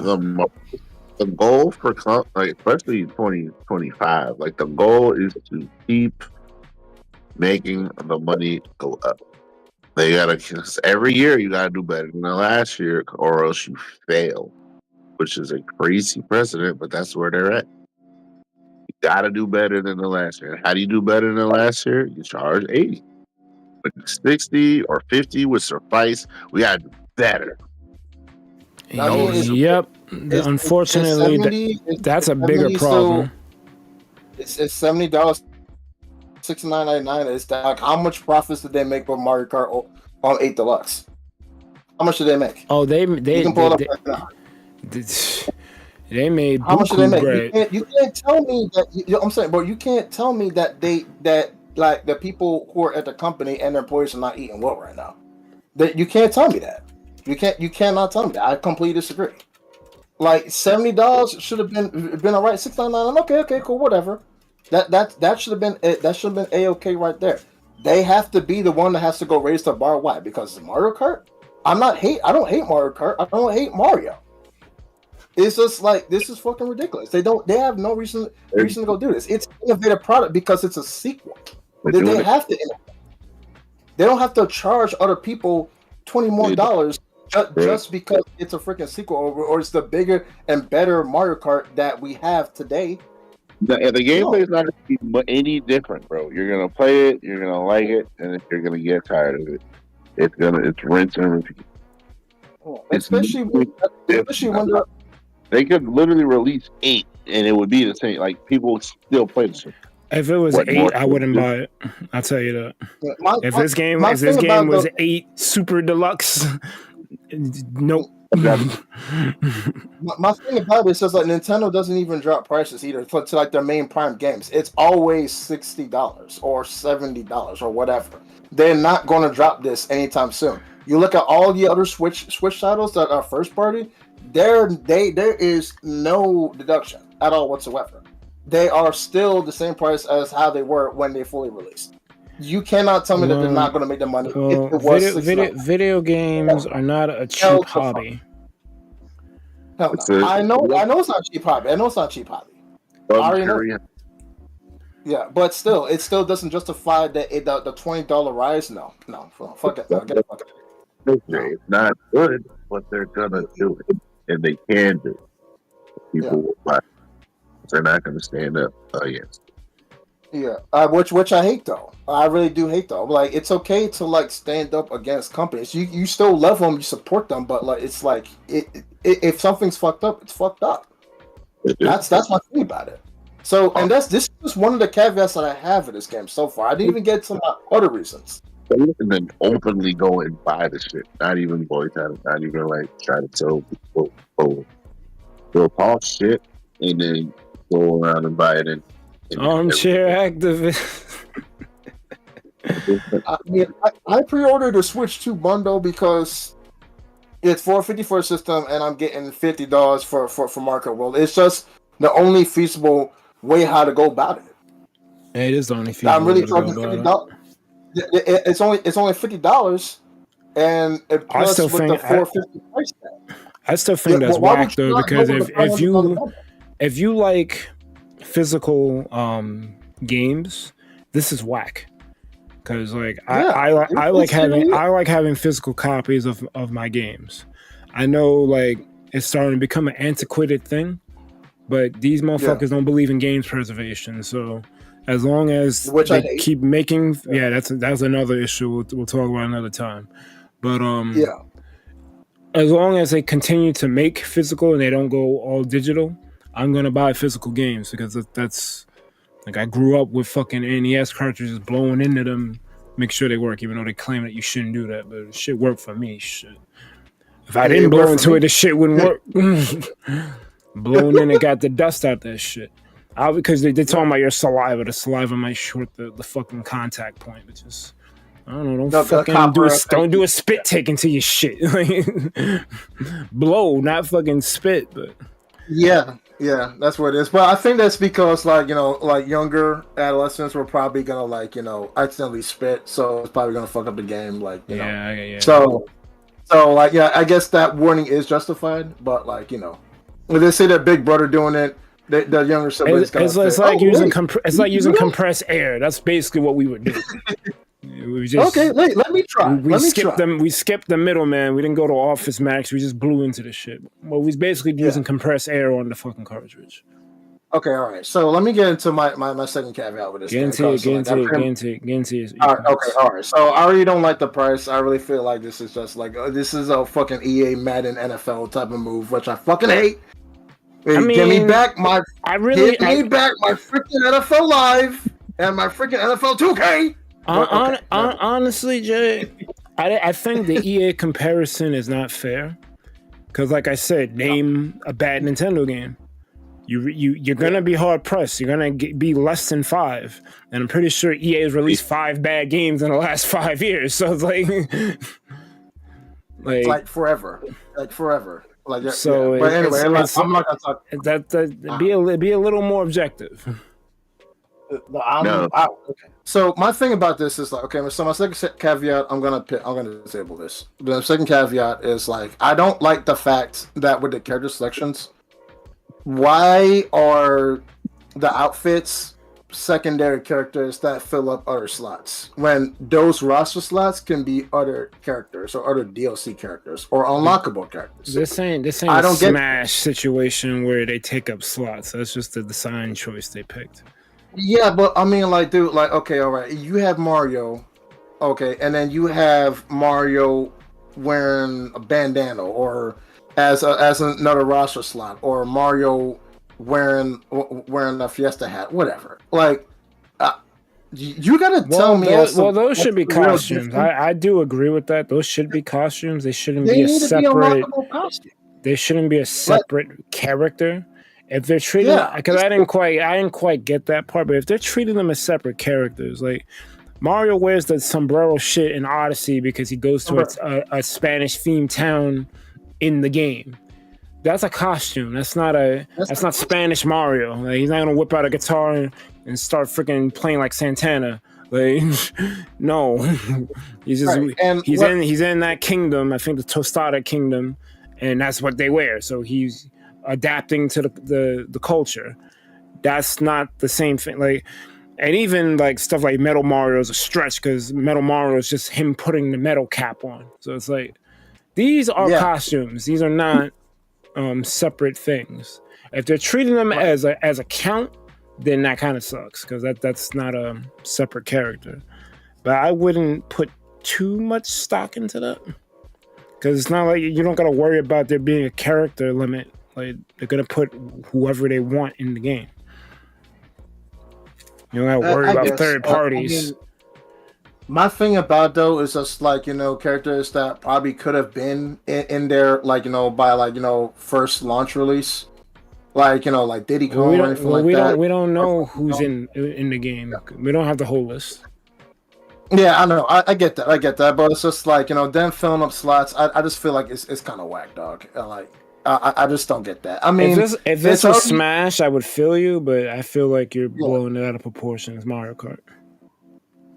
the goal for especially 2025. Like, the goal is to keep making the money go up. They gotta, every year you gotta do better than the last year, or else you fail, which is a crazy precedent, but that's where they're at. You gotta do better than the last year. How do you do better than the last year? You charge 80. But 60 or 50 would suffice. We gotta do better. Yep. Unfortunately, that's a bigger problem. It's $70, $69.99. It's like, how much profits did they make with Mario Kart on 8 Deluxe? How much did they make? Oh, they can pull it up right now. They made how much did they make? You can't tell me that. I'm saying, bro, you can't tell me that like the people who are at the company and their employees are not eating well right now. That you can't tell me that. You cannot tell me that. I completely disagree. Like, $70 should have been all right. $6.99. Okay, cool, whatever. That should have been A-okay right there. They have to be the one that has to go raise the bar. Why? Because it's Mario Kart. I don't hate Mario Kart. I don't hate Mario. It's just like, this is fucking ridiculous. They have no reason to go do this. It's an innovative product because it's a sequel. They have to innovate. They don't have to charge other people $20 more just because it's a freaking sequel, or it's the bigger and better Mario Kart that we have today. The gameplay is not going to be any different, bro. You're going to play it, you're going to like it, and you're going to get tired of it. It's rinse and repeat. Especially when they could literally release 8 and it would be the same. Like, people would still play the same. If it was 8, I wouldn't buy it. I'll tell you that. If this game was 8 Super Deluxe, nope. My thing about it is just like Nintendo doesn't even drop prices either to like their main Prime games. It's always $60 or $70 or whatever. They're not going to drop this anytime soon. You look at all the other Switch titles that are first party. There is no deduction at all whatsoever. They are still the same price as how they were when they fully released. You cannot tell me that they're not going to make the money. Video games are not a cheap hobby. Hell no. I know it's not cheap hobby. I already know. Yeah, but still, it still doesn't justify the $20 rise. No, fuck it. Get the fuck out. It's not good, but they're gonna do it, and they can do it. People will buy. They're not going to stand up against. Yeah, which I hate though. I really do hate though. Like, it's okay to like stand up against companies. You still love them, you support them, but like it's like if something's fucked up, it's fucked up. That's my thing about it. So, and this is one of the caveats that I have with this game so far. I didn't even get to my other reasons. And then openly go and buy the shit. Not even boycott it. Not even like try to tell people, they'll talk shit and then go around and buy it. And Armchair activist. I mean, I pre-ordered a Switch 2 bundle because it's $450 for a system, and I'm getting $50 for Market World. It's just the only feasible way how to go about it. It is the only feasible I'm really way to go talking about $50. It's only $50, and plus still with think- the $450 price tag. I still think that's why whack would you though, not because go with the if you like physical games, this is whack. Because like I like having physical copies of my games. I know like it's starting to become an antiquated thing, but these motherfuckers don't believe in games preservation. So as long as they keep making, that's another issue. We'll talk about another time. But as long as they continue to make physical and they don't go all digital, I'm gonna buy physical games because that's like I grew up with fucking NES cartridges blowing into them, make sure they work, even though they claim that you shouldn't do that, but shit worked for me. Shit. If I didn't blow into it, the shit wouldn't work. Blowing in it got the dust out that shit. Because they're talking about your saliva. The saliva might short the fucking contact point, which is I don't know. Don't do a spit take into your shit. Blow, not fucking spit. But yeah, that's what it is. But I think that's because like younger adolescents were probably gonna accidentally spit, so it's probably gonna fuck up the game. Yeah. So like I guess that warning is justified. But when they say that Big Brother doing it, the younger siblings it's like using compressed air. That's basically what we would do. Let me try. We skipped the middleman. We didn't go to Office Max. We just blew into the shit. Well, we basically using compressed air on the fucking cartridge. Okay, all right. So let me get into my second caveat with this. Get into it. All right. So I really don't like the price. I really feel like this is just this is a fucking EA Madden NFL type of move, which I fucking hate. Give me back my freaking NFL Live and my freaking NFL 2K. Honestly, Jay, I think the EA comparison is not fair because, like I said, name a bad Nintendo game. You're gonna be hard pressed. You're gonna be less than 5, and I'm pretty sure EA has released 5 bad games in the last 5 years. So it's like forever. But anyway, I'm not gonna talk. Be a little more objective. Okay. So my thing about this is so my second caveat, I'm gonna disable this. The second caveat is I don't like the fact that with the character selections, why are the outfits secondary characters that fill up other slots when those roster slots can be other characters or other DLC characters or unlockable characters? This ain't a Smash situation where they take up slots. That's just the design choice they picked. Yeah, but I mean, okay, all right. You have Mario, okay, and then you have Mario wearing a bandana or as another roster slot, or Mario wearing a Fiesta hat, whatever. You gotta tell me. Those should be costumes. I do agree with that. Those should be costumes. They shouldn't be a separate. They shouldn't be a separate character. If they're treating, because I didn't quite get that part, but if they're treating them as separate characters, like Mario wears the sombrero shit in Odyssey because he goes to a Spanish themed town in the game. That's a costume. That's not Spanish Mario. He's not gonna whip out a guitar and start freaking playing like Santana. No, he's in that kingdom. I think the Tostada Kingdom, and that's what they wear. So he's adapting to the culture. That's not the same thing. And even stuff like Metal Mario is a stretch because Metal Mario is just him putting the metal cap on. So it's these are costumes. These are not separate things. If they're treating them as a count, then that kind of sucks because that's not a separate character. But I wouldn't put too much stock into that because it's not like you don't got to worry about there being a character limit. Like they're gonna put whoever they want in the game. You don't got to worry about third parties. My thing about though is just like characters that probably could have been in there like by like first launch release, like like Diddy Kong or anything like that. We don't know who's in the game. We don't have the whole list. Yeah, I know. I get that, but it's just like them filling up slots. I just feel like it's kind of whack, dog. Like I just don't get that. I mean, if this was Smash, I would feel you, but I feel like you're blowing it out of proportion. It's Mario Kart.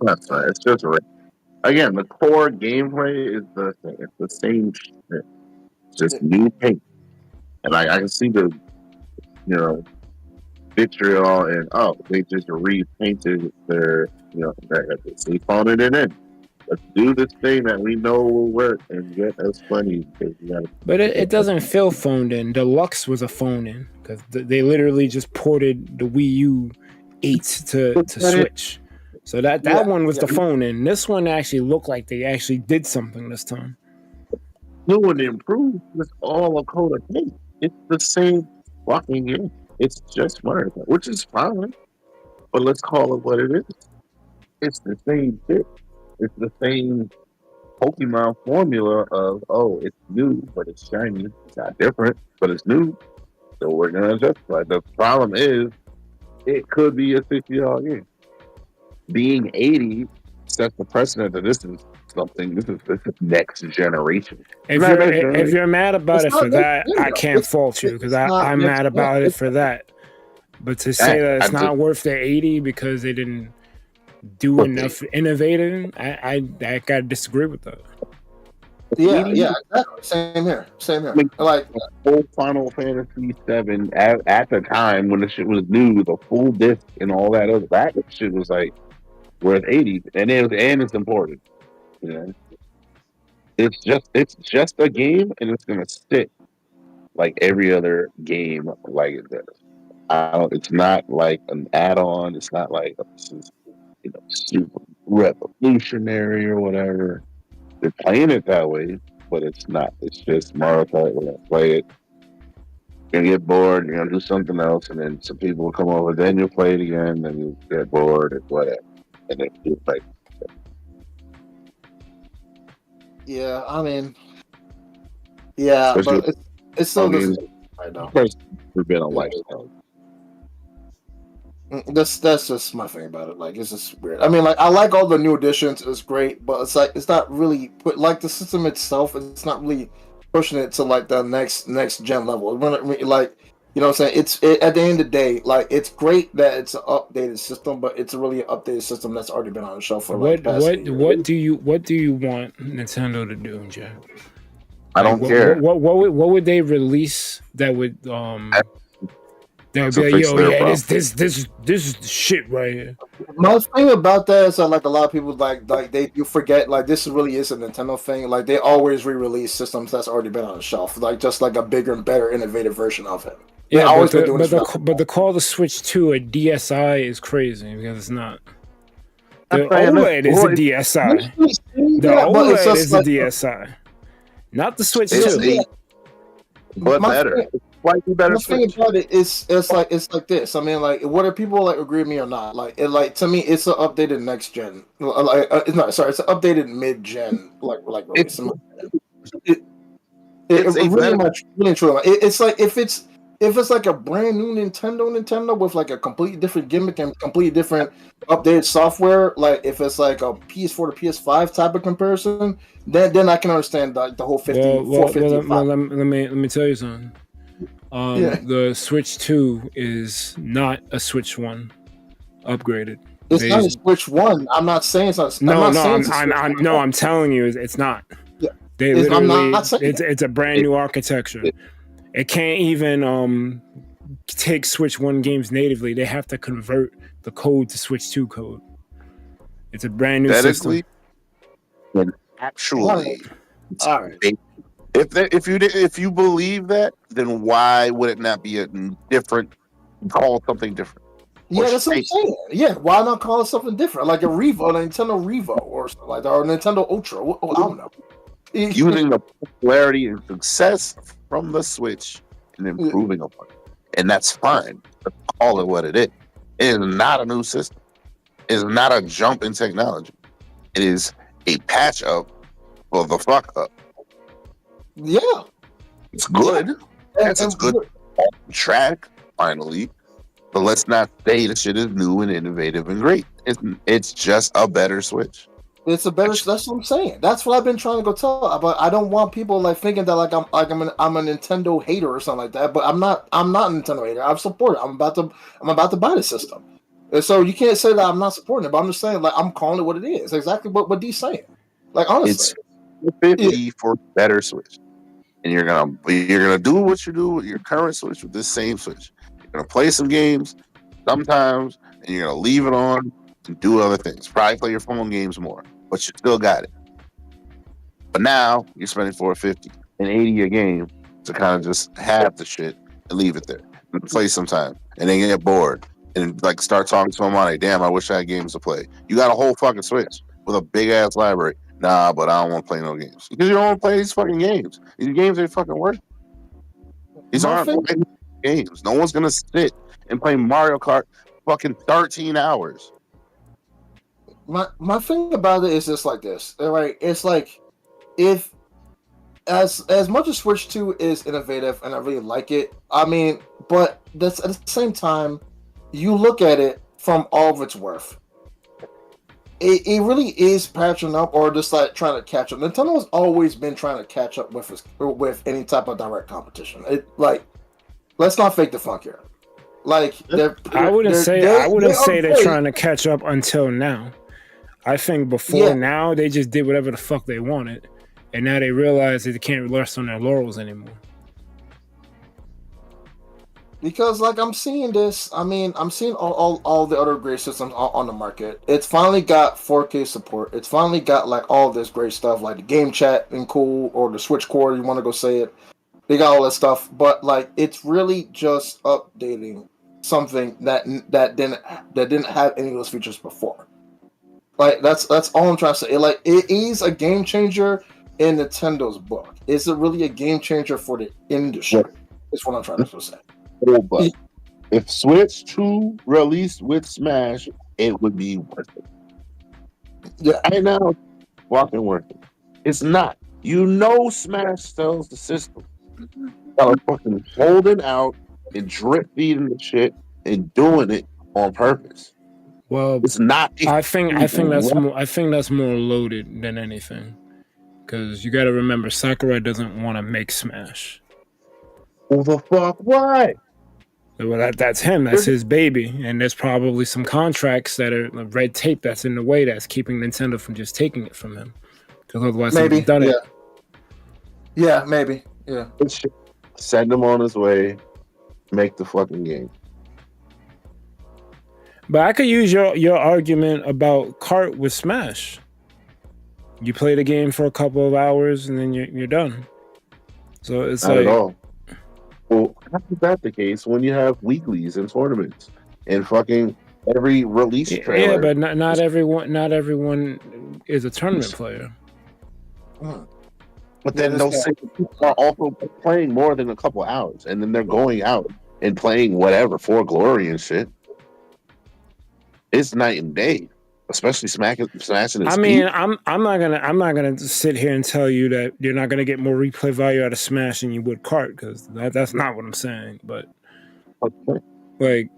That's right. It's just right. Again, the core gameplay is the same shit. Just new paint. And I can see the vitriol and they just repainted their they phoned it in. Let's do this thing that we know will work and get us money. But it doesn't feel phoned in. Deluxe was a phone in because they literally just ported the Wii U 8 to Switch. So that one was the phone in. This one actually looked like they actually did something this time. New and improved with all a coat of paint. It's the same fucking game. It's just Mario Kart, which is fine. But let's call it what it is. It's the same shit. It's the same Pokemon formula of it's new, but it's shiny. It's not different, but it's new. So we're gonna justify. The problem is it could be a $60 game. Being 80 sets the precedent that this is something. This is next generation. If you're mad about it for that, I can't fault you because I'm mad about it for that. But to say that it's not worth the 80 because they didn't do enough innovating, I gotta disagree with that. Yeah, exactly. Same here. Like whole Final Fantasy VII at the time when the shit was new, the full disc and all that other that shit was like worth 80, and it's important. It's just a game, and it's gonna sit like every other game like this. It's not like an add-on. It's not like this is super revolutionary or whatever. They're playing it that way, but it's not. It's just Mario Kart. We're gonna play it. You're gonna get bored. You're gonna do something else, and then some people will come over. Then you'll play it again. Then you get bored and whatever, and then you play. Yeah, I mean, yeah, but it's so. I know. We've been on lifestyle. That's just my thing about it. Like, it's just weird. I mean, like, I like all the new additions. It's great, but it's like it's not really put like the system itself. It's not really pushing it to like the next gen level. Like, what I'm saying? At the end of the day, like, it's great that it's an updated system, but it's really an updated system that's already been on the shelf for like past what do you want Nintendo to do, Jack? I don't care. What would they release that would They would be like, this is shit right here. My thing about that is that like a lot of people like you forget like this really is a Nintendo thing. Like they always re-release systems that's already been on the shelf, like just like a bigger and better innovative version of it. Yeah, but the call to Switch to a DSi is crazy because it's not. The OLED is a DSi. The OLED is a DSi, not the Switch 2. But better. Slightly better. The thing about it is, it's like this. I mean, like, whether people like agree with me or not, like, to me, it's an updated next gen. Like, it's an updated mid gen. Like, it's really much, really true. It's like if it's like a brand new Nintendo with like a completely different gimmick and completely different updated software, like if it's like a PS4 to PS5 type of comparison, then I can understand the whole 455. Well, let me tell you something. The Switch 2 is not a Switch 1 upgraded. It's not a Switch 1. I'm not saying it's not. I'm telling you, it's not. Yeah. They literally, it's a brand new architecture. It can't even take Switch 1 games natively. They have to convert the code to Switch 2 code. It's a brand new system. And actually, all right. If you believe that, then why would it not be a different? Call something different. Yeah, that's what I'm saying. Yeah, why not call it something different, like a Revo, a Nintendo Revo, or something like that, or a Nintendo Ultra? I don't know. Using the popularity and success from the Switch and improving upon it, and that's fine. But call it what it is. It is not a new system. It is not a jump in technology. It is a patch up for the fuck up. Yeah, it's good. Yeah. It's good track finally. But let's not say the shit is new and innovative and great. It's just a better Switch. It's a better. That's what I'm saying. That's what I've been trying to go tell. But I don't want people like thinking that I'm a Nintendo hater or something like that. But I'm not. I'm not a Nintendo hater. I'm supporting. I'm about to buy the system. And so you can't say that I'm not supporting it. But I'm just saying like I'm calling it what it is. Exactly what D's saying. Like honestly, it's 50 for better Switch, and you're gonna do what you do with your current Switch with this same Switch. You're gonna play some games sometimes, and you're gonna leave it on and do other things. Probably play your phone games more, but you still got it. But now you're spending $450 and $80 a game to kind of just have the shit and leave it there and play sometime, and then get bored and like start talking to somebody. Damn, I wish I had games to play. You got a whole fucking Switch with a big ass library. Nah, but I don't want to play no games because you don't want to play these fucking games. These games ain't fucking worth it. These aren't games. No one's gonna sit and play Mario Kart fucking 13 hours. My thing about it is just like this, right? It's like if as much as Switch 2 is innovative and I really like it, I mean, but that's at the same time, you look at it from all of its worth. It really is patching up or just like trying to catch up. Nintendo has always been trying to catch up with any type of direct competition. It like let's not fake the funk here. Like I wouldn't say they're trying to catch up until now. I think before now they just did whatever the fuck they wanted, and now they realize that they can't rest on their laurels anymore. Because like I'm seeing this, I mean, I'm seeing all the other great systems on the market. It's finally got 4K support. It's finally got like all this great stuff, like the game chat and cool, or the Switch core. You want to go say it? They got all that stuff, but like it's really just updating something that didn't have any of those features before. Like that's all I'm trying to say. It is a game changer in Nintendo's book. Is it really a game changer for the industry? Is what I'm trying to say. But if Switch 2 released with Smash, it would be worth it. Yeah, right now, fucking worth it. It's not. You know, Smash sells the system. Y'all are fucking holding out and drip feeding the shit and doing it on purpose. Well, it's not. I think that's more loaded than anything, because you got to remember Sakurai doesn't want to make Smash. Who the fuck? Why? Well, that's him. That's his baby, and there's probably some contracts that are red tape that's in the way that's keeping Nintendo from just taking it from him. Because otherwise, maybe they've done it. Yeah, maybe. Yeah. Send him on his way. Make the fucking game. But I could use your argument about Kart with Smash. You play the game for a couple of hours and then you're done. So it's not like, at all. Well, how is that the case when you have weeklies and tournaments and fucking every release trailer? Yeah, but not everyone is a tournament player. But then those same people are also playing more than a couple hours, and then they're going out and playing whatever for glory and shit. It's night and day, especially smashing. I mean, I'm not gonna sit here and tell you that you're not gonna get more replay value out of Smash than you would Kart, because that's not what I'm saying. But like,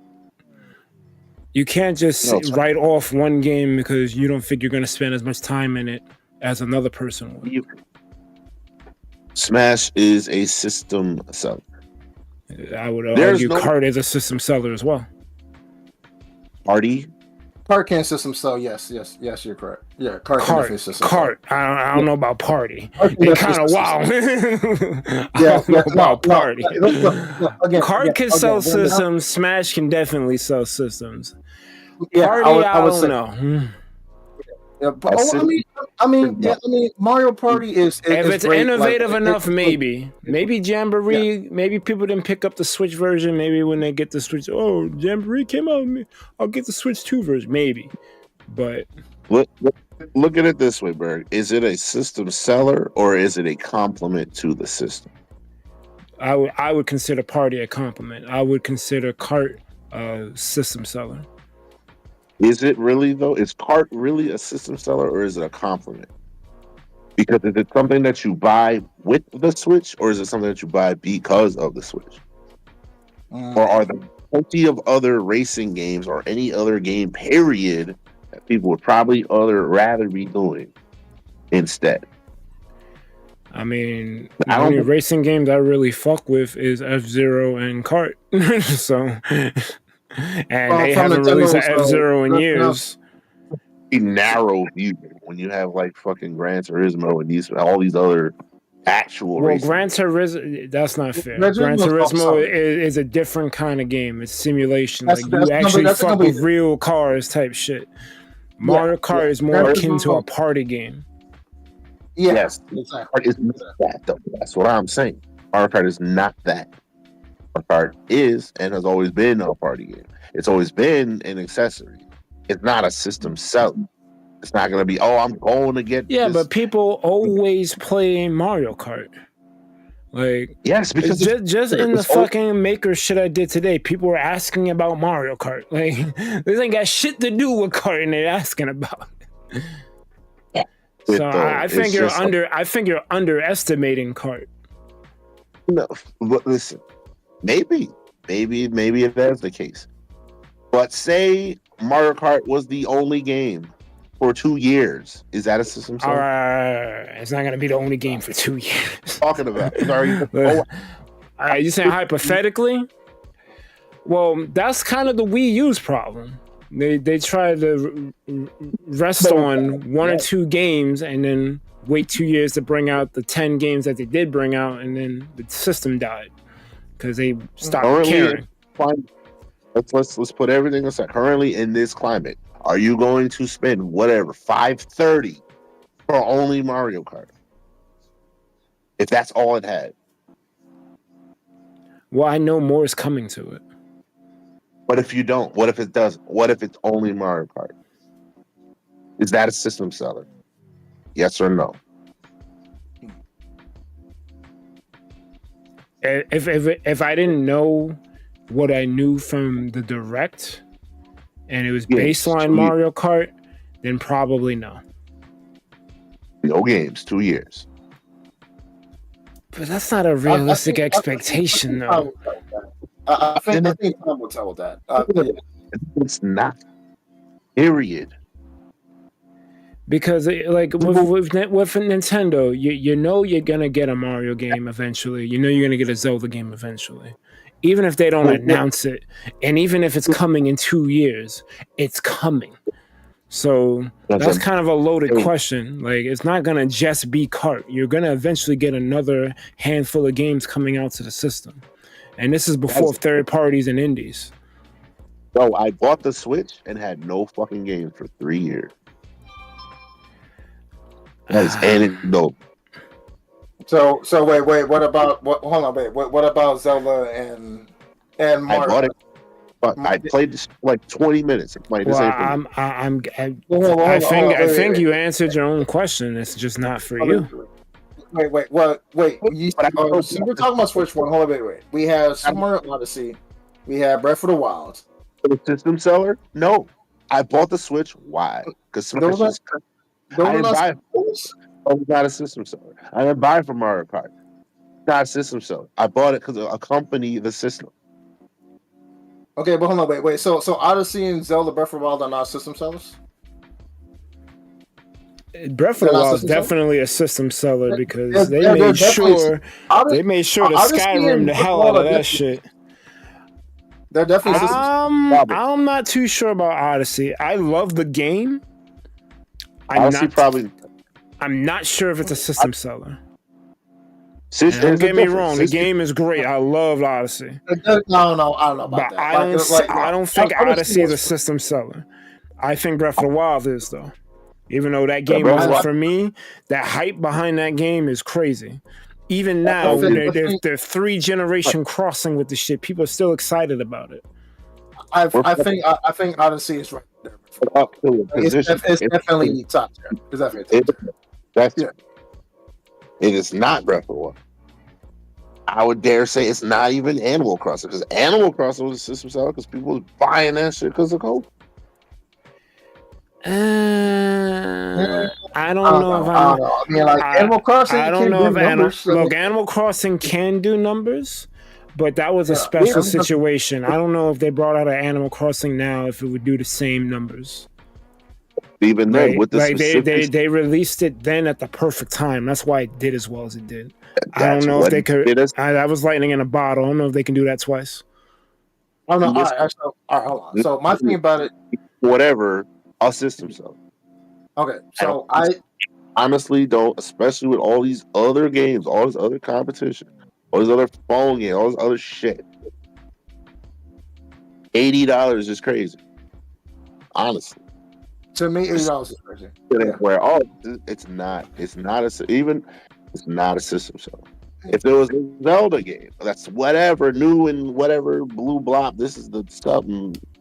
you can't just write off one game because you don't think you're gonna spend as much time in it as another person would. Smash is a system seller. I would argue Kart is a system seller as well. Party. Kart can system sell, yes, you're correct. Yeah, Kart. I don't know about party. It kind of wow. About party. Kart can sell systems. Smash can definitely sell systems. Yeah, party, I would say, don't know. Yeah, but I mean, Mario Party is if it's great. innovative like, enough, maybe Jamboree. Yeah. Maybe people didn't pick up the Switch version. Maybe when they get the Switch, oh, Jamboree came out. I'll get the Switch 2 version. Maybe, but look at it this way, Berg. Is it a system seller or is it a complement to the system? I would consider Party a compliment. I would consider Kart a system seller. Is it really though? Is Kart really a system seller or is it a compliment? Because is it something that you buy with the Switch or is it something that you buy because of the Switch? Or are there plenty of other racing games or any other game, period, that people would probably rather be doing instead? I mean, the only racing games I really fuck with is F-Zero and Kart. So, and they haven't released an F-Zero in years. Narrow view when you have like fucking Gran Turismo and all these other actual. Well, Gran Turismo, that's not fair. Gran Turismo is a different kind of game. It's simulation. Like you actually fuck with real cars type shit. Mario Kart is more akin to a party game. Yes, exactly. It's not that though. That's what I'm saying. Mario Kart is not that. Mario Kart is and has always been a party game. It's always been an accessory. It's not a system seller. It's not going to be, I'm going to get this. But people always play Mario Kart. Like, yes, because just in the fucking Maker shit I did today, people were asking about Mario Kart. Like, this ain't got shit to do with kart, and they're asking about it. So I think you're underestimating Kart. No, but listen, maybe it is the case. But say Mario Kart was the only game for 2 years. Is that a system seller? It's not going to be the only game for 2 years. Talking about. Sorry. You saying hypothetically? Well, that's kind of the Wii U's problem. They try to rest on 1 or 2 games and then wait 2 years to bring out the 10 games that they did bring out, and then the system died because they stopped caring. Let's put everything aside. Currently in this climate, are you going to spend whatever $530 for only Mario Kart? If that's all it had. Well, I know more is coming to it. But if you don't, what if it doesn't? What if it's only Mario Kart? Is that a system seller? Yes or no? If I didn't know what I knew from the Direct and it was baseline Mario Kart, then probably no. No games, 2 years. But that's not a realistic expectation, though. I think time will tell with that. It's not. Period. Because like with Nintendo, you know you're gonna get a Mario game eventually. You know you're gonna get a Zelda game eventually. Even if they don't announce it, and even if it's coming in 2 years, it's coming. So that's kind of a loaded question. Like, it's not gonna just be Kart. You're gonna eventually get another handful of games coming out to the system, and this is before third parties and indies. Bro, I bought the Switch and had no fucking games for 3 years. That is anecdotal. So wait. What about hold on, wait. What about Zelda and Mario? I bought it, but I played this for like 20 minutes. I think you answered your own question. It's just not for you. Wait. We're talking about Switch One. Hold on, wait. We have Super Mario Odyssey. We have Breath of the Wild. The system seller? No, I bought the Switch. Why? Because Switch not a system seller. I didn't buy it for Mario Kart. Not a system seller. I bought it because it accompanied the system. Okay, but hold on, wait. So Odyssey and Zelda Breath of the Wild are not system sellers? Breath of the Wild is definitely a system seller because they made sure to Skyrim the hell out of that shit. They're definitely systems. I'm not too sure about Odyssey. I love the game. I'm not sure if it's a system seller. Don't get me wrong, the game is great. I love Odyssey. I don't know about that. I don't think Odyssey is a system seller. I think Breath of the Wild is, though. Even though that game was, for me, that hype behind that game is crazy. Even now, they're 3-generation crossing with the shit. People are still excited about it. I think Odyssey is right there. It's definitely top tier. It's definitely top tier. It is not Breath of the Wild. I would dare say it's not even Animal Crossing, because Animal Crossing was a system seller because people were buying that shit because of COVID. I don't know if I mean, like Animal Crossing. I don't know if Animal Crossing can do numbers, but that was a special situation. I don't know if they brought out an Animal Crossing now if it would do the same numbers. Even then, with the they released it then at the perfect time. That's why it did as well as it did. I don't know if they could. That was lightning in a bottle. I don't know if they can do that twice. Oh no! All right, hold on. So my thing about it, whatever, a system seller. Okay, so I honestly don't, especially with all these other games, all this other competition, all these other phone games, all this other shit. $80 is crazy. Honestly. To me, $80 is crazy. Where it's not a system seller. If there was a Zelda game, that's whatever new and whatever blue blob. This is the stuff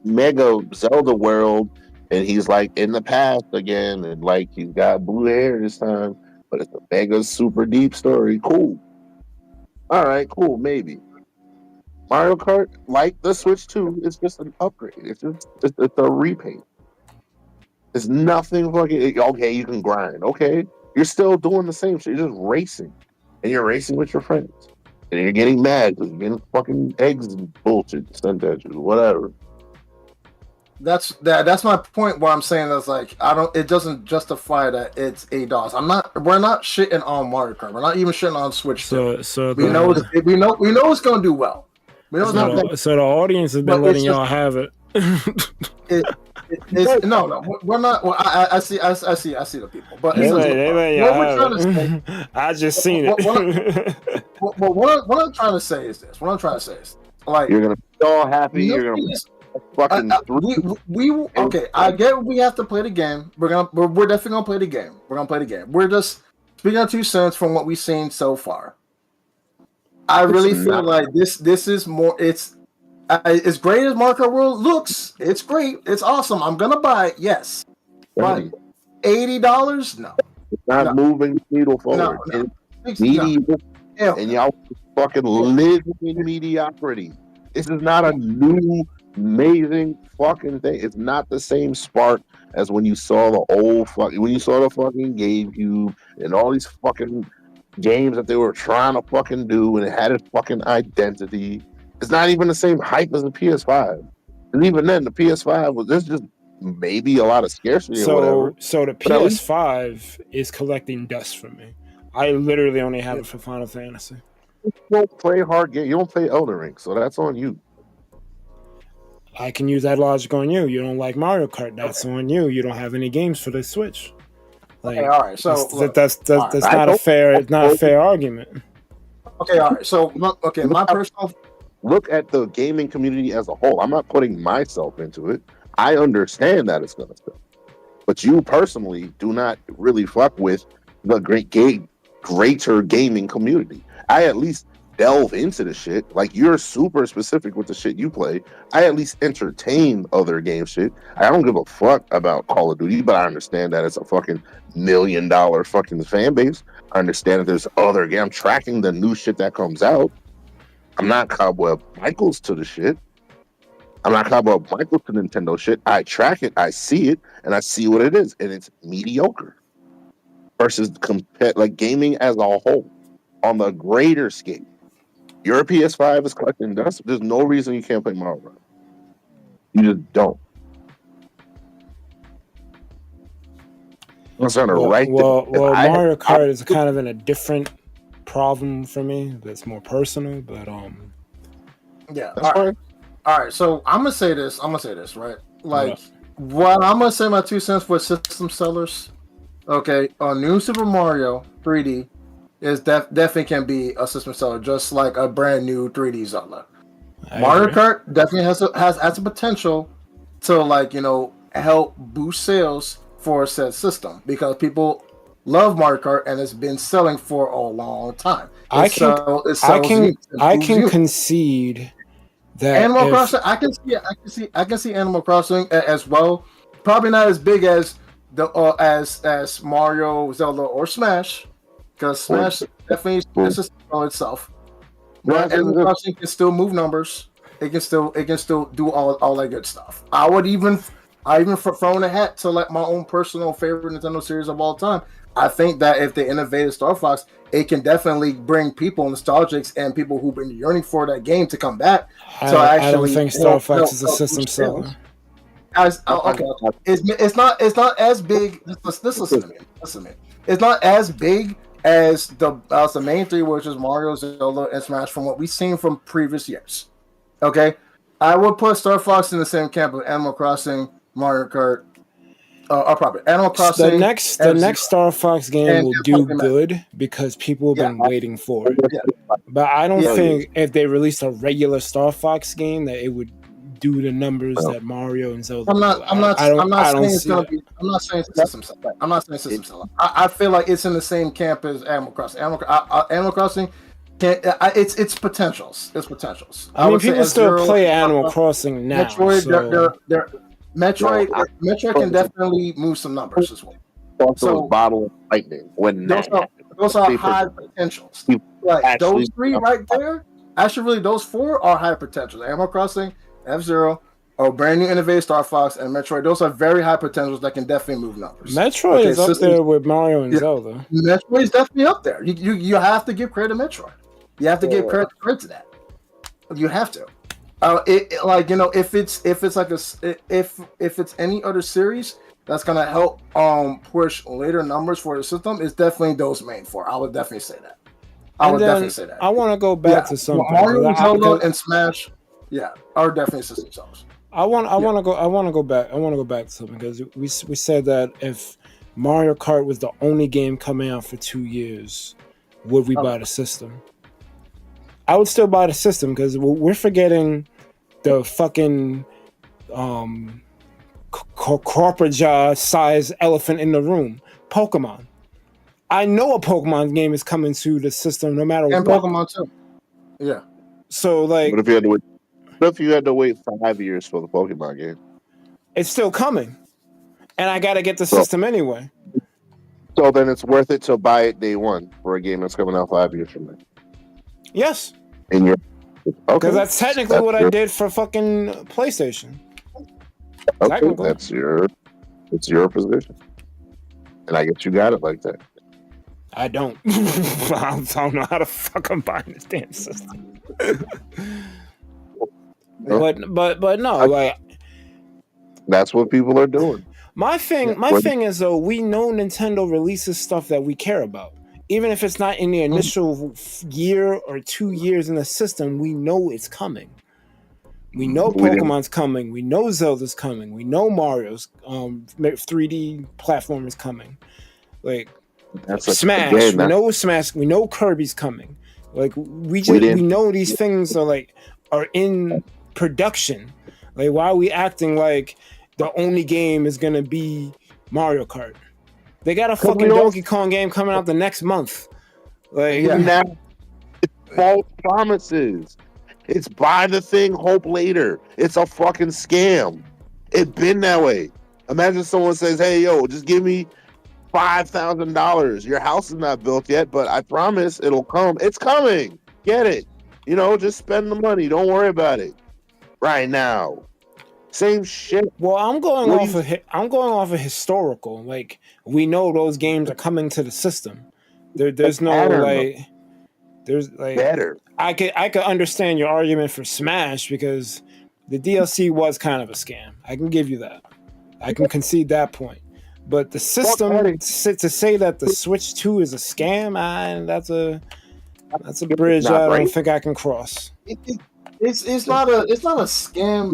mega Zelda world, and he's like in the past again, and like he's got blue hair this time, but it's a mega super deep story. Cool. All right, cool, maybe. Mario Kart, like the Switch 2, it's just an upgrade. It's a repaint. It's nothing fucking okay. You can grind. Okay, you're still doing the same shit. You're just racing, and you're racing with your friends, and you're getting mad because you're getting fucking eggs and bullshit sent at you, whatever. That's my point. Where I'm saying that's like it doesn't justify that it's $8. We're not shitting on Mario Kart. We're not even shitting on Switch. So we know it's gonna do well. So the audience has been letting y'all have it. No, we're not. Well, I see the people, but I just seen it. What I'm trying to say is this. Like, you're gonna be all happy. You're gonna fucking. Okay. I get we have to play the game. We're definitely gonna play the game. We're just speaking our 2 cents from what we've seen so far. I really feel like this is more. It's as great as Mario Kart World looks. It's great. It's awesome. I'm gonna buy it. Yes, but $80? No, it's not moving the needle forward. No. And y'all fucking live in mediocrity. This is not a new amazing fucking thing. It's not the same spark as when you saw the fucking GameCube and all these fucking games that they were trying to fucking do, and it had its fucking identity. It's not even the same hype as the PS5. And even then, the PS5 there's just maybe a lot of scarcity or whatever. So the PS5 is collecting dust for me. I literally only have it for Final Fantasy. You don't play hard game. You don't play Elden Ring, so that's on you. I can use that logic on you. You don't like Mario Kart. That's on you. You don't have any games for the Switch. Like, okay, all right. So that's not a fair argument. Okay, all right. So my personal look at the gaming community as a whole. I'm not putting myself into it. I understand that it's gonna sell, but you personally do not really fuck with the greater gaming community. I at least delve into the shit. Like, you're super specific with the shit you play. I at least entertain other game shit. I don't give a fuck about Call of Duty, but I understand that it's a fucking $1 million fucking fan base. I understand that there's other games. I'm tracking the new shit that comes out. I'm not Cobweb Michaels to the shit. I'm not Cobweb Michaels to Nintendo shit. I track it, I see it, and I see what it is, and it's mediocre. Versus like gaming as a whole on the greater scale. Your PS5 is collecting dust. There's no reason you can't play Mario Kart. You just don't. Mario Kart is kind of in a different problem for me. That's more personal, but yeah. All right. So I'm gonna say this. Right? Like, what I'm gonna say my 2 cents for system sellers. Okay, new Super Mario 3D is definitely can be a system seller, just like a brand new 3D Zelda. Mario Kart definitely has a potential to, like, help boost sales for said system because people love Mario Kart and it's been selling for a long time. I can concede that Animal Crossing. I can see Animal Crossing as well. Probably not as big as the as Mario, Zelda, or Smash, because Smash definitely is a system on itself. But Animal Crossing can still move numbers. It can still do all that good stuff. I even throw in a hat to like my own personal favorite Nintendo series of all time. I think that if they innovated Star Fox, it can definitely bring people nostalgics and people who've been yearning for that game to come back. I don't think Star Fox is a system seller. Okay. It's not as big. Listen to me. It's not as big as the main three, which is Mario, Zelda, and Smash, from what we've seen from previous years. Okay, I would put Star Fox in the same camp with Animal Crossing, Mario Kart, or probably Animal Crossing. The next Star Fox game will do good because people have been waiting for it. Yeah. But I don't think if they released a regular Star Fox game that it would do the numbers that Mario and Zelda. I'm not saying it's system seller. I'm not saying system seller. I feel like it's in the same camp as Animal Crossing. Animal Crossing. It's potentials. It's potentials. I mean, people still play Animal Crossing now. Metroid can definitely move some numbers as well. Also, bottle of lightning when those are high potentials. Like those three right there. Actually, really, those four are high potentials. Animal Crossing, F-Zero, brand new innovative Star Fox, and Metroid. Those are very high potentials that can definitely move numbers. Metroid is up there with Mario and Zelda. Metroid is definitely up there. You have to give credit to Metroid. You have to give credit to that. You have to. If it's any other series that's gonna help push later numbers for the system, it's definitely those main four. I would definitely say that. I want to go back to something. Mario, Zelda, and Smash, are definitely system sellers. I want to go back to something because we said that if Mario Kart was the only game coming out for 2 years, would we buy the system? I would still buy the system because we're forgetting the fucking corporate jaw size elephant in the room, Pokemon. I know a Pokemon game is coming to the system no matter what. And Pokemon too. Yeah. So like, what if you had to wait 5 years for the Pokemon game? It's still coming, and I gotta get the system anyway. So then it's worth it to buy it day one for a game that's coming out 5 years from now. Yes. Because that's technically what I did for fucking PlayStation. Okay, it's your position, and I guess you got it like that. I don't. I don't know how to fucking buy this damn system. But no, like that's what people are doing. My thing is though, we know Nintendo releases stuff that we care about. Even if it's not in the initial year or 2 years in the system, we know it's coming. We know Pokemon's coming. We know Zelda's coming. We know Mario's 3D platform is coming. Like Smash, we know Smash. We know Kirby's coming. Like we know these things are in production. Like why are we acting like the only game is gonna be Mario Kart? They got a fucking Donkey Kong game coming out the next month. Like now, it's false promises. It's buy the thing, hope later. It's a fucking scam. It's been that way. Imagine someone says, "Hey, yo, just give me $5,000. Your house is not built yet, but I promise it'll come. It's coming. Get it. Just spend the money. Don't worry about it. Right now." Same shit. Well, I'm going off of historical. Like we know those games are coming to the system. There's better. I could understand your argument for Smash because the DLC was kind of a scam. I can give you that. I can concede that point. But the system to say that the Switch 2 is a scam, that's a bridge I don't think I can cross. It's not a scam.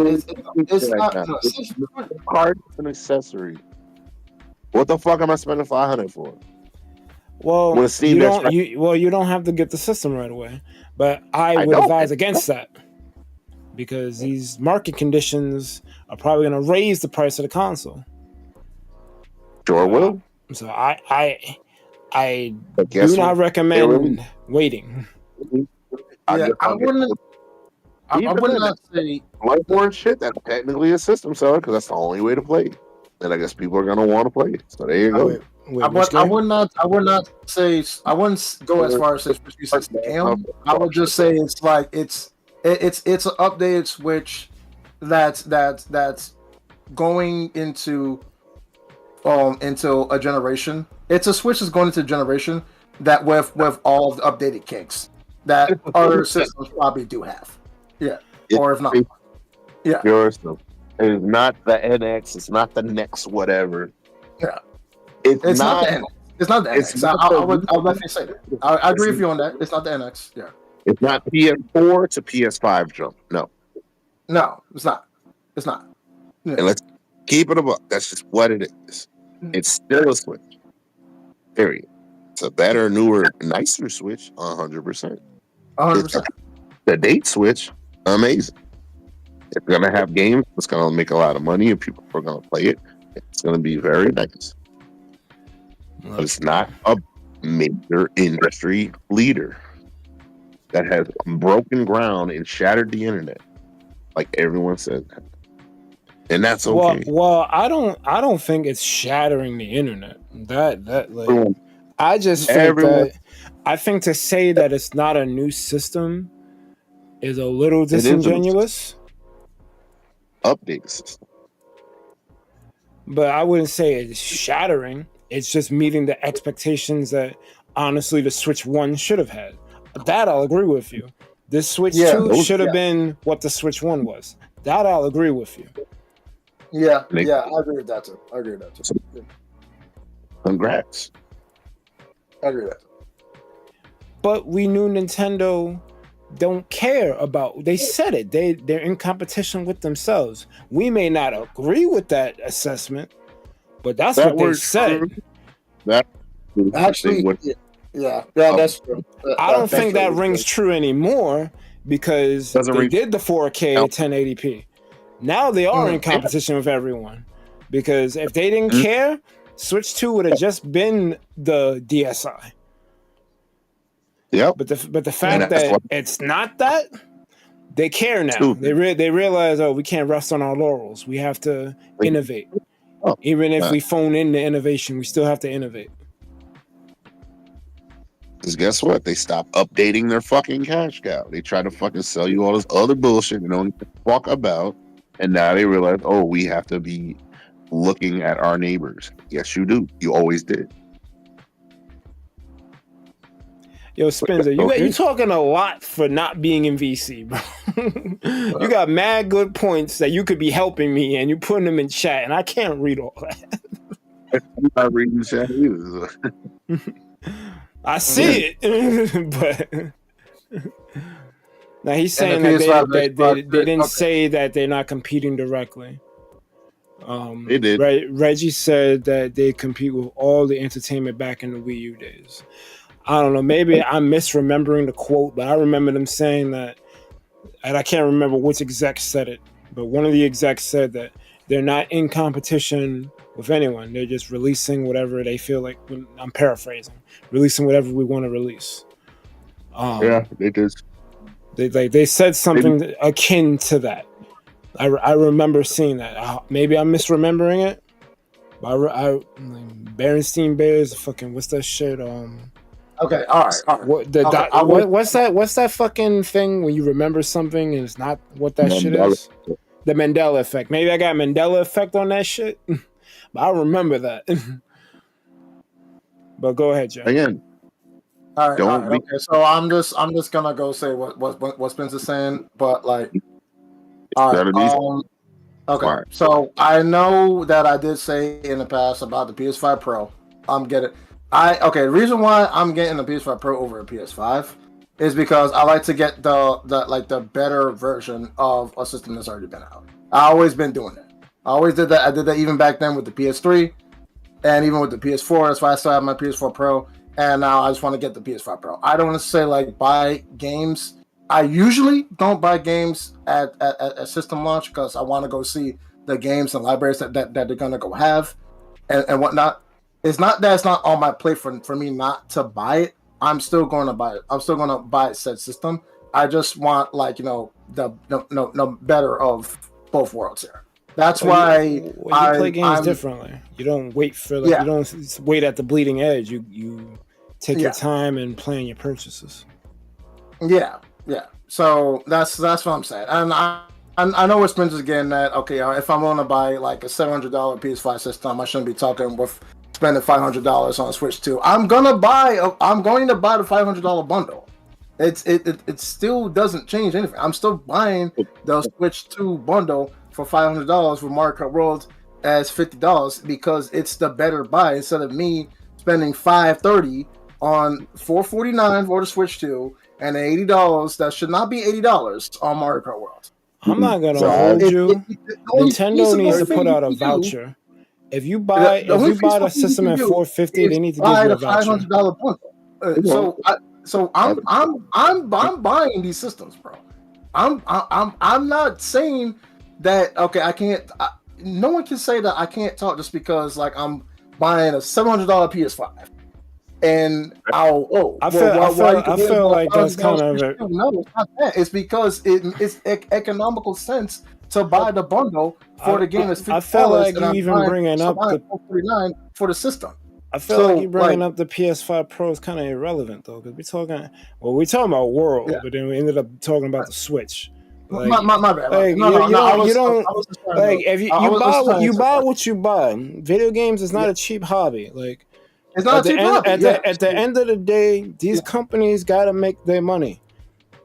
It's not a card. It's an accessory. What the fuck am I spending $500 for? Well, you don't have to get the system right away, but I would advise against that because these market conditions are probably going to raise the price of the console. Sure will. So I But do guess not what? recommend waiting. Yeah, I wouldn't Even then, not say. Bloodborne shit, that's technically a system seller because that's the only way to play it. And I guess people are gonna want to play it. So there you go. Wait, which game? I would not say. I wouldn't go as far as say Switch is a scam. I would just say it's like it's an updated Switch that's going into a generation. It's a Switch that's going into a generation that with all of the updated kinks that other systems probably do have. Yeah, or if not, yeah. Yours, it's not the NX. It's not the next whatever. Yeah. It's not the NX. It's not the NX. I would definitely say that. I agree with you on that. It's not the NX. Yeah. It's not PS4 to PS5 jump. No, it's not. It's not. Yeah. And let's keep it above. That's just what it is. It's still a Switch. Period. It's a better, newer, nicer Switch. 100%. 100%. The date Switch, amazing. It's gonna have games. It's gonna make a lot of money, and people are gonna play it. It's gonna be very nice. But it's not a major industry leader that has broken ground and shattered the internet, like everyone said that. And that's okay. Well, I don't think it's shattering the internet. I just think I think to say that it's not a new system is a little disingenuous. Update the system. But I wouldn't say it's shattering. It's just meeting the expectations that honestly the Switch 1 should have had. That I'll agree with you. This Switch 2 should have been what the Switch 1 was. That I'll agree with you. Yeah, I agree with that too. Congrats. I agree with that. But we knew Nintendo don't care about. They said it. They're in competition with themselves. We may not agree with that assessment, but that's what they said. That actually, that's true. I don't think that rings true anymore because they did the 4K 1080p. Now they are in competition with everyone because if they didn't care, Switch 2 would have just been the DSi. Yeah, but the fact that it's not that, they care now. They realize, we can't rest on our laurels. We have to innovate. Even if we phone in the innovation, we still have to innovate. Because guess what? They stopped updating their fucking cash cow. They try to fucking sell you all this other bullshit they don't talk about, and now they realize, we have to be looking at our neighbors. Yes, you do. You always did. Yo, Spencer, you talking a lot for not being in VC, bro. You got mad good points that you could be helping me, and you putting them in chat, and I can't read all that. I'm not reading chat either. I see it, but now he's saying that they didn't say that they're not competing directly. They did. Reggie said that they compete with all the entertainment back in the Wii U days. I don't know. Maybe I'm misremembering the quote, but I remember them saying that, and I can't remember which exec said it, but one of the execs said that they're not in competition with anyone. They're just releasing whatever they feel like. I'm paraphrasing. Releasing whatever we want to release. They did. They said something akin to that. I remember seeing that. Maybe I'm misremembering it. But Berenstein Bears, fucking what's that shit? Okay, all right. What's that fucking thing when you remember something and it's not what that shit is? The Mandela effect. Maybe I got Mandela effect on that shit. But I remember that. But go ahead, Jay. Again. All right. Okay. So I'm just gonna go say what Spencer's saying, but like, all right. Okay. Right. So I know that I did say in the past about the PS5 Pro. The reason why I'm getting the PS5 Pro over a PS5 is because I like to get the better version of a system that's already been out. I've always been doing that. I always did that. I did that even back then with the PS3 and even with the PS4. That's why I still have my PS4 Pro. And now I just want to get the PS5 Pro. I don't necessarily buy games. I usually don't buy games at system launch because I want to go see the games and libraries that they're going to go have. and whatnot. It's not that it's not on my plate for me not to buy it. I'm still going to buy it. I'm still going to buy said system. I just want the better of both worlds here. That's why you play games differently. You don't wait for you don't wait at the bleeding edge. You take your time and plan your purchases. Yeah. So that's what I'm saying, and I know what Spencer's getting at. Okay, if I'm going to buy like a $700 PS5 system, I shouldn't be talking with spending $500 on a Switch 2. I'm going to buy the $500 bundle. It still doesn't change anything. I'm still buying the Switch 2 bundle for $500 with Mario Kart World as $50 because it's the better buy instead of me spending $530 on $449 for the Switch 2 and $80 that should not be $80 on Mario Kart World. I'm not gonna hold you. Nintendo needs to put out a voucher. If you buy the system at $450, they need to give you a voucher. $500 bundle. So I'm buying these systems, bro. I'm not saying that I can't. No one can say that I can't talk just because like I'm buying a $700 PS5. And I feel like that's kind of it. No, it's not that. It's because it's economical sense to buy the bundle for the game that's $50. I feel like you even bringing up the $449 for the system. I feel like you bringing up the PS5 Pro is kind of irrelevant though, because we're talking about World, but then we ended up talking about the Switch. Like, my bad. Like, if you buy what you buy. Video games is not a cheap hobby. Like. It's not at the end of the day, these companies got to make their money.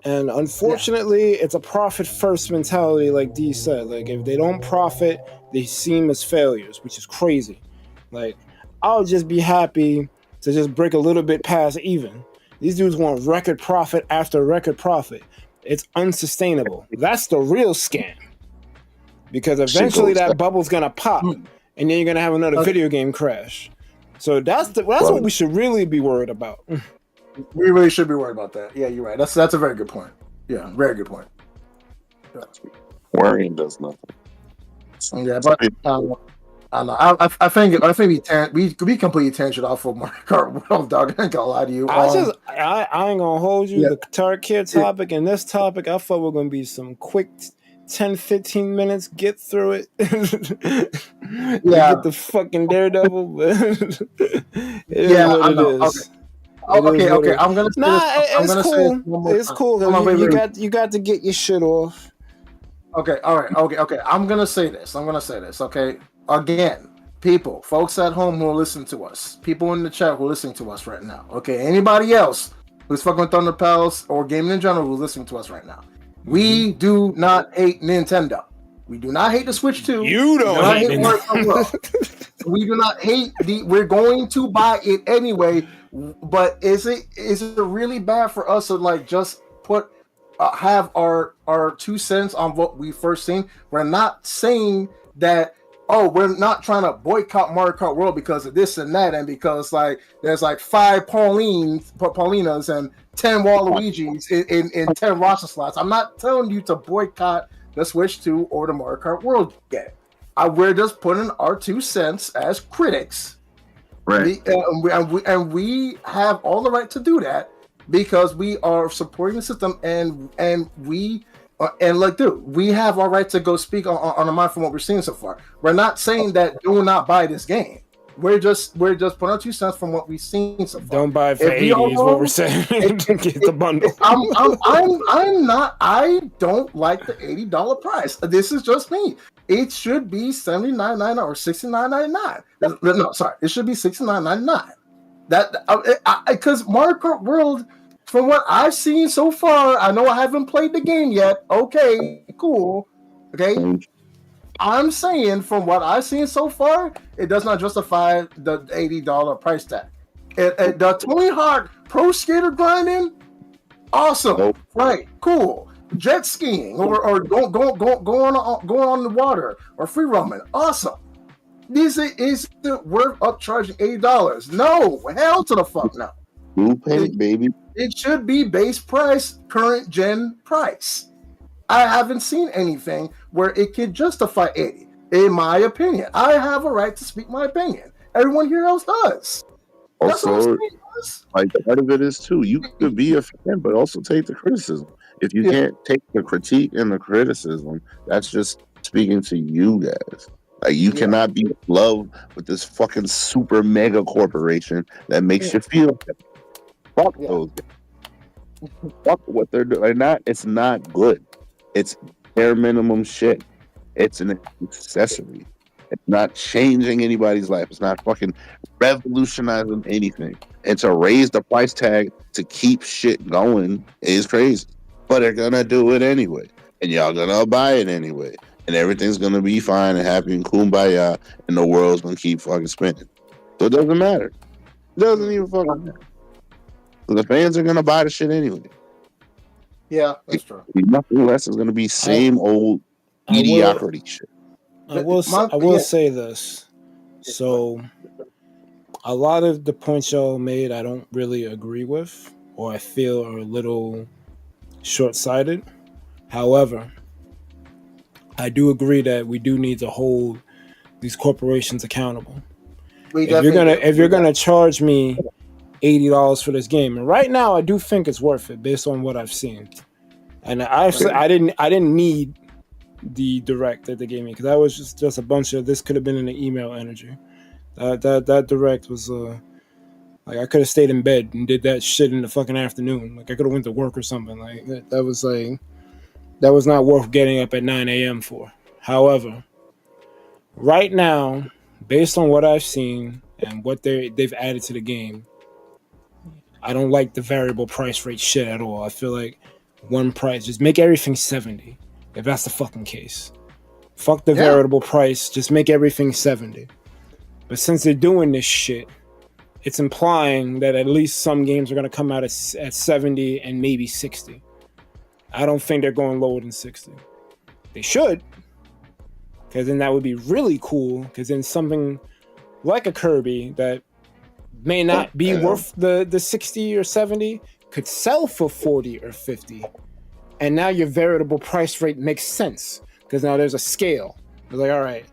And unfortunately, it's a profit first mentality, like Dee said. Like, if they don't profit, they seem as failures, which is crazy. Like, I'll just be happy to just break a little bit past even. These dudes want record profit after record profit. It's unsustainable. That's the real scam. Because eventually that bubble's going to pop, and then you're going to have another video game crash. So that's what we should really be worried about. We really should be worried about that. Yeah, you're right. That's a very good point. Yeah, very good point. Yeah. Worrying does nothing. Yeah, but I think we completely tangent off of Mario Kart World, dog. I ain't gonna lie to you. I ain't gonna hold you. The Tarkir topic and this topic, I thought we're gonna be some quick 10-15 minutes, get through it. Get the fucking Daredevil, but okay. I'm gonna say cool. It's cool. You got to get your shit off. Okay, all right, okay. I'm gonna say this. Okay, again, folks at home who are listening to us, people in the chat who are listening to us right now. Okay, anybody else who's fucking with Thunder Pals or gaming in general who's listening to us right now. We do not hate Nintendo. We do not hate the Switch 2. You don't hate it. We do not hate we're going to buy it anyway. But is it really bad for us to like just put have our 2 cents on what we first seen? We're not saying that we're not trying to boycott Mario Kart World because of this and that, and because like there's like 5 Paulinas and 10 Waluigis in 10 roster slots. I'm not telling you to boycott the Switch 2 or the Mario Kart World game. We're just putting our 2 cents as critics, right? And we have all the right to do that because we are supporting the system, and we. And like, dude, we have our right to go speak on our mind from what we're seeing so far. We're not saying that do not buy this game. We're just putting our 2 cents from what we've seen so far. Don't buy it for $80 is what we're saying. Get the bundle. I'm not. I don't like the $80 price. This is just me. It should be $79.99 or $69.99. No, sorry, it should be $69.99. That because Mario Kart World. From what I've seen so far, I know I haven't played the game yet. Okay, cool. Okay. I'm saying from what I've seen so far, it does not justify the $80 price tag. The Tony Hawk Pro Skater grinding, awesome. Nope. Right, cool. Jet skiing or go on the water or free roaming, awesome. Is it worth upcharging $80? No, hell to the fuck no. You pay, baby. It should be base price, current gen price. I haven't seen anything where it could justify $80. In my opinion, I have a right to speak my opinion. everyone here else does. That's what I'm Also, saying, guys. like part of it is too. You could be a fan, but also take the criticism. If you can't take the critique and the criticism, that's just speaking to you guys. Like you cannot be in love with this fucking super mega corporation that makes you feel bad. Fuck those guys. Fuck what they're doing. It's not good. It's bare minimum shit. It's an accessory. It's not changing anybody's life. It's not fucking revolutionizing anything. And to raise the price tag to keep shit going is crazy. But they're gonna do it anyway. And y'all gonna buy it anyway. And everything's gonna be fine and happy and kumbaya, and the world's gonna keep fucking spinning. So it doesn't matter. It doesn't even fucking matter. So the fans are gonna buy the shit anyway. Yeah, that's true. Nothing less is gonna be same old mediocrity shit. I will say this. So, a lot of the points y'all made, I don't really agree with, or I feel are a little short-sighted. However, I do agree that we do need to hold these corporations accountable. If you're gonna charge me $80 for this game, and right now I do think it's worth it based on what I've seen. And I didn't need the direct that they gave me because that was just a bunch of this could have been in the email energy. That direct was like I could have stayed in bed and did that shit in the fucking afternoon. Like I could have went to work or something. Like that was not worth getting up at 9 a.m. for. However, right now, based on what I've seen and what they've added to the game, I don't like the variable price rate shit at all. I feel like one price, just make everything 70. If that's the fucking case. Fuck the variable price, just make everything 70. But since they're doing this shit, it's implying that at least some games are going to come out at 70 and maybe 60. I don't think they're going lower than 60. They should. Because then that would be really cool. Because then something like a Kirby that may not be worth the 60 or 70 could sell for 40 or 50. And now your variable price rate makes sense because now there's a scale. It's like, all right,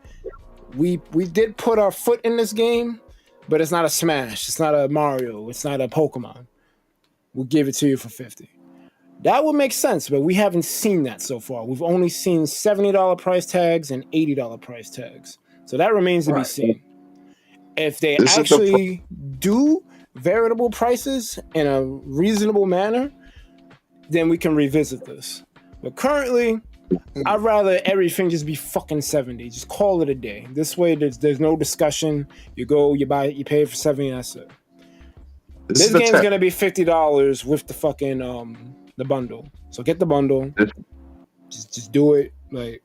we did put our foot in this game, but it's not a Smash, it's not a Mario, it's not a Pokemon. We'll give it to you for 50. That would make sense, but we haven't seen that so far. We've only seen $70 price tags and $80 price tags. So that remains to be seen. If they actually do variable prices in a reasonable manner, then we can revisit this. But currently, I'd rather everything just be fucking 70. Just call it a day. This way, there's no discussion. You go, you buy it, you pay it for 70, and that's it. This game's gonna be $50 with the fucking the bundle. So get the bundle. Just do it. Like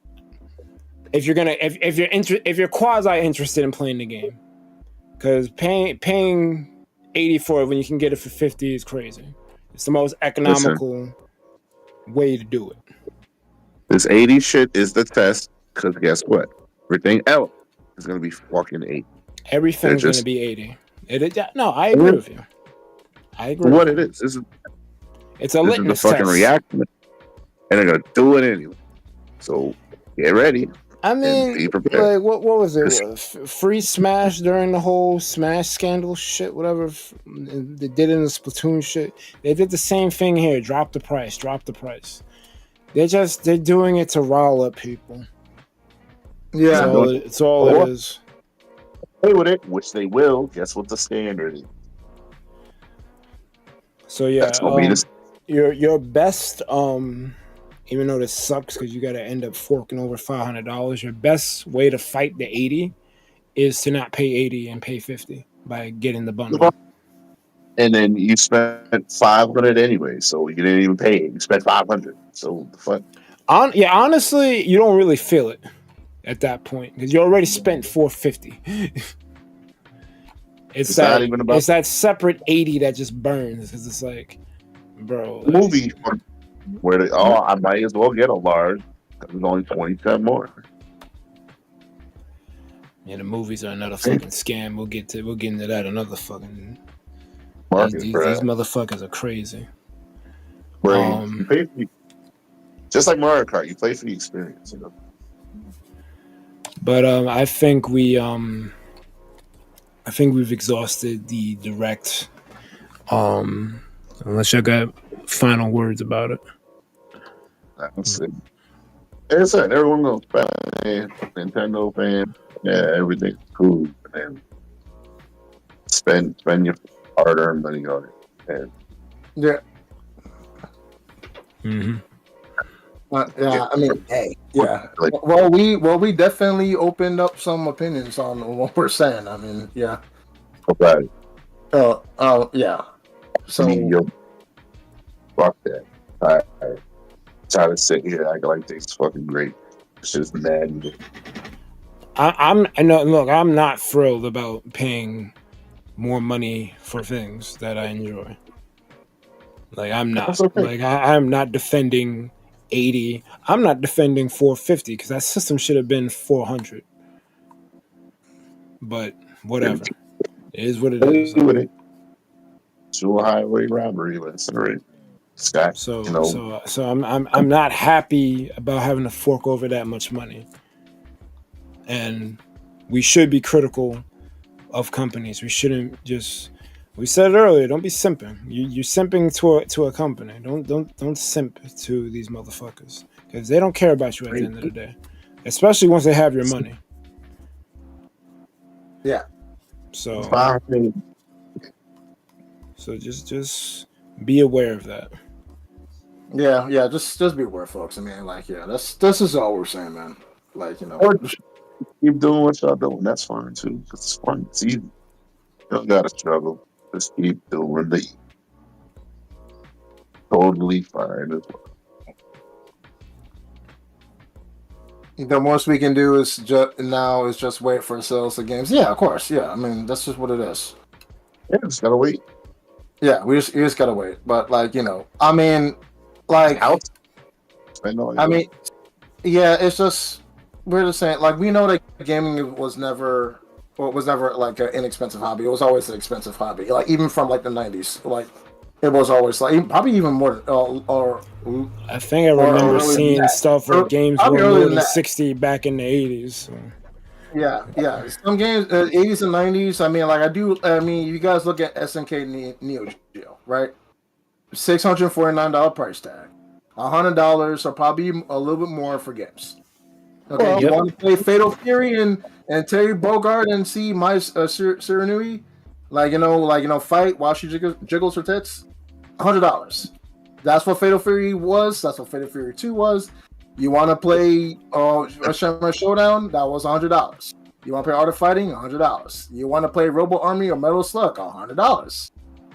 if you're quasi interested in playing the game, because paying 80 for it when you can get it for 50 is crazy. It's the most economical way to do it. This 80 shit is the test, because guess what? Everything else is going to be fucking 80. Everything's going to be 80. No, I agree with you. I agree. What it is. It's a litmus test. This is the fucking reaction. And they're going to do it anyway. So get ready. I mean, like, what was it? Free Smash during the whole Smash scandal shit, whatever they did in the Splatoon shit. They did the same thing here. Drop the price. They're doing it to rile up people. Yeah, it's all it is. Play with it, which they will. Guess what the standard is? So yeah, your best even though this sucks because you got to end up forking over $500, your best way to fight the 80 is to not pay 80 and pay 50 by getting the bundle. And then you spent 500 anyway, so you didn't even pay it. You spent 500. So the fuck. Honestly, you don't really feel it at that point because you already spent 450. It's that separate 80 that just burns because it's like, bro. Movie. Where I might as well get a large because it's only 20 cents more. Yeah, the movies are another fucking scam. We'll get into that another fucking. These motherfuckers are crazy. You pay for just like Mario Kart, you play for the experience, you know. But I think we I think we've exhausted the direct. Unless you got final words about it. That's it. Like I said, everyone knows fan, Nintendo fan. Yeah, everything's cool. And then spend your hard-earned money on it. And Yeah. Mm-hmm. Yeah, I mean, hey, yeah. Like, Well, we definitely opened up some opinions on what we're saying. I mean, yeah. okay. Yeah. So I mean, yo, fuck that. I try to sit here act like things fucking great. It's just mad. I'm not thrilled about paying more money for things that I enjoy. Like I'm not. That's okay. Like I'm not defending 80. I'm not defending 450 because that system should have been 400. But whatever. It is what it is. With it. Dual highway robbery, let's say. Scott, So you know, so I'm not happy about having to fork over that much money. And we should be critical of companies. We shouldn't just. We said it earlier. Don't be simping. You're simping to a company. Don't simp to these motherfuckers because they don't care about you at the end of the day, especially once they have your money. yeah. So just be aware of that. Yeah, just be aware, folks. I mean, like, yeah, this is all we're saying, man. Like, you know, or keep doing what y'all doing. That's fine too. Cause it's fun. It's easy. You don't gotta struggle. Just keep doing the totally fine as well. the most we can do is just wait for sales of games. Yeah, of course. Yeah, I mean, that's just what it is. Yeah, just gotta wait. Yeah, you just gotta wait. But like, you know, I mean, like, I mean, yeah, it's just we're just saying, like, we know that gaming was never like an inexpensive hobby. It was always an expensive hobby. Like even from like the 90s, like it was always like probably even more. I think I remember seeing stuff where games were more than 60 back in the 80s. So. Yeah. Some games, 80s and 90s. I mean, like I mean, you guys look at SNK Neo Geo, right? $649 price tag, $100 or probably a little bit more for games. Okay, you want to play Fatal Fury and Terry Bogard and see my Surinui, fight while she jiggles her tits, $100. That's what Fatal Fury was. That's what Fatal Fury 2 was. You want to play Rush Showdown? That was $100. You want to play Art of Fighting? $100. You want to play Robo Army or Metal Slug? $100.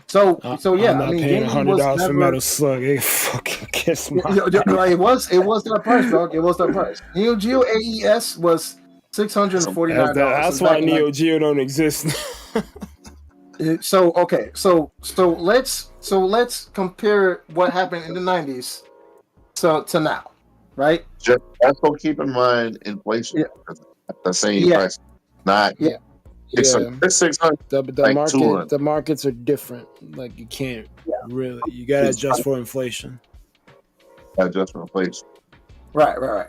So yeah, I'm not paying $100 for Metal Slug. It fucking kiss my. It was that price, dog. It was that price. Neo Geo AES was $649. That's why Neo Geo don't exist. So let's compare what happened in the 90s to now, right? Just also keep in mind inflation. Yeah. At the same price, not It's 600. The markets are different. Like you can't really. You gotta adjust for inflation. Adjust for inflation. Right.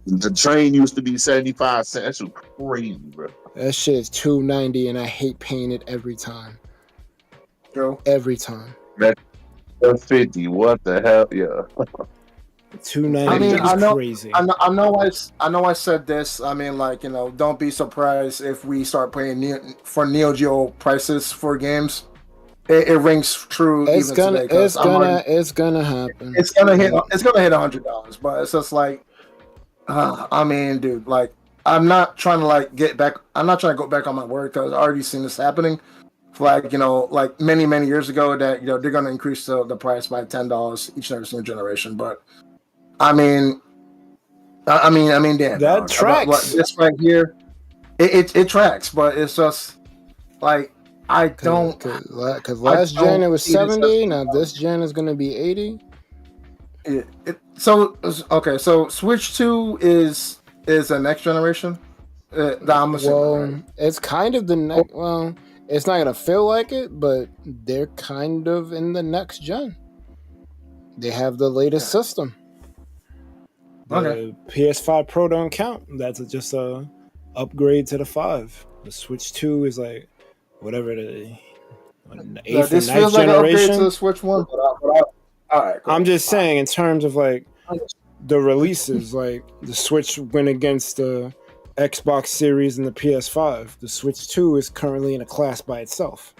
The train used to be 75 cents. That's crazy, bro. That shit is $2.90, and I hate paying it every time. True. Every time. That's $50. What the hell? Yeah. $2.90 is crazy. I know I said this. I mean, like, you know, don't be surprised if we start paying for Neo Geo prices for games. It rings true. It's gonna happen. It's gonna hit $100, but it's just like, I mean, dude, like, I'm not trying to get back. I'm not trying to go back on my word because I've already seen this happening. Like, you know, like many years ago that, you know, they're gonna increase the price by $10 each and every single generation, but. I mean, damn. That tracks. This right here, it tracks, but it's just like I don't. Because last gen it was 70. Now this gen is going to be 80. So Switch 2 is the next generation. I'm assuming, right? It's kind of the next. Well, it's not going to feel like it, but they're kind of in the next gen. They have the latest system. The PS5 Pro don't count. That's just a upgrade to the 5. The Switch 2 is like whatever the Yeah, 8th and this 9th feels like an upgrade to generation. the Switch one, but all right. Cool. I'm just saying, in terms of like the releases, like the Switch went against the Xbox Series and the PS5. The Switch 2 is currently in a class by itself.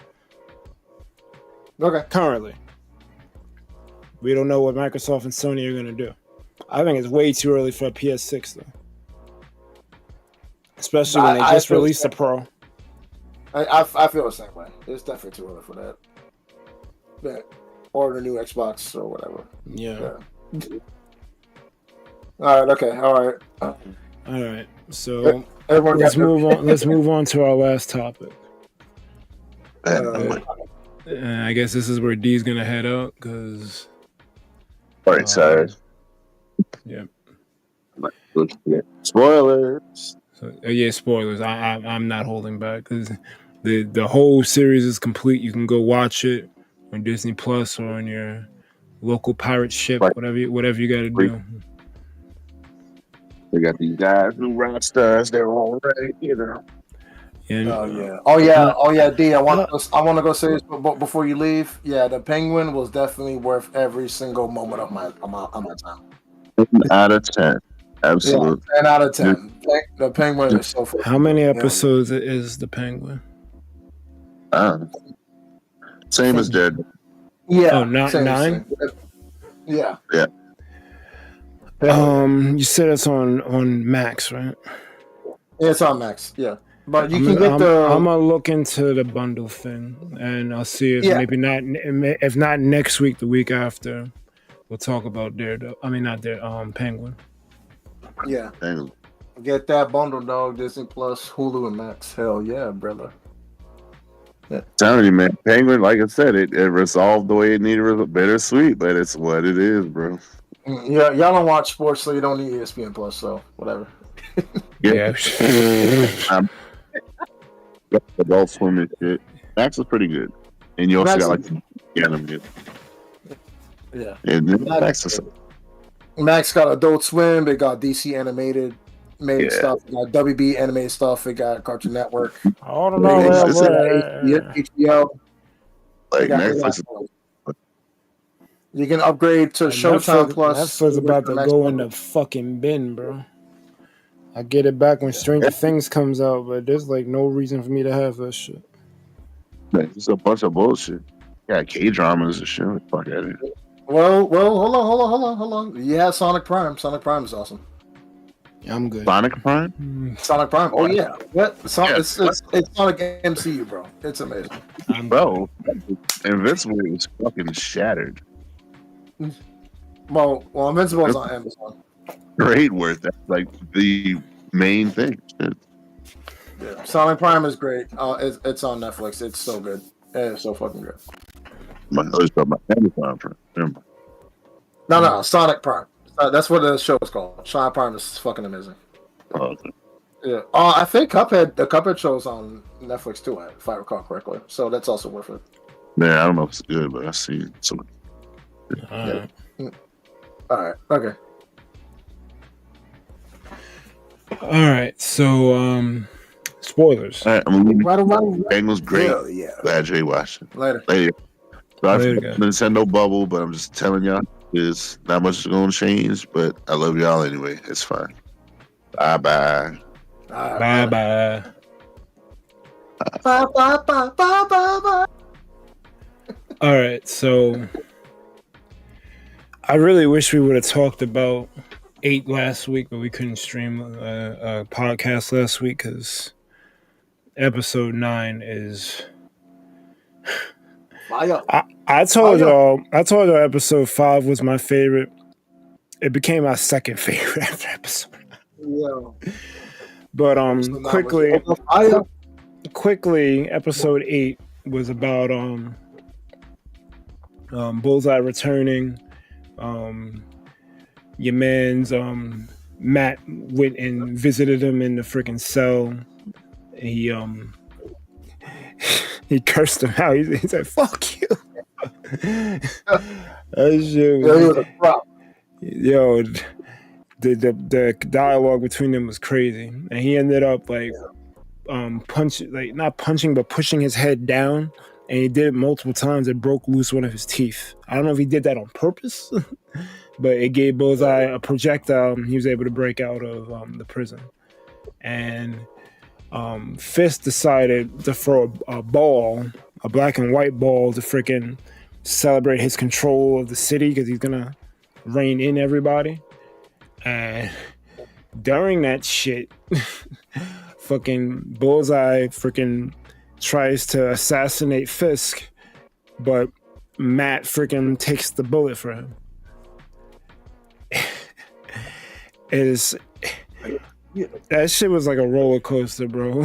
Okay. Currently. We don't know what Microsoft and Sony are going to do. I think it's way too early for a PS6, though. Especially when they just released the Pro. I feel the same way. It's definitely too early for that. Yeah. Or the new Xbox or whatever. Yeah. All right. Okay. All right. All right. So everyone, let's move on. Let's move on to our last topic. I guess this is where D's gonna head out because. All right, sorry. Yeah. Spoilers. So, yeah, spoilers. I'm not holding back because the whole series is complete. You can go watch it on Disney Plus or on your local pirate ship, right. whatever you got to do. We got these guys who rock stars. They're all right, you know. And, oh yeah, D. I want to go say this before you leave. Yeah, the Penguin was definitely worth every single moment of my time. 10 out of 10. Absolutely. Yeah, 10 out of 10. The Penguin is so fun. How many episodes is the Penguin? Same as Daredevil. Yeah. Oh, not 9? Yeah. Yeah. You said it's on Max, right? Yeah, it's on Max. Yeah. But you I'm gonna look into the bundle thing, and I'll see if maybe not. If not next week, the week after, we'll talk about Daredevil. I mean, not Penguin. Yeah. Penguin. Get that bundle, dog. Disney Plus, Hulu, and Max. Hell yeah, brother. Yeah. Telling you, man, Penguin. Like I said, it resolved the way it needed. Bittersweet, but it's what it is, bro. Yeah, y'all don't watch sports, so you don't need ESPN Plus. So whatever. Yeah. Adult Swim and shit. Max is pretty good, and you also got like animated. Yeah. And Max got Adult Swim. It got DC animated stuff. It got WB animated stuff. It got Cartoon Network. I don't know. HBO. Like Netflix. You can upgrade to Showtime Plus. Netflix about to go in the fucking bin, bro. I get it back when Stranger Things comes out, but there's like no reason for me to have that shit. It's a bunch of bullshit. Yeah, K-dramas and shit. Fuck out of here. Well, hold on. Yeah, Sonic Prime. Sonic Prime is awesome. Yeah, I'm good. Sonic Prime? Sonic Prime. Oh yeah. What? It's Sonic MCU, bro. It's amazing. Bro, Invincible is fucking shattered. Well, Invincible is on Amazon. Great worth. That's like the main thing. Yeah, Sonic Prime is great. It's on Netflix. It's so good. It's so fucking good. No, Sonic Prime. That's what the show is called. Sonic Prime is fucking amazing. Oh, okay. Yeah. I think the Cuphead show's on Netflix too, if I recall correctly. So that's also worth it. Yeah, I don't know if it's good, but I see some. Yeah. All right. Okay. All right. So, spoilers. All right, Bengals great. Yeah. Glad Jay watched it. Later. Sorry for the Nintendo bubble, but I'm just telling y'all, there's not much going to change. But I love y'all anyway. It's fine. Bye bye. Bye bye. Bye bye bye bye bye bye. All right, so I really wish we would have talked about 8 last week, but we couldn't stream a podcast last week because episode 9 is. I told y'all episode 5 was my favorite. It became my second favorite after episode 9. Yeah. But quickly, episode 8 was about Bullseye returning. Your man's Matt went and visited him in the freaking cell. He cursed him out. He said, "Fuck you." That shit was, yo, the dialogue between them was crazy, and he ended up like not punching, but pushing his head down, and he did it multiple times. It broke loose one of his teeth. I don't know if he did that on purpose, but it gave Bullseye a projectile. He was able to break out of the prison, and Fist decided to throw a ball, a black and white ball, to freaking celebrate his control of the city because he's gonna rein in everybody. And during that shit, fucking Bullseye freaking tries to assassinate Fisk, but Matt freaking takes the bullet for him. That shit was like a roller coaster, bro.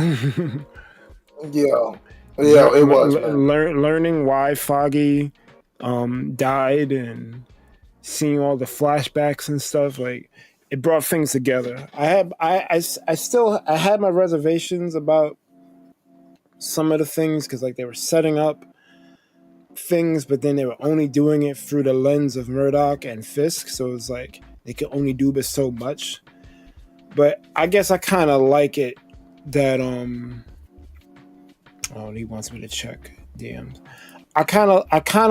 Yeah, it was. Learning why Foggy died and seeing all the flashbacks and stuff, like it brought things together. I had my reservations about some of the things because like they were setting up things, but then they were only doing it through the lens of Murdoch and Fisk, so it was like they could only do but so much. But I guess I kind of like it that he wants me to check DMs. I kind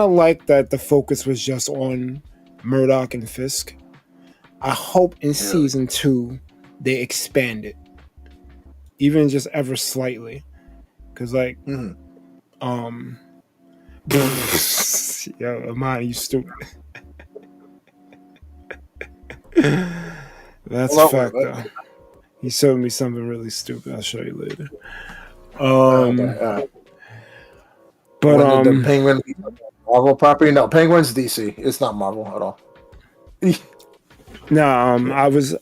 of like that the focus was just on Murdoch and Fisk. I hope in season 2 they expand it, even just ever slightly, because like, yo, Amani, you stupid. That's a fact, though. He showed me something really stupid. I'll show you later. But the Penguin Marvel property? No, Penguin's DC. It's not Marvel at all. No, I was,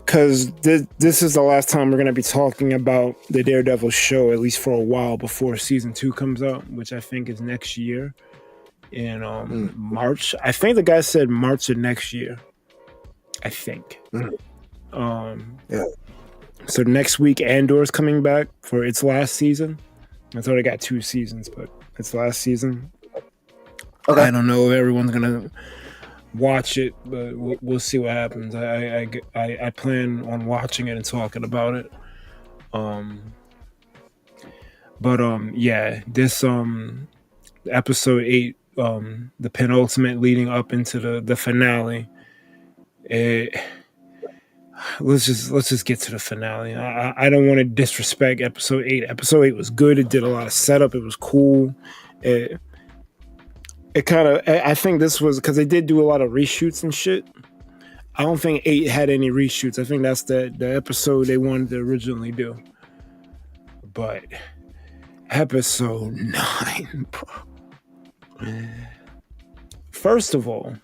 because this is the last time we're going to be talking about the Daredevil show, at least for a while before season 2 comes out, which I think is next year in March. I think the guy said March of next year. I think. So next week, Andor's coming back for its last season. I thought it got 2 seasons, but it's last season. Okay. I don't know if everyone's gonna watch it, but we'll see what happens. I plan on watching it and talking about it. Yeah, this episode 8, the penultimate leading up into the finale. Let's just get to the finale. I don't want to disrespect episode 8. Episode 8 was good. It did a lot of setup. It was cool. It kind of, I think this was because they did do a lot of reshoots and shit. I don't think 8 had any reshoots. I think that's the episode they wanted to originally do. But episode 9, bro. First of all,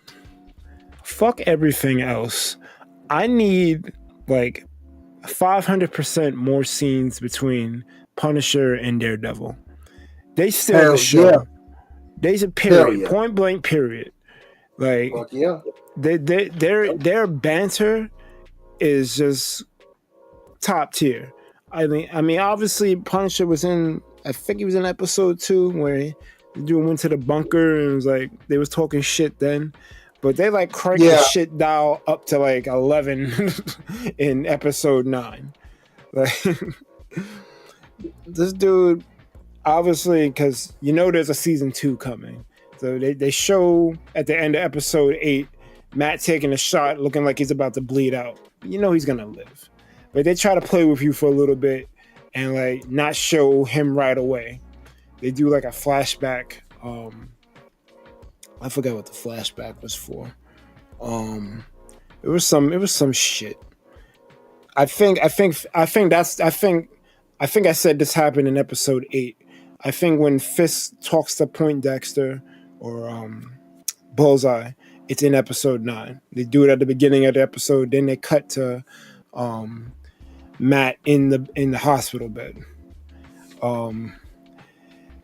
fuck everything else. I need like 500% more scenes between Punisher and Daredevil. They still the show. Yeah. They said period, point blank period. Like their banter is just top tier. I mean, obviously Punisher was in. I think he was in episode 2 where the dude went to the bunker and was like they was talking shit then. But they like cranked the shit dial up to like 11 in episode 9. Like this dude, obviously, because there's a season 2 coming. So they show at the end of episode 8, Matt taking a shot, looking like he's about to bleed out. He's gonna live. But they try to play with you for a little bit and like not show him right away. They do like a flashback. I forgot what the flashback was for. It was some shit. I think I said this happened in episode 8. I think when Fisk talks to Poindexter or Bullseye, it's in episode 9. They do it at the beginning of the episode, then they cut to Matt in the hospital bed.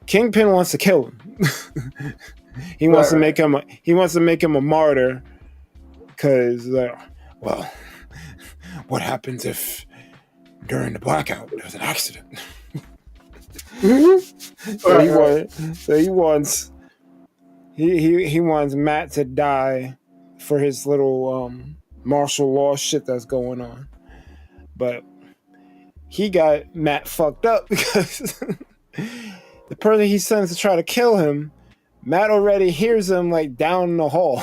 Kingpin wants to kill him. He wants to make him a martyr because, well, what happens if during the blackout there's an accident? So he wants Matt to die for his little martial law shit that's going on. But he got Matt fucked up because the person he sends to try to kill him, Matt already hears him like down the hall.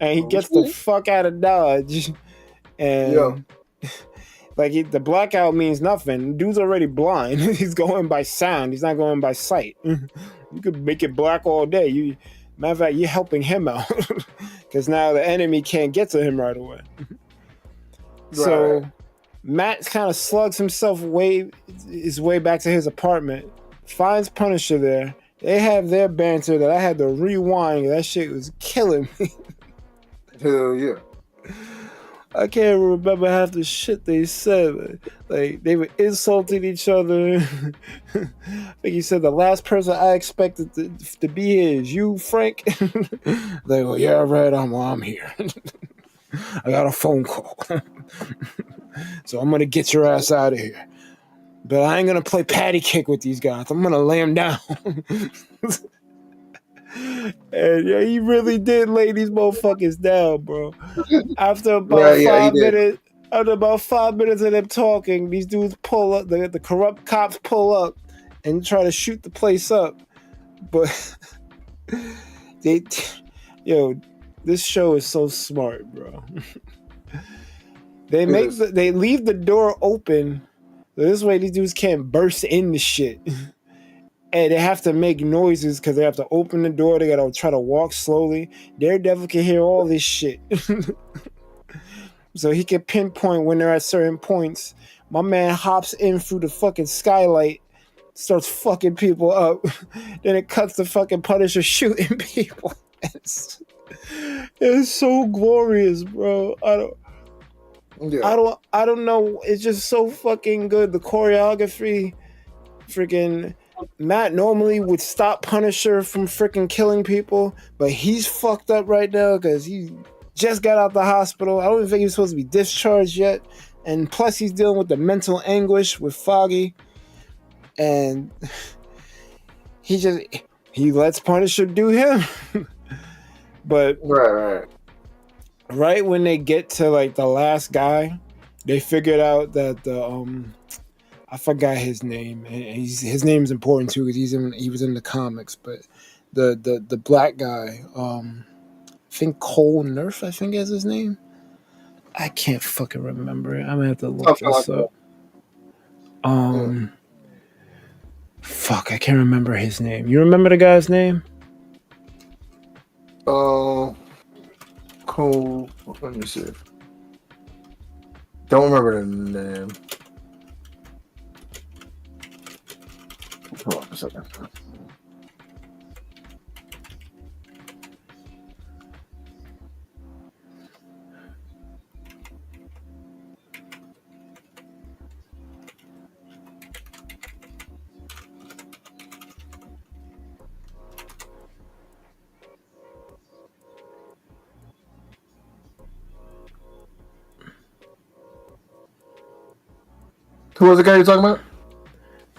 And he gets the fuck out of Dodge. And like the blackout means nothing. Dude's already blind. He's going by sound. He's not going by sight. You could make it black all day. Matter of fact, you're helping him out. Because now the enemy can't get to him right away. So Matt kind of slugs himself his way back to his apartment, finds Punisher there. They have their banter that I had to rewind. That shit was killing me. Hell yeah. I can't remember half the shit they said. Like, they were insulting each other. I think he said, the last person I expected to be here is you, Frank. They go, yeah, right, I'm here. I got a phone call. So I'm going to get your ass out of here. But I ain't going to play patty cake with these guys. I'm going to lay them down. And yeah, he really did lay these motherfuckers down, bro. After about 5 minutes, of them talking, these dudes pull up, the corrupt cops pull up and try to shoot the place up. But this show is so smart, bro. They leave the door open. So this way these dudes can't burst in the shit. And they have to make noises because they have to open the door. They gotta try to walk slowly. Daredevil can hear all this shit. So he can pinpoint when they're at certain points. My man hops in through the fucking skylight, starts fucking people up. Then it cuts to fucking Punisher shooting people. It's so glorious, bro. I don't know. It's just so fucking good. The choreography, freaking Matt normally would stop Punisher from freaking killing people, but he's fucked up right now because he just got out the hospital. I don't even think he's supposed to be discharged yet. And plus he's dealing with the mental anguish with Foggy. And he lets Punisher do him. But right when they get to like the last guy, they figured out that I forgot his name. His name's important too because he was in the comics. But the black guy, I think Cole Nerf, I think is his name. I can't fucking remember it. I'm gonna have to look this up. Fuck, I can't remember his name. You remember the guy's name? Cole. Let me see. Don't remember the name. Hold on a second. Who was the guy you're talking about?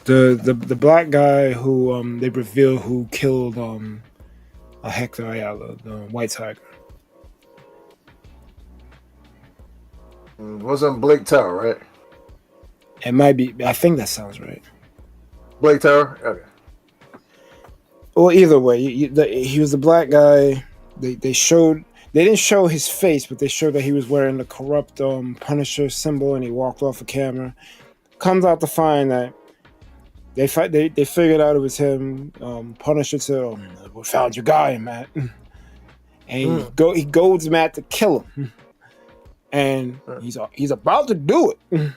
The black guy who they reveal who killed Hector Ayala, the White Tiger. Wasn't Blake Tower, right? It might be. I think that sounds right. Blake Tower? Okay. Well, either way, he was the black guy. They didn't show his face, but they showed that he was wearing the corrupt Punisher symbol, and he walked off the camera. Comes out to find that they figured out it was him. Punisher said, "We found your guy, Matt," and he goads Matt to kill him, and he's about to do it,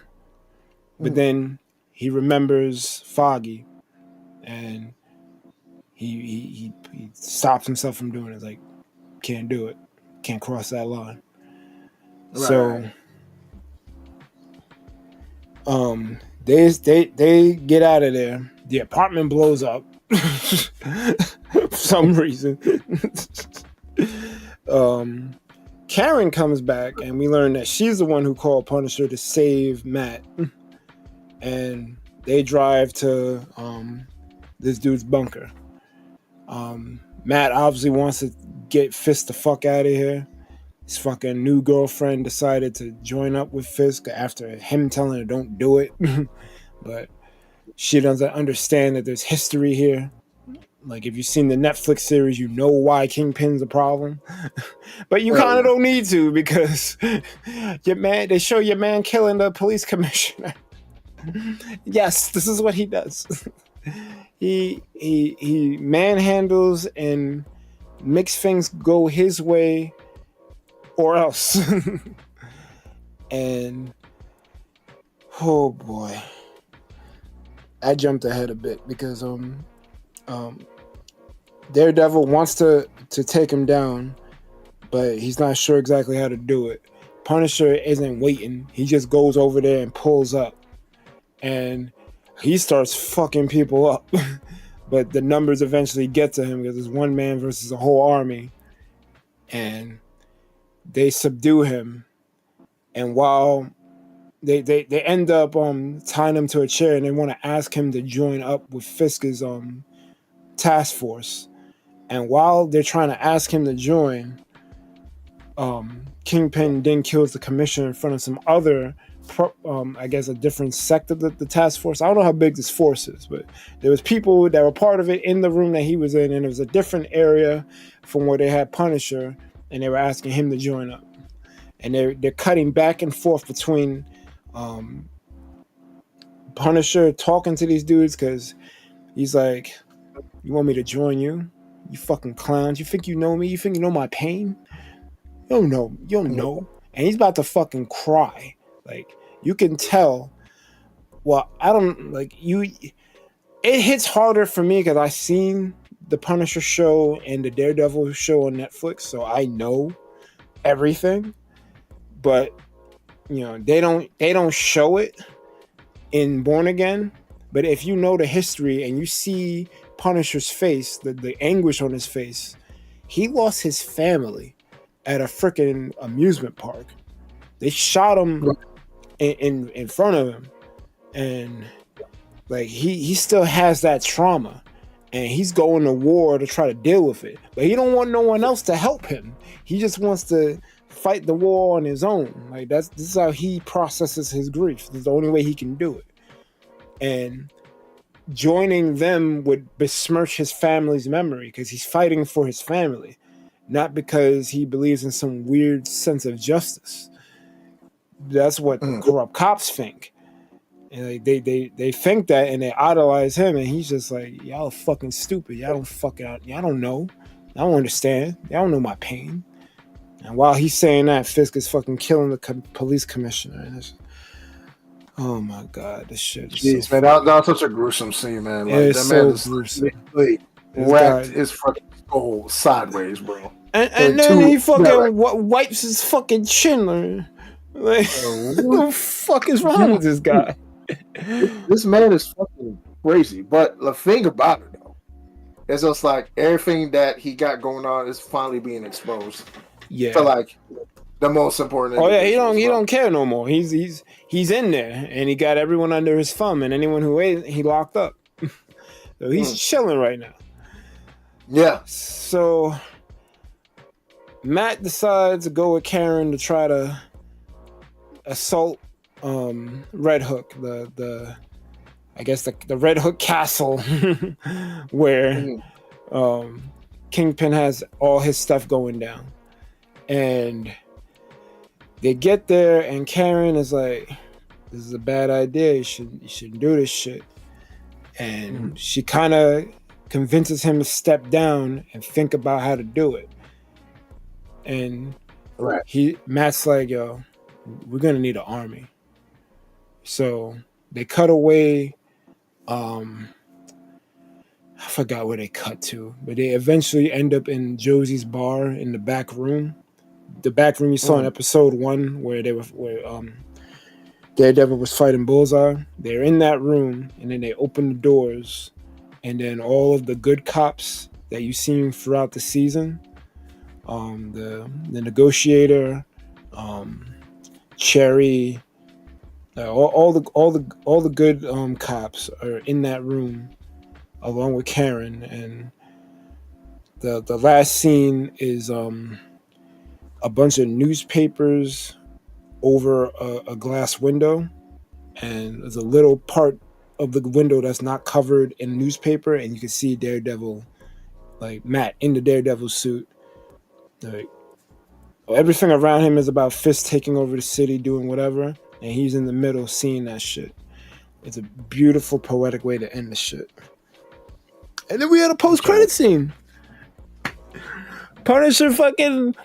but then he remembers Foggy, and he stops himself from doing it. It's like, can't do it, can't cross that line. Right. So, they get out of there. The apartment blows up for some reason. Karen comes back, and we learn that she's the one who called Punisher to save Matt. And they drive to this dude's bunker. Matt obviously wants to get Fist the fuck out of here. his fucking new girlfriend decided to join up with Fisk after him telling her don't do it. But she doesn't understand that there's history here. Like, if you've seen the Netflix series, you know why Kingpin's a problem. But you kind of don't need to, because they show your man killing the police commissioner. Yes, this is what he does. He manhandles and makes things go his way or else. And oh boy, I jumped ahead a bit because Daredevil wants to take him down, but he's not sure exactly how to do it. Punisher isn't waiting. He just goes over there and pulls up, and he starts fucking people up. But the numbers eventually get to him because it's one man versus a whole army, and they subdue him. And while they end up tying him to a chair, and they want to ask him to join up with Fisk's task force. And while they're trying to ask him to join, Kingpin then kills the commissioner in front of some other, I guess, a different sect of the task force. I don't know how big this force is, but there was people that were part of it in the room that he was in, and it was a different area from where they had Punisher, and they were asking him to join up. And they're cutting back and forth between Punisher talking to these dudes because he's like, "You want me to join you? You fucking clowns. You think you know me? You think you know my pain? You don't know. You don't know." And he's about to fucking cry. Like, you can tell. Well, I don't like you. It hits harder for me because I've seen the Punisher show and the Daredevil show on Netflix, so I know everything. But you know, they don't show it in Born Again. But if you know the history and you see Punisher's face, the anguish on his face, he lost his family at a freaking amusement park. They shot him in front of him, and like he still has that trauma, and he's going to war to try to deal with it. But he don't want no one else to help him. He just wants to fight the war on his own. Like, this is how he processes his grief. This is the only way he can do it. And joining them would besmirch his family's memory because he's fighting for his family, not because he believes in some weird sense of justice. That's what corrupt cops think. And like, they think that, and they idolize him, and he's just like, y'all are fucking stupid. Y'all don't know. I don't understand. Y'all don't know my pain. And while he's saying that, Fisk is fucking killing the police commissioner. And oh my god, this shit is jeez, so man, that was such a gruesome scene, man. Like, it's that so man just gruesome. whacked his fucking skull sideways, bro. And then he fucking wipes his fucking chin. Like, what the fuck is wrong with this guy? This man is fucking crazy. But the thing about it, though, is just like everything that he got going on is finally being exposed. Yeah. For like the most important. Oh yeah, he don't care no more. He's in there, and he got everyone under his thumb, and anyone who ain't, he locked up. So he's chilling right now. Yeah. So Matt decides to go with Karen to try to assault Red Hook, the I guess the Red Hook castle where Kingpin has all his stuff going down. And they get there, and Karen is like, "This is a bad idea. You shouldn't do this shit." And she kind of convinces him to step down and think about how to do it. And Matt's like, "Yo, we're gonna need an army." So they cut away. I forgot where they cut to, but they eventually end up in Josie's bar in the back room. The back room you saw in episode 1 where Daredevil was fighting Bullseye. They're in that room, and then they open the doors, and then all of the good cops that you've seen throughout the season, the negotiator, Cherry, all the good cops are in that room along with Karen. And the last scene is a bunch of newspapers over a glass window, and there's a little part of the window that's not covered in newspaper, and you can see Daredevil, like Matt in the Daredevil suit. Like, everything around him is about Fist taking over the city, doing whatever, and he's in the middle seeing that shit. It's a beautiful, poetic way to end the shit. And then we had a post-credit scene. Punisher fucking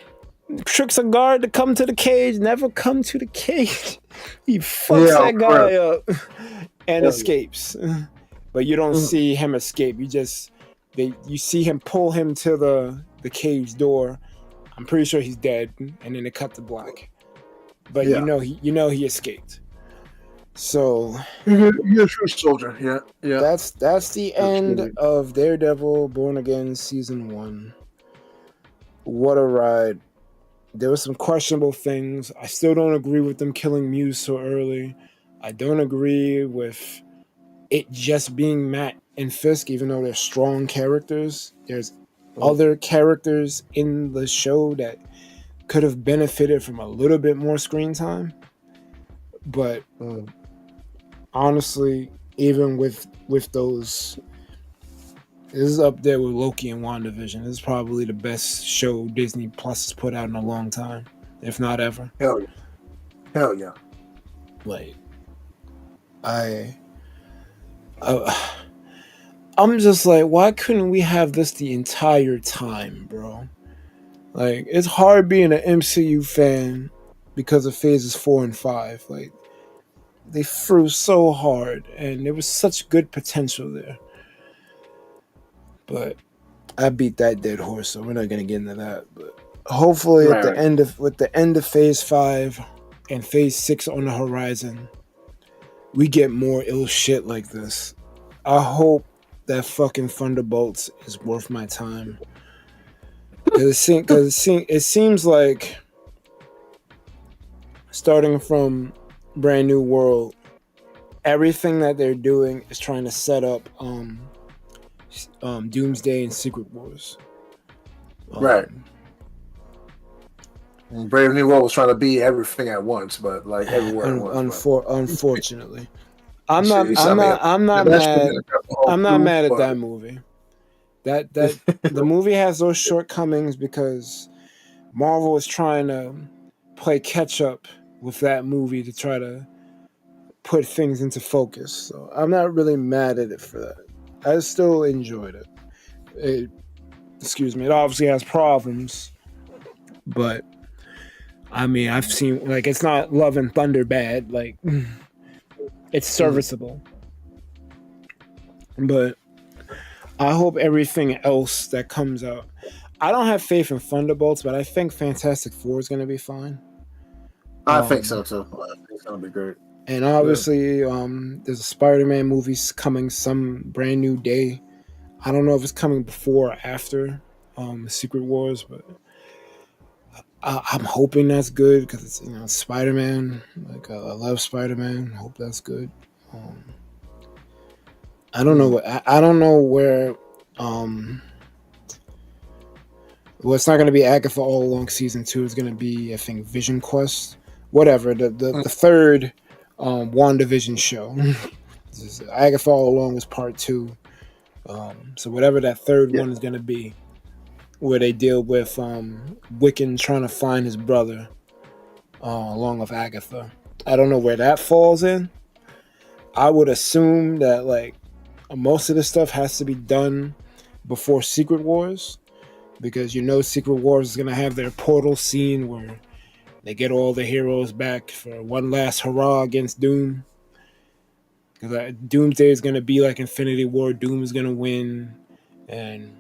tricks a guard to come to the cage, never come to the cage. He fucks that guy up and escapes. But you don't see him escape. You see him pull him to the cage door. I'm pretty sure he's dead, and then they cut to black. But you know he escaped. So you're a true soldier. Yeah. That's the end of Daredevil Born Again Season 1. What a ride. There were some questionable things. I still don't agree with them killing Muse so early. I don't agree with it just being Matt and Fisk, even though they're strong characters. There's other characters in the show that could have benefited from a little bit more screen time. But honestly, even with those, this is up there with Loki and WandaVision. This is probably the best show Disney Plus has put out in a long time, if not ever. Hell yeah. Like, I'm just like, why couldn't we have this the entire time, bro? Like, it's hard being an MCU fan because of phases 4 and 5. Like, they threw so hard, and there was such good potential there. But I beat that dead horse, so we're not gonna get into that. But hopefully, at the end of phase 5 and phase 6 on the horizon, we get more ill shit like this. I hope that fucking Thunderbolts is worth my time. Because it seems like, starting from Brand New World, everything that they're doing is trying to set up Doomsday and Secret Wars. Right. And Brave New World was trying to be everything at once, but like everywhere at once. Unfortunately. I'm not mad at that movie. That the movie has those shortcomings because Marvel is trying to play catch up with that movie to try to put things into focus. So I'm not really mad at it for that. I still enjoyed it. It obviously has problems, but I mean, I've seen, like, it's not Love and Thunder bad. Like, it's serviceable. But I hope everything else that comes out. I don't have faith in Thunderbolts, but I think Fantastic Four is going to be fine. I think so too. I think it's going to be great. And obviously, there's a Spider-Man movie coming some brand new day. I don't know if it's coming before or after Secret Wars, but I'm hoping that's good because it's Spider-Man. Like, I love Spider-Man. Hope that's good. I don't know. I don't know where. Well, it's not going to be Agatha All Along season 2. It's going to be, I think, Vision Quest. Whatever. The third WandaVision show. Agatha All Along was part 2. So whatever that third one is going to be, where they deal with Wiccan trying to find his brother along with Agatha. I don't know where that falls in. I would assume that, like, most of this stuff has to be done before Secret Wars, because Secret Wars is going to have their portal scene where they get all the heroes back for one last hurrah against Doom. Because Doomsday is going to be like Infinity War. Doom is going to win, and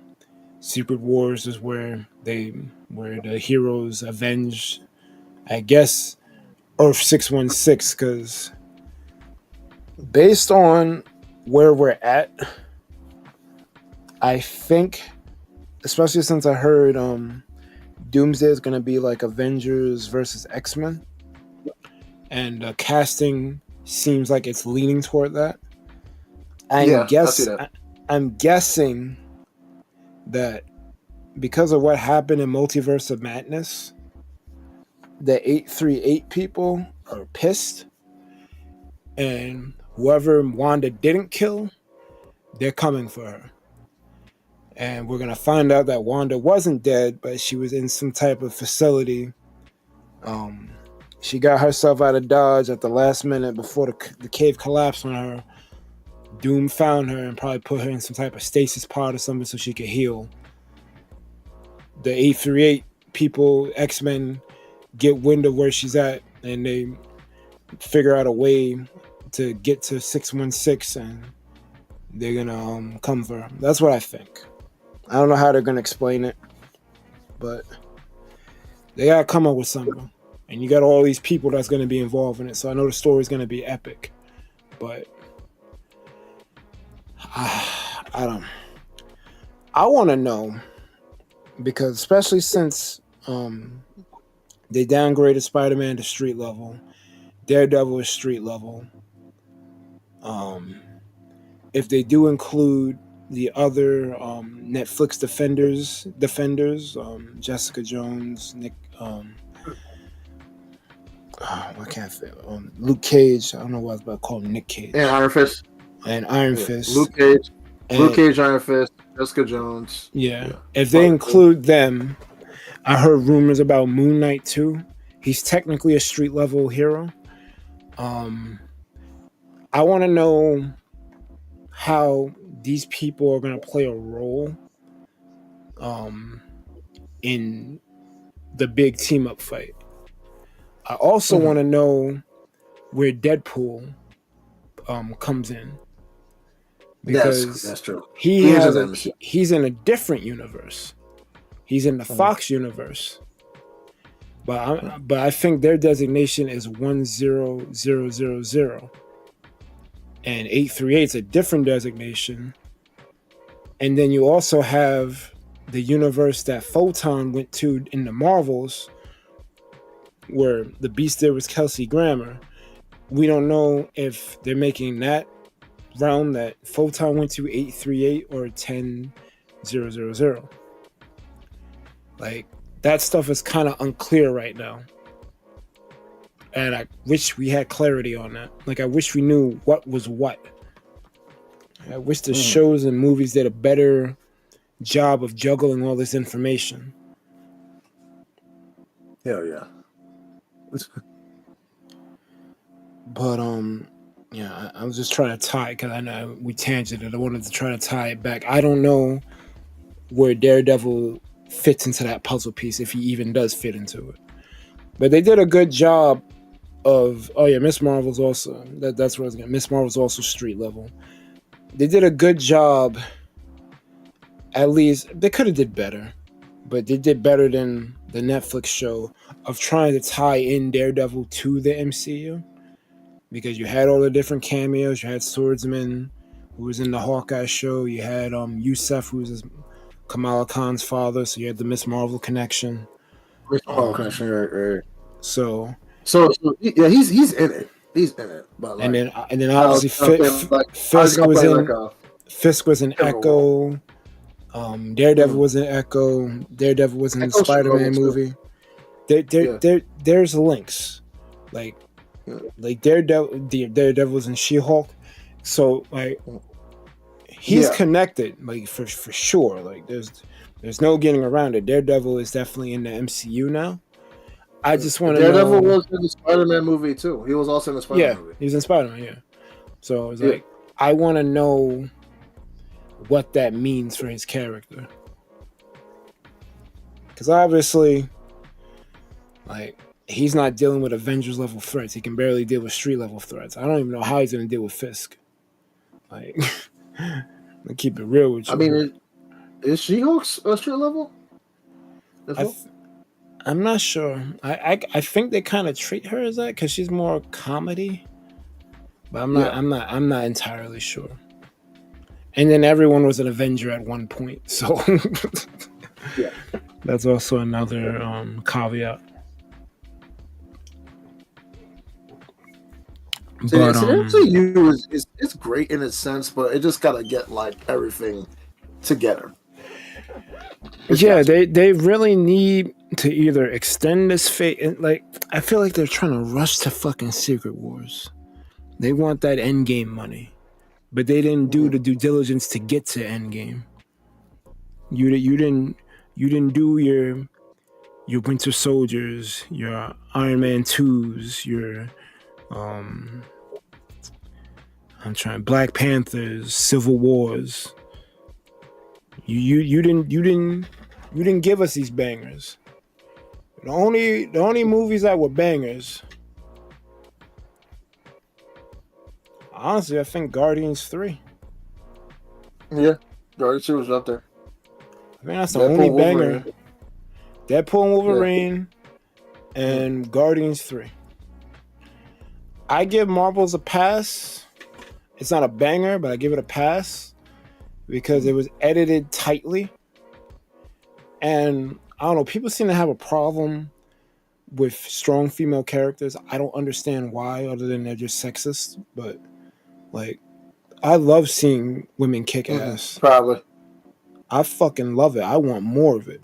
Secret Wars is where the heroes avenge, I guess, Earth 616. Because based on where we're at, I think, especially since I heard Doomsday is going to be like Avengers versus X-Men, and casting seems like it's leaning toward that. I'm guessing that because of what happened in Multiverse of Madness, the 838 people are pissed, and whoever Wanda didn't kill, they're coming for her. And we're gonna find out that Wanda wasn't dead, but she was in some type of facility. She got herself out of Dodge at the last minute before the cave collapsed on her. Doom found her and probably put her in some type of stasis pod or something so she could heal. The 838 people, X-Men, get wind of where she's at, and they figure out a way to get to 616, and they're gonna come for her. That's what I think. I don't know how they're gonna explain it, but they gotta come up with something. And you got all these people that's gonna be involved in it, so I know the story's gonna be epic. But I want to know, because especially since they downgraded Spider-Man to street level, Daredevil is street level. If they do include the other Netflix defenders, Jessica Jones, Nick, what can't I say? Luke Cage. I don't know what I was about to call him, Nick Cage. And Iron Fist. Luke Cage, Iron Fist, Jessica Jones. Yeah. If they include them, I heard rumors about Moon Knight too. He's technically a street level hero. I want to know how these people are going to play a role in the big team up fight. I also want to know where Deadpool comes in, because that's true. He's in a different universe. He's in the Fox universe, but I think their designation is 10000, and 838 is a different designation. And then you also have the universe that Photon went to in the Marvels, where the Beast there was Kelsey Grammer. We don't know if they're making that realm that Photon went to 838 or 10000. Like, that stuff is kind of unclear right now. And I wish we had clarity on that. Like, I wish we knew what was what. I wish the shows and movies did a better job of juggling all this information. Hell yeah. But yeah, I was just trying to tie it, because I know we tangented. I wanted to try to tie it back. I don't know where Daredevil fits into that puzzle piece, if he even does fit into it. But they did a good job of. Oh yeah, Miss Marvel's also. That's what I was getting. Miss Marvel's also street level. They did a good job. At least they could have did better, but they did better than the Netflix show of trying to tie in Daredevil to the MCU, because you had all the different cameos. You had Swordsman, who was in the Hawkeye show. You had Yusuf, who was Kamala Khan's father. So you had the Miss Marvel connection. Right. So yeah, he's in it. He's in it. But and then obviously Fisk was in Echo. Daredevil was in Echo. Daredevil was in the Spider-Man movie. There's links, like Daredevil was in She-Hulk. So like he's connected, like for sure. Like there's no getting around it. Daredevil is definitely in the MCU now. I just want to know. Daredevil was in the Spider-Man movie too. He was also in the Spider-Man movie. He was in Spider-Man. Yeah. So it's like I want to know what that means for his character, because obviously, like, he's not dealing with Avengers level threats. He can barely deal with street level threats. I don't even know how he's going to deal with Fisk. Like, I keep it real with you. I mean, is She-Hulk street level? I'm not sure. I think they kind of treat her as that because she's more comedy, but I'm not entirely sure. And then everyone was an Avenger at one point, so that's also another caveat. But MCU it's great in a sense, but it just gotta get like everything together. They really need to either extend this fate, like I feel like they're trying to rush to fucking Secret Wars. They want that Endgame money, but they didn't do the due diligence to get to Endgame. You didn't do your Winter Soldiers, your Iron Man 2s, your Black Panthers, Civil Wars. You didn't give us these bangers. The only movies that were bangers, honestly, I think Guardians 3. Yeah, Guardians 2 was up there. I think that's the only banger. Deadpool and Wolverine and Guardians 3. I give Marvels a pass. It's not a banger, but I give it a pass because it was edited tightly. And I don't know, people seem to have a problem with strong female characters. I don't understand why, other than they're just sexist. But like, I love seeing women kick ass. Probably. I fucking love it. I want more of it.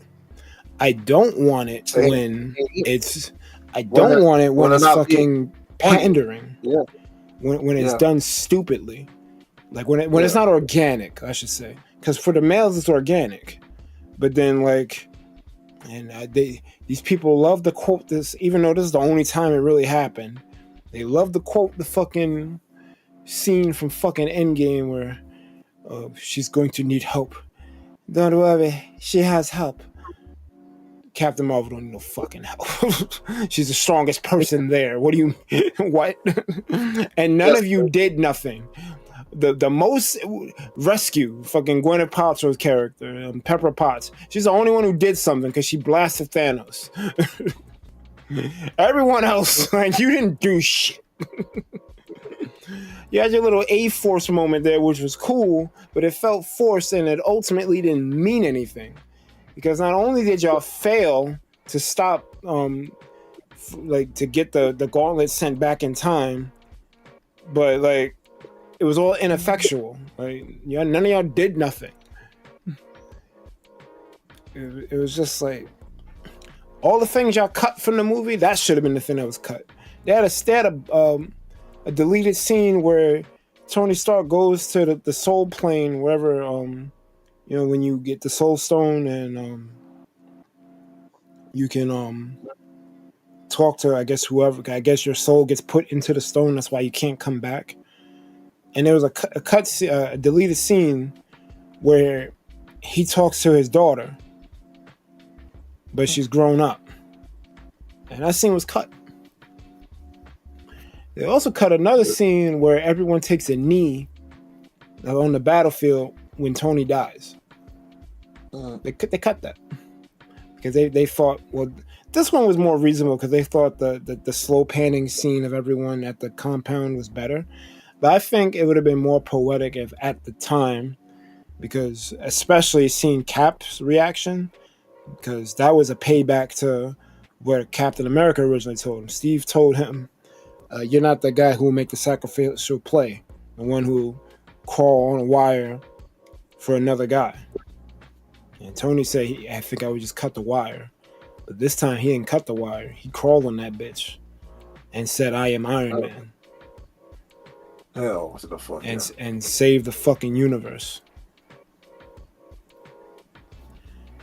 I don't want it when it's. I don't want it when it's fucking pandering. Yeah. When it's done stupidly, like when it's not organic, I should say. Because for the males, it's organic, but then like, and these people love to quote this, even though this is the only time it really happened. They love to quote the fucking scene from fucking Endgame where she's going to need help. Don't worry, she has help. Captain Marvel don't need no fucking help. She's the strongest person there. What do you what? And none of you did nothing. The most rescue fucking Gwyneth Paltrow's character, Pepper Potts. She's the only one who did something because she blasted Thanos. Everyone else, like, you didn't do shit. You had your little A-Force moment there, which was cool, but it felt forced and it ultimately didn't mean anything. Because not only did y'all fail to stop, like to get the gauntlet sent back in time, but like it was all ineffectual. Like none of y'all did nothing. It was just like all the things y'all cut from the movie. That should have been the thing that was cut. They had a deleted scene where Tony Stark goes to the Soul Plane, wherever. You know, when you get the Soul Stone and you can talk to, I guess, whoever. I guess your soul gets put into the stone. That's why you can't come back. And there was a deleted scene where he talks to his daughter, but she's grown up. And that scene was cut. They also cut another scene where everyone takes a knee on the battlefield when Tony dies. They cut that because they thought, well, this one was more reasonable because they thought the slow panning scene of everyone at the compound was better. But I think it would have been more poetic if at the time, because especially seeing Cap's reaction, because that was a payback to what Captain America originally told him. Steve told him, you're not the guy who will make the sacrificial play, the one who crawl on a wire for another guy. And Tony said, I think I would just cut the wire. But this time he didn't cut the wire. He crawled on that bitch and said, I am Iron Man. Hell, what the fuck? And save the fucking universe.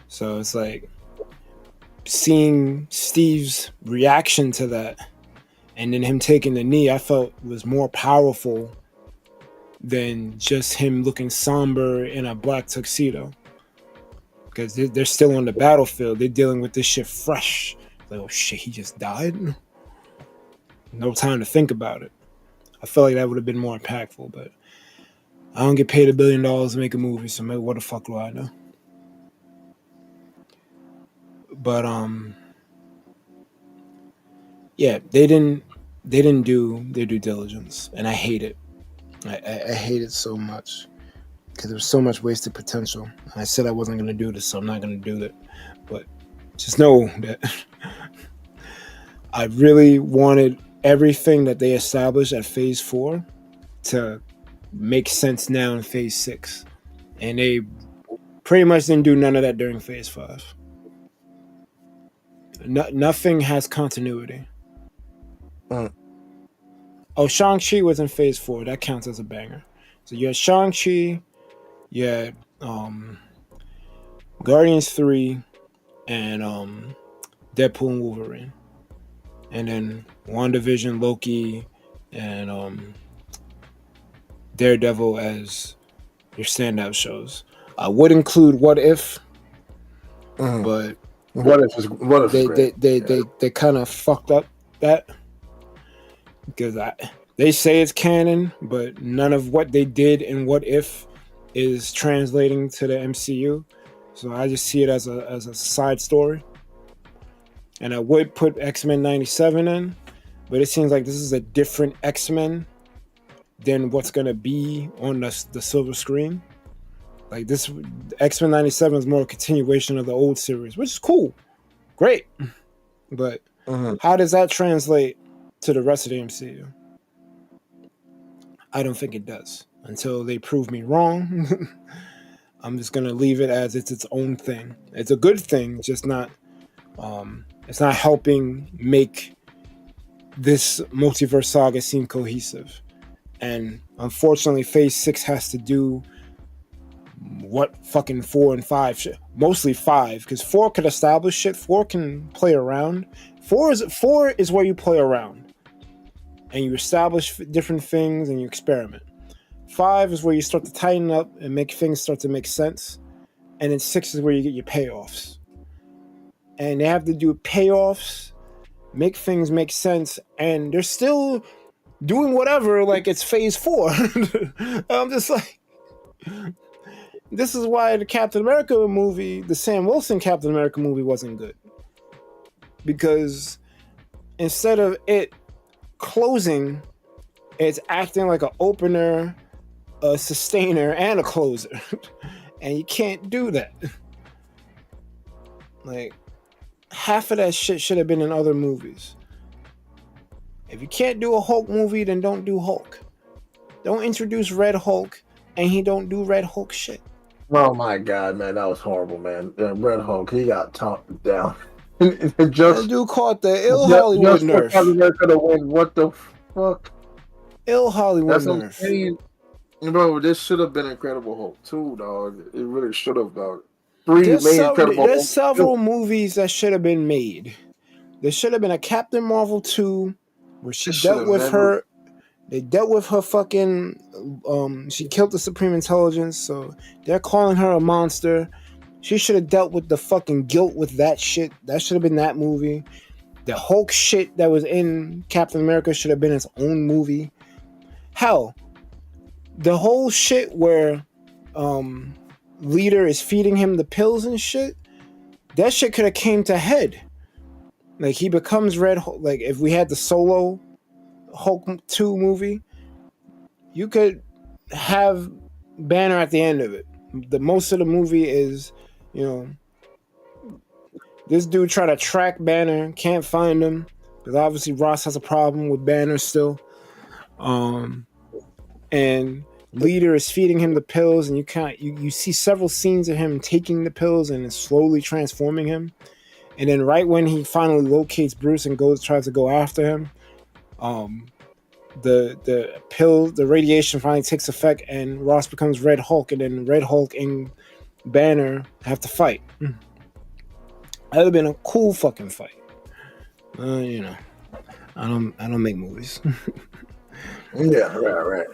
So it's like seeing Steve's reaction to that and then him taking the knee, I felt was more powerful than just him looking somber in a black tuxedo. Because they're still on the battlefield. They're dealing with this shit fresh. Like, oh shit, he just died? No time to think about it. I felt like that would have been more impactful, but I don't get paid $1 billion to make a movie, so maybe what the fuck do I know? But yeah, they didn't do their due diligence, and I hate it. I hate it so much because there was so much wasted potential. I said I wasn't going to do this, so I'm not going to do it. But just know that I really wanted everything that they established at Phase 4 to make sense now in Phase 6. And they pretty much didn't do none of that during Phase 5. nothing has continuity. Mm. Oh, Shang-Chi was in Phase 4. That counts as a banger. So you had Shang-Chi, you had Guardians 3, and Deadpool and Wolverine. And then WandaVision, Loki, and Daredevil as your standout shows. I would include What If, but What if they kind of fucked up that, because they say it's canon, but none of what they did in What If is translating to the MCU. So I just see it as a side story. And I would put X-Men 97 in, but it seems like this is a different X-Men than what's going to be on the silver screen. Like this, X-Men 97 is more a continuation of the old series, which is cool. Great. But how does that translate to the rest of the MCU? I don't think it does. Until they prove me wrong, I'm just going to leave it as it's its own thing. It's a good thing, just not... it's not helping make this multiverse saga seem cohesive. And unfortunately, Phase 6 has to do what fucking 4 and 5 mostly 5, because 4 could establish shit. 4 can play around. 4 is where you play around and you establish different things and you experiment. 5 is where you start to tighten up and make things start to make sense. And then 6 is where you get your payoffs. And they have to do payoffs, make things make sense, and they're still doing whatever like it's Phase 4. I'm just like, this is why the Captain America movie, the Sam Wilson Captain America movie, wasn't good. Because instead of it closing, it's acting like an opener, a sustainer, and a closer. And you can't do that. Like, half of that shit should have been in other movies. If you can't do a Hulk movie, then don't do Hulk. Don't introduce Red Hulk, and he don't do Red Hulk shit. Oh my god, man, that was horrible, man. Red Hulk, he got talked down. That dude caught the ill Hollywood nerf. What the fuck? Ill Hollywood That's nerf. What I'm saying. Bro, this should have been Incredible Hulk 2, dog. It really should have, dog. There's several movies that should have been made. There should have been a Captain Marvel 2 where she dealt with her. They dealt with her fucking. She killed the Supreme Intelligence, so they're calling her a monster. She should have dealt with the fucking guilt with that shit. That should have been that movie. The Hulk shit that was in Captain America should have been its own movie. Hell, the whole shit where Leader is feeding him the pills and shit, that shit could have came to head. Like, he becomes Red Hulk. Like, if we had the Solo Hulk 2 movie, you could have Banner at the end of it. The most of the movie is, this dude trying to track Banner, can't find him, because obviously Ross has a problem with Banner still. And Leader is feeding him the pills, and you see several scenes of him taking the pills and slowly transforming him. And then right when he finally locates Bruce and tries to go after him, the radiation finally takes effect, and Ross becomes Red Hulk, and then Red Hulk and Banner have to fight. That would have been a cool fucking fight. I don't make movies. Yeah, right.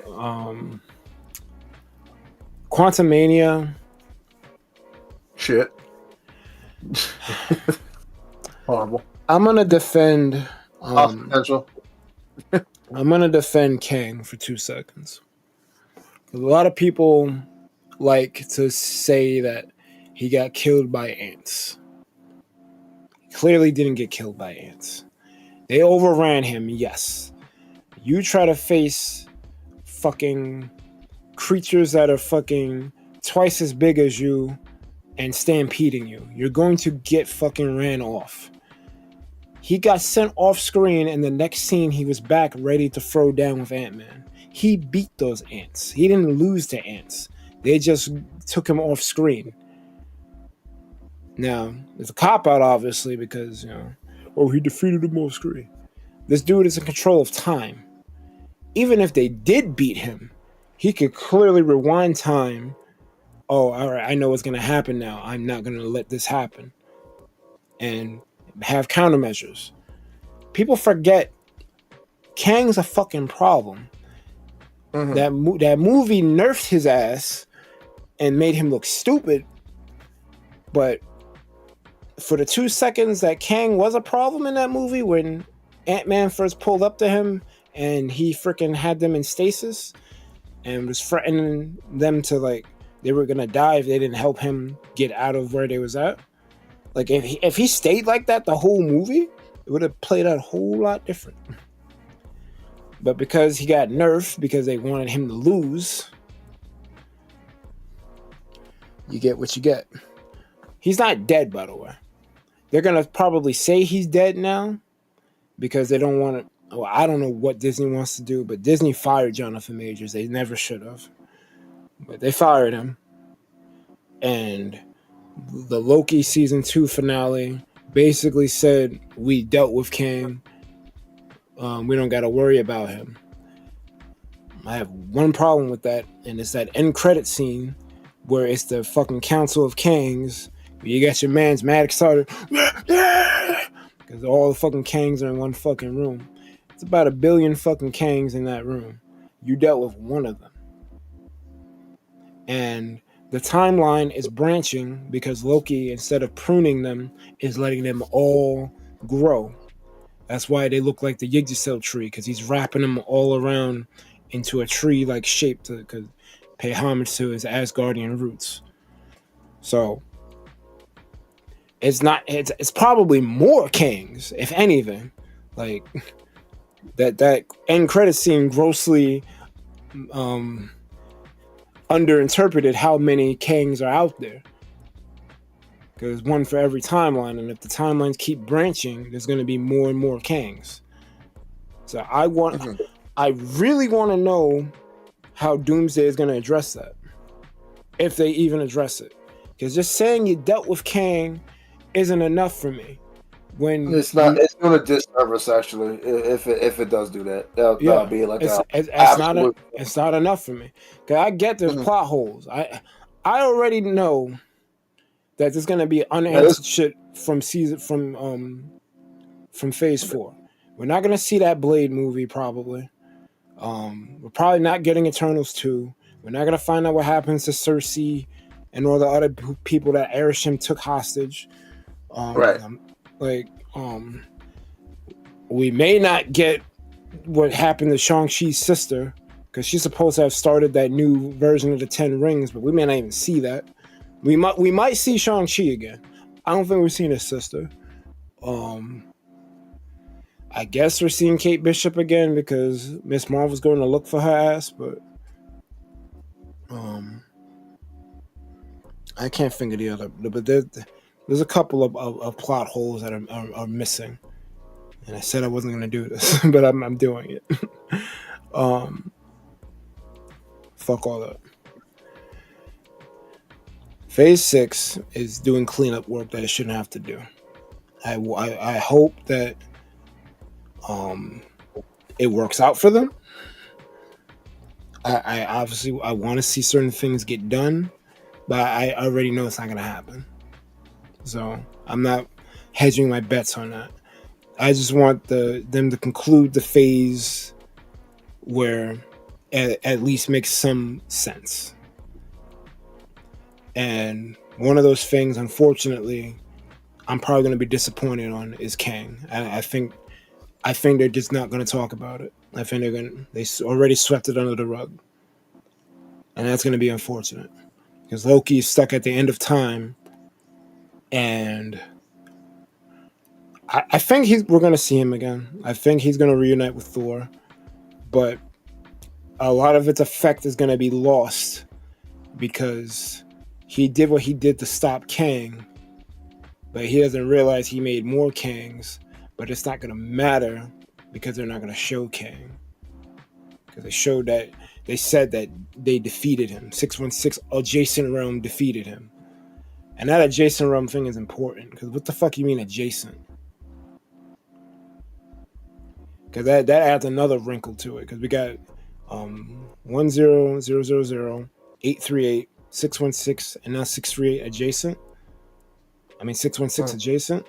Quantumania. Shit. Horrible. I'm gonna defend. Potential. I'm gonna defend Kang for 2 seconds. A lot of people like to say that he got killed by ants. He clearly didn't get killed by ants. They overran him, yes. You try to face fucking creatures that are fucking twice as big as you and stampeding you. You're going to get fucking ran off. He got sent off screen, and the next scene he was back ready to throw down with Ant-Man. He beat those ants. He didn't lose to ants. They just took him off screen. Now, there's a cop out, obviously, because, he defeated the Moskri. This dude is in control of time. Even if they did beat him, he could clearly rewind time. Oh, all right, I know what's going to happen now. I'm not going to let this happen. And have countermeasures. People forget Kang's a fucking problem. Mm-hmm. That movie nerfed his ass and made him look stupid. But for the 2 seconds that Kang was a problem in that movie, when Ant-Man first pulled up to him and he freaking had them in stasis and was threatening them to, like, they were gonna die if they didn't help him get out of where they was at. Like, if he stayed like that the whole movie, it would have played out a whole lot different. But because he got nerfed, because they wanted him to lose, you get what you get. He's not dead, by the way. They're going to probably say he's dead now because they don't want to. Well, I don't know what Disney wants to do, but Disney fired Jonathan Majors. They never should have. But they fired him. And the Loki season 2 finale basically said, we dealt with Kang. We don't got to worry about him. I have one problem with that, and it's that end credit scene where it's the fucking Council of Kangs. You got your man's mad excited because all the fucking Kangs are in one fucking room. It's about 1 billion fucking Kangs in that room. You dealt with one of them. And the timeline is branching because Loki, instead of pruning them, is letting them all grow. That's why they look like the Yggdrasil tree, because he's wrapping them all around into a tree-like shape to pay homage to his Asgardian roots. So it's probably more Kangs, if anything. Like that end credit scene grossly underinterpreted how many Kangs are out there. Because one for every timeline, and if the timelines keep branching, there's going to be more and more Kangs. So I really want to know how Doomsday is going to address that, if they even address it. Because just saying you dealt with Kang isn't enough for me. When it's not, it's going to disservice actually if it does do that. That'll be like it's not enough for me. Because I get there's plot holes. I already know that there's gonna be unanswered shit from phase 4. We're not gonna see that Blade movie probably. We're probably not getting Eternals 2. We're not gonna find out what happens to Cersei and all the other people that Arishem took hostage. We may not get what happened to Shang-Chi's sister, because she's supposed to have started that new version of the 10 Rings, but we may not even see that. We might see Shang-Chi again. I don't think we've seen his sister. I guess we're seeing Kate Bishop again because Miss Marvel's going to look for her ass, but I can't think of the other. But there's a couple of plot holes that are missing. And I said I wasn't going to do this, but I'm doing it. Fuck all that. Phase 6 is doing cleanup work that it shouldn't have to do. I hope that it works out for them. I obviously want to see certain things get done, but I already know it's not going to happen. So I'm not hedging my bets on that. I just want them to conclude the phase where it at least makes some sense. And one of those things, unfortunately, I'm probably going to be disappointed on is Kang. I think they're just not going to talk about it. I think they already swept it under the rug, and that's going to be unfortunate because Loki is stuck at the end of time, and I think we're going to see him again. I think he's going to reunite with Thor, but a lot of its effect is going to be lost because he did what he did to stop Kang, but he doesn't realize he made more Kangs. But it's not going to matter because they're not going to show Kang. Because they said that they defeated him. 616 adjacent realm defeated him. And that adjacent realm thing is important because what the fuck you mean adjacent? Because that adds another wrinkle to it. Because we got 10000 838 616 and now 638 adjacent. I mean 616 adjacent.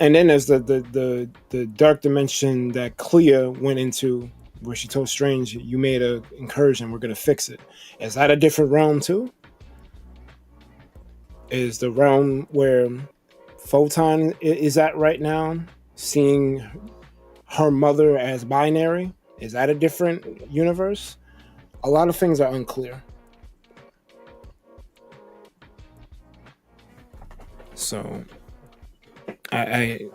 And then there's the dark dimension that Clea went into, where she told Strange, "You made an incursion. We're gonna fix it." Is that a different realm too? Is the realm where Photon is at right now, seeing her mother as binary? Is that a different universe? A lot of things are unclear. So I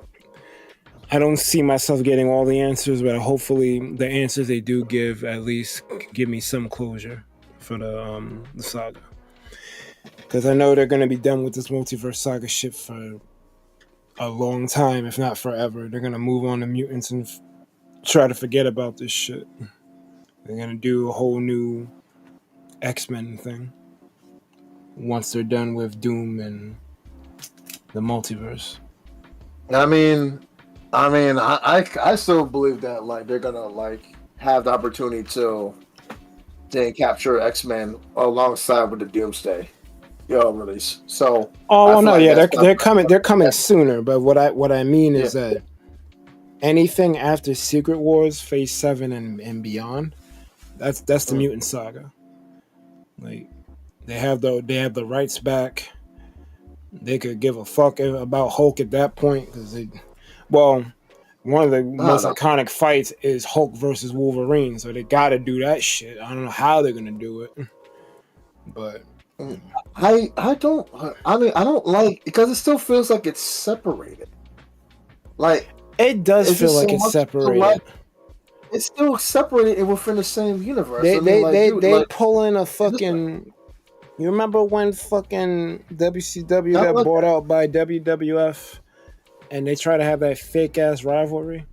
don't see myself getting all the answers, but hopefully the answers they do give at least give me some closure for the saga. Because I know they're going to be done with this multiverse saga shit for a long time, if not forever. They're going to move on to mutants and try to forget about this shit. They're going to do a whole new X-Men thing once they're done with Doom and the multiverse. I still believe that like they're gonna like have the opportunity to then capture X-Men alongside with the Doomsday release. So they're coming sooner. But what I mean is that anything after Secret Wars Phase 7 and beyond, that's the mutant saga. Like they have the rights back. They could give a fuck about Hulk at that point because one of the most iconic fights is Hulk versus Wolverine, so they got to do that shit. I don't know how they're gonna do it, but I don't like because it still feels like it's separated. Like it does feel like it's separated. It's still separated within the same universe. They pull in a fucking. You remember when fucking WCW got bought out by WWF, and they try to have that fake ass rivalry?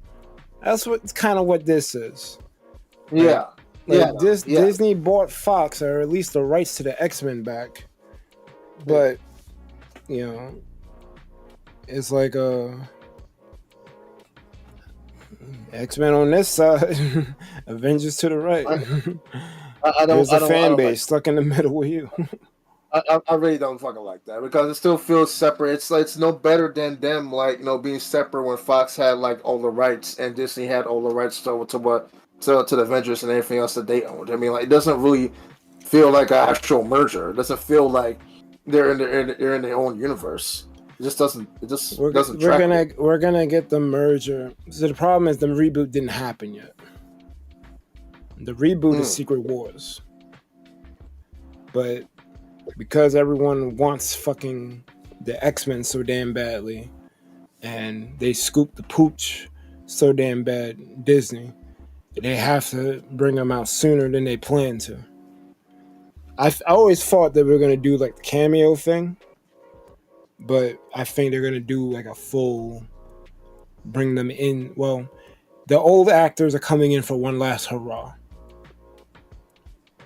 That's kind of what this is. Disney bought Fox, or at least the rights to the X-Men back, but it's like X-Men on this side, Avengers to the right. There's a fan base stuck in the middle with you. I really don't fucking like that because it still feels separate. It's no better than them being separate when Fox had like all the rights and Disney had all the rights to the Avengers and everything else that they owned. I mean, like it doesn't really feel like an actual merger. It doesn't feel like they're in their own universe. It just doesn't. It just doesn't. We're gonna get the merger. So the problem is the reboot didn't happen yet. The reboot is Secret Wars, but because everyone wants fucking the X-Men so damn badly, and they scooped the pooch so damn bad, Disney, they have to bring them out sooner than they plan to. I always thought they were gonna do like the cameo thing, but I think they're gonna do like a full bring them in. Well, the old actors are coming in for one last hurrah.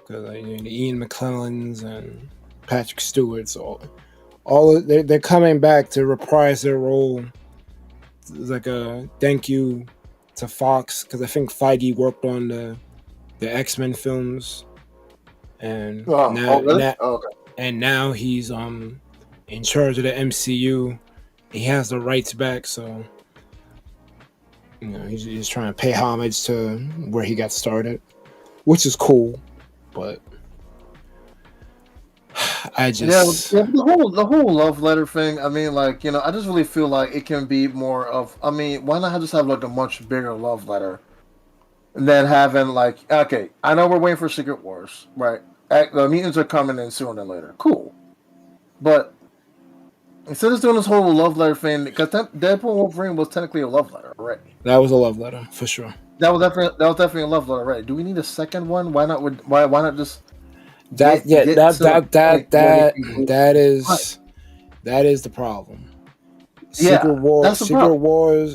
Because Ian McKellen's and Patrick Stewart's they're coming back to reprise their role. It's like a thank you to Fox because I think Feige worked on the X-Men films, and now he's in charge of the MCU. He has the rights back, so he's trying to pay homage to where he got started, which is cool. But I just the whole love letter thing. I mean, I just really feel like it can be more of. I mean, why not just have like a much bigger love letter than having okay, I know we're waiting for Secret Wars, right? The mutants are coming in sooner than later. Cool, but instead of doing this whole love letter thing, because Deadpool Wolverine was technically a love letter already. That was a love letter for sure. That was definitely a love letter already. Do we need a second one? Why not? Why not just? That is the problem. Secret Wars.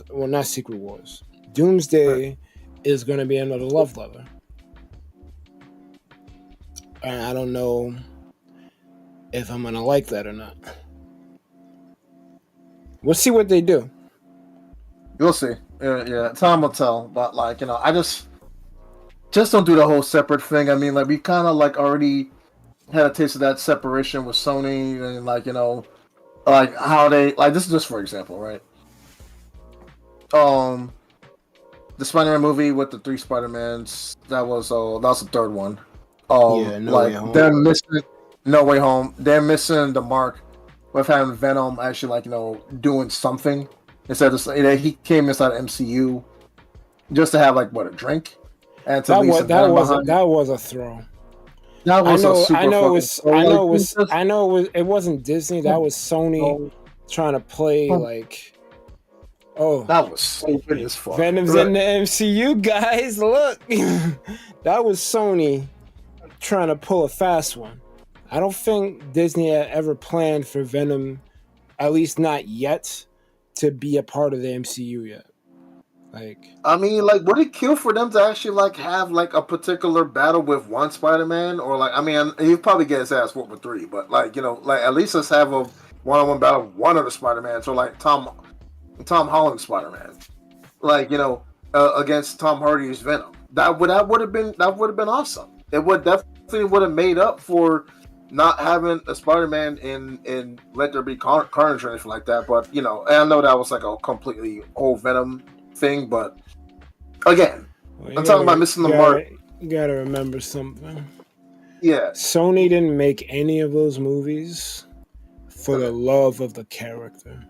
Well, not Secret Wars. Doomsday is going to be another love letter, and I don't know if I'm gonna like that or not. We'll see what they do. You'll see. Yeah, time will tell. But like, I just don't do the whole separate thing. I mean, like we kind of like already had a taste of that separation with Sony, and like like how they like this is just for example, right? The Spider-Man movie with the 3 Spider-Mans, that was the third one. Yeah, No Way Like Home. they're missing No Way Home. They're missing the mark with having Venom actually like doing something instead of he came inside MCU just to have like a drink and to leave some Venom behind. That was a throw. That was it wasn't Disney. That was Sony trying to play like. Oh, that was stupid as fuck. Venom's in the MCU, guys. Look, that was Sony trying to pull a fast one. I don't think Disney had ever planned for Venom, at least not yet, to be a part of the MCU yet. Like, I mean, like, would it kill for them to actually like have like a particular battle with one Spider-Man, or like, I mean, he'd probably get his ass whooped with 3, but like, like at least let's have a one-on-one battle with one of the Spider-Mans, or like Tom Holland Spider-Man, like against Tom Hardy's Venom. That would have been awesome. It would definitely have made up for not having a Spider-Man in Let There Be Carnage or anything like that. But and I know that was like a completely old Venom thing, but again, I'm talking about missing the mark. You gotta remember something. Yeah, Sony didn't make any of those movies for the love of the character.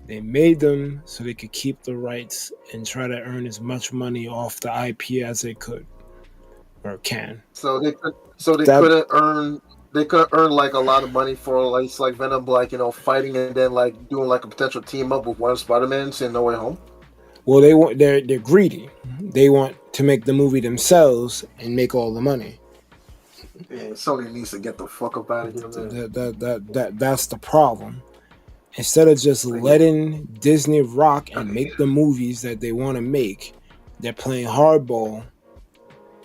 They made them so they could keep the rights and try to earn as much money off the IP as they could or can. So they couldn't earn. They could earn like a lot of money for like Venom, like fighting and then like doing like a potential team up with one of Spider-Man's in No Way Home. Well, they're greedy. They want to make the movie themselves and make all the money. Yeah, Sony needs to get the fuck up out of here. That's the problem. Instead of just letting Disney rock and make the movies that they want to make, they're playing hardball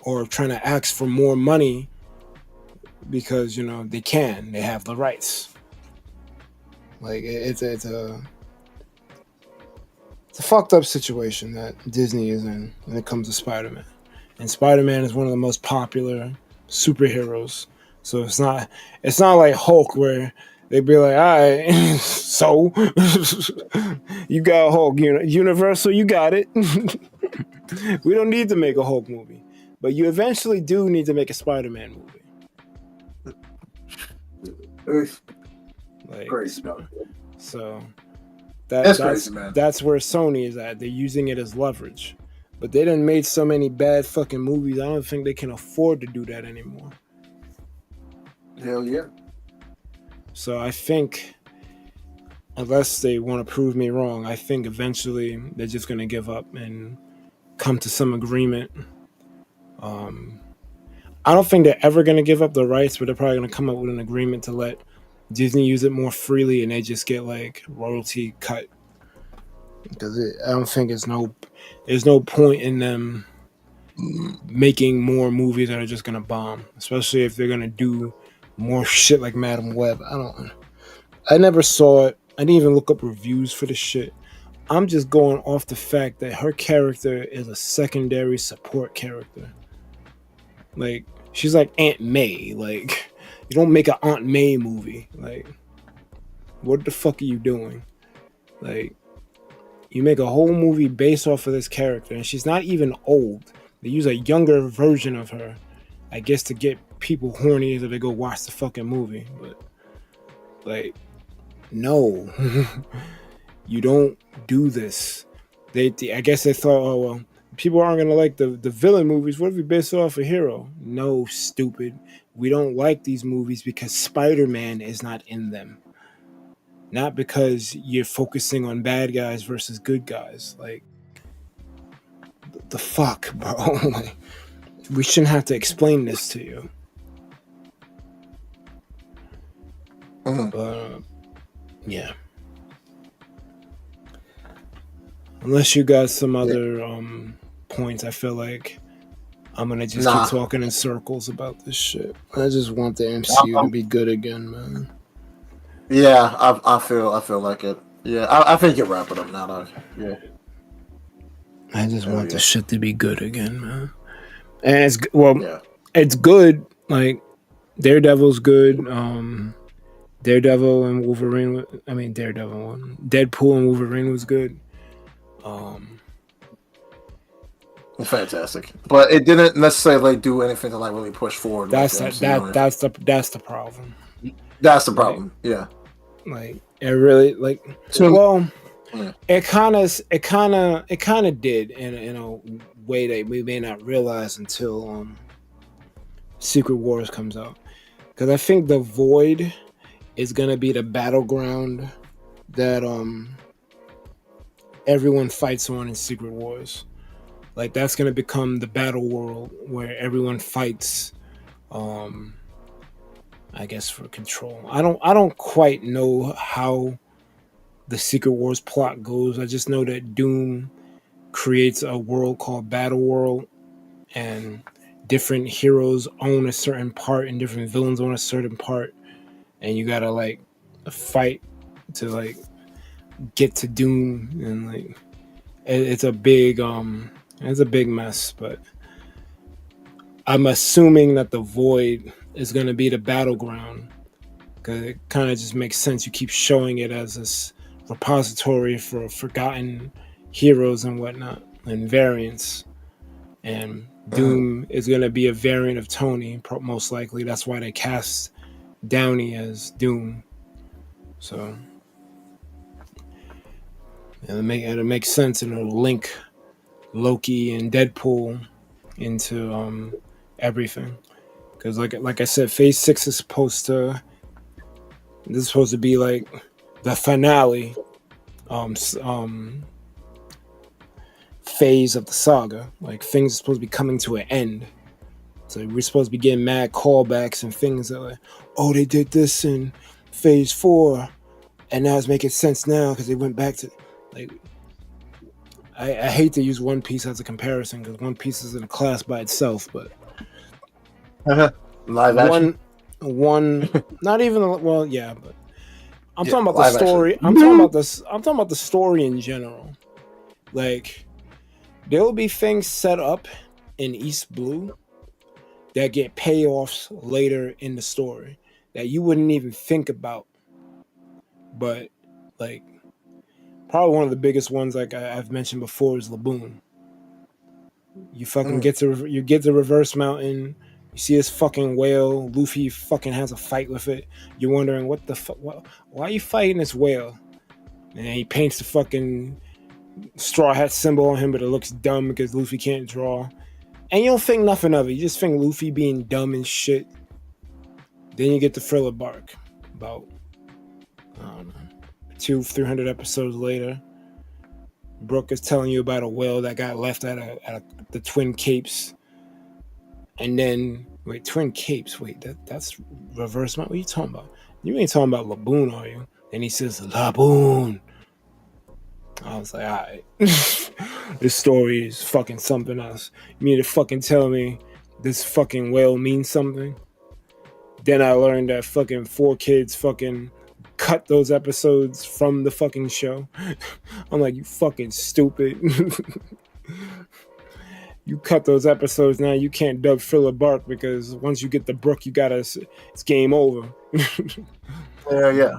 or trying to ask for more money because they can. They have the rights. Like it's a fucked up situation that Disney is in when it comes to Spider-Man. And Spider-Man is one of the most popular superheroes. So it's not like Hulk where they'd be like, all right, so you got Hulk, Universal, you got it. We don't need to make a Hulk movie. But you eventually do need to make a Spider-Man movie. Like, crazy. So that's crazy, man. That's where Sony is at. They're using it as leverage. But they done made so many bad fucking movies, I don't think they can afford to do that anymore. Hell yeah. So I think, unless they want to prove me wrong, I think eventually they're just going to give up and come to some agreement. I don't think they're ever going to give up the rights, but they're probably going to come up with an agreement to let Disney use it more freely, and they just get like royalty cut. Because I don't think there's no point in them making more movies that are just going to bomb, especially if they're going to do more shit like Madam Web. I never saw it. I didn't even look up reviews for the shit. I'm just going off the fact that her character is a secondary support character. Like, she's like Aunt May. Like, you don't make an Aunt May movie. Like, what the fuck are you doing? Like, you make a whole movie based off of this character, and she's not even old. They use a younger version of her, I guess, to get people horny so they go watch the fucking movie. But like, no. You don't do this. I guess they thought, oh well, people aren't gonna like the villain movies. What if we base it off a hero? No, stupid. We don't like these movies because Spider-Man is not in them. Not because you're focusing on bad guys versus good guys. Like, the fuck, bro? Like, we shouldn't have to explain this to you. Yeah. Unless you got some other points, I feel like I'm gonna just keep talking in circles about this shit. I just want the MCU to be good again, man. Yeah, I feel like it. Yeah, I think you're wrapping up now, though. Yeah. I just want the shit to be good again, man. And it's good. Like Daredevil's good. Daredevil and Wolverine. I mean, Deadpool and Wolverine was good. Fantastic, but it didn't necessarily do anything to like really push forward. That's the problem. That's the problem. Yeah, like it really like. Well, it kind of did in a way that we may not realize until Secret Wars comes out, because I think the Void is gonna be the battleground that everyone fights on in Secret Wars. Like that's gonna become the battle world where everyone fights, I guess, for control. I don't quite know how the Secret Wars plot goes. I just know that Doom creates a world called Battle World, and different heroes own a certain part, and different villains own a certain part, and you gotta like fight to like get to Doom, and like it's a big mess. But I'm assuming that the Void is going to be the battleground, because it kind of just makes sense. You keep showing it as this repository for forgotten heroes and whatnot and variants, and Doom is going to be a variant of Tony, most likely. That's why they cast Downey as Doom. So it'll make sense, and it'll link Loki and Deadpool into everything, because like I said, Phase 6 is supposed to be like the finale phase of the saga. Like things are supposed to be coming to an end, so we're supposed to be getting mad callbacks and things that like, oh, they did this in Phase 4 and now it's making sense now because they went back to like. I hate to use One Piece as a comparison, because One Piece is in a class by itself, but live action. One, not even but I'm talking about the story. I'm talking about the story in general. Like there will be things set up in East Blue that get payoffs later in the story that you wouldn't even think about, but like. Probably one of the biggest ones, like I've mentioned before, is Laboon. You fucking get to Reverse Mountain. You see this fucking whale. Luffy fucking has a fight with it. You're wondering what the fuck? Why are you fighting this whale? And then he paints the fucking straw hat symbol on him, but it looks dumb because Luffy can't draw. And you don't think nothing of it. You just think Luffy being dumb and shit. Then you get the Thriller Bark about, I don't know, 200-300 episodes later, Brooke is telling you about a whale that got left at the Twin Capes, and then Twin Capes. That's Reverse Mountain. What are you talking about? You ain't talking about Laboon, are you? And he says Laboon. I was like, all right, this story is fucking something else. You mean to fucking tell me this fucking whale means something? Then I learned that fucking 4Kids fucking cut those episodes from the fucking show. I'm like, you fucking stupid. You cut those episodes, now you can't dub Thriller Bark, because once you get the Brook, it's game over.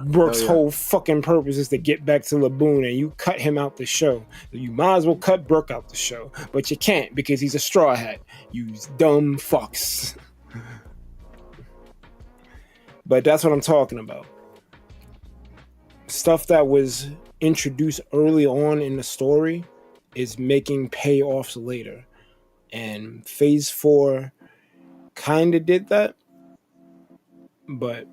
Brook's whole fucking purpose is to get back to Laboon, and you cut him out the show. You might as well cut Brook out the show, but you can't because he's a Straw Hat. You dumb fucks. But that's what I'm talking about. Stuff that was introduced early on in the story is making payoffs later. And Phase 4 kind of did that, but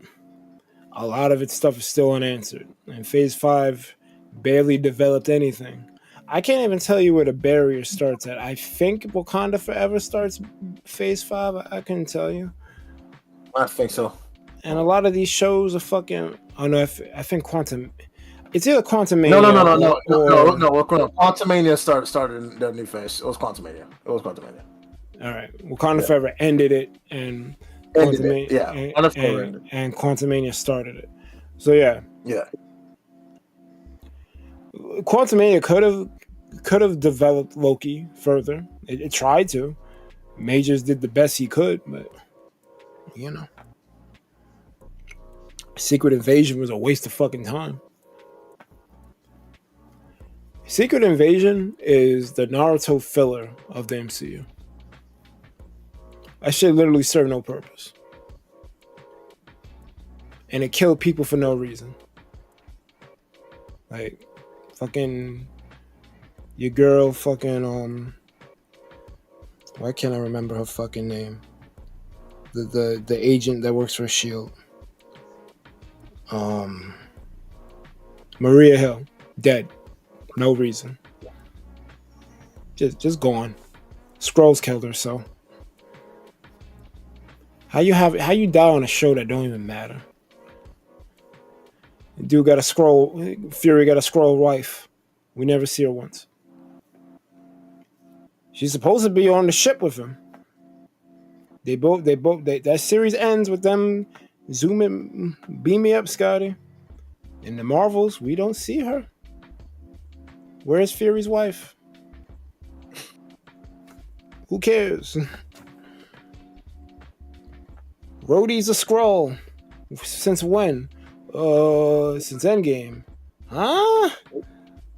a lot of its stuff is still unanswered. And Phase 5 barely developed anything. I can't even tell you where the barrier starts at. I think Wakanda Forever starts Phase 5. I couldn't tell you. I think so. And a lot of these shows are fucking... Oh no, I think Quantum... It's either Quantum Mania. No. Quantum Mania started their new phase. It was Quantum Mania. All right, Wakanda Forever ended it, and Quantumania started it. So yeah. Quantumania could have developed Loki further. It tried to. Majors did the best he could, but Secret Invasion was a waste of fucking time. Secret Invasion is the Naruto filler of the MCU. That shit literally served no purpose. And it killed people for no reason. Like, fucking, your girl fucking, why can't I remember her fucking name? The agent that works for S.H.I.E.L.D. Maria Hill, dead. No reason. Just gone. Skrulls killed her, so. How you die on a show that don't even matter? Dude got a Skrull. Fury got a Skrull wife. We never see her once. She's supposed to be on the ship with him. That series ends with them zooming, beam me up, Scotty. In the Marvels, we don't see her. Where's Fury's wife? Who cares? Rhodey's a Skrull. Since when? Since Endgame. Huh?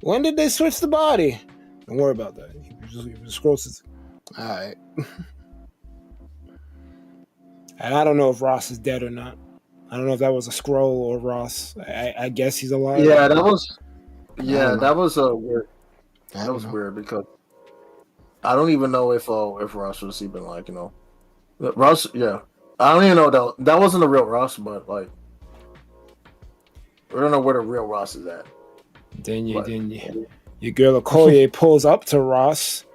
When did they switch the body? Don't worry about that. He was a Skrull since. Alright. And I don't know if Ross is dead or not. I don't know if that was a Skrull or Ross. I guess he's alive. Yeah, that was. Yeah, that was weird. That was weird because I don't even know if Ross was even like Ross. Yeah, I don't even know that wasn't the real Ross, but like we don't know where the real Ross is at. Then your girl Okoye pulls up to Ross,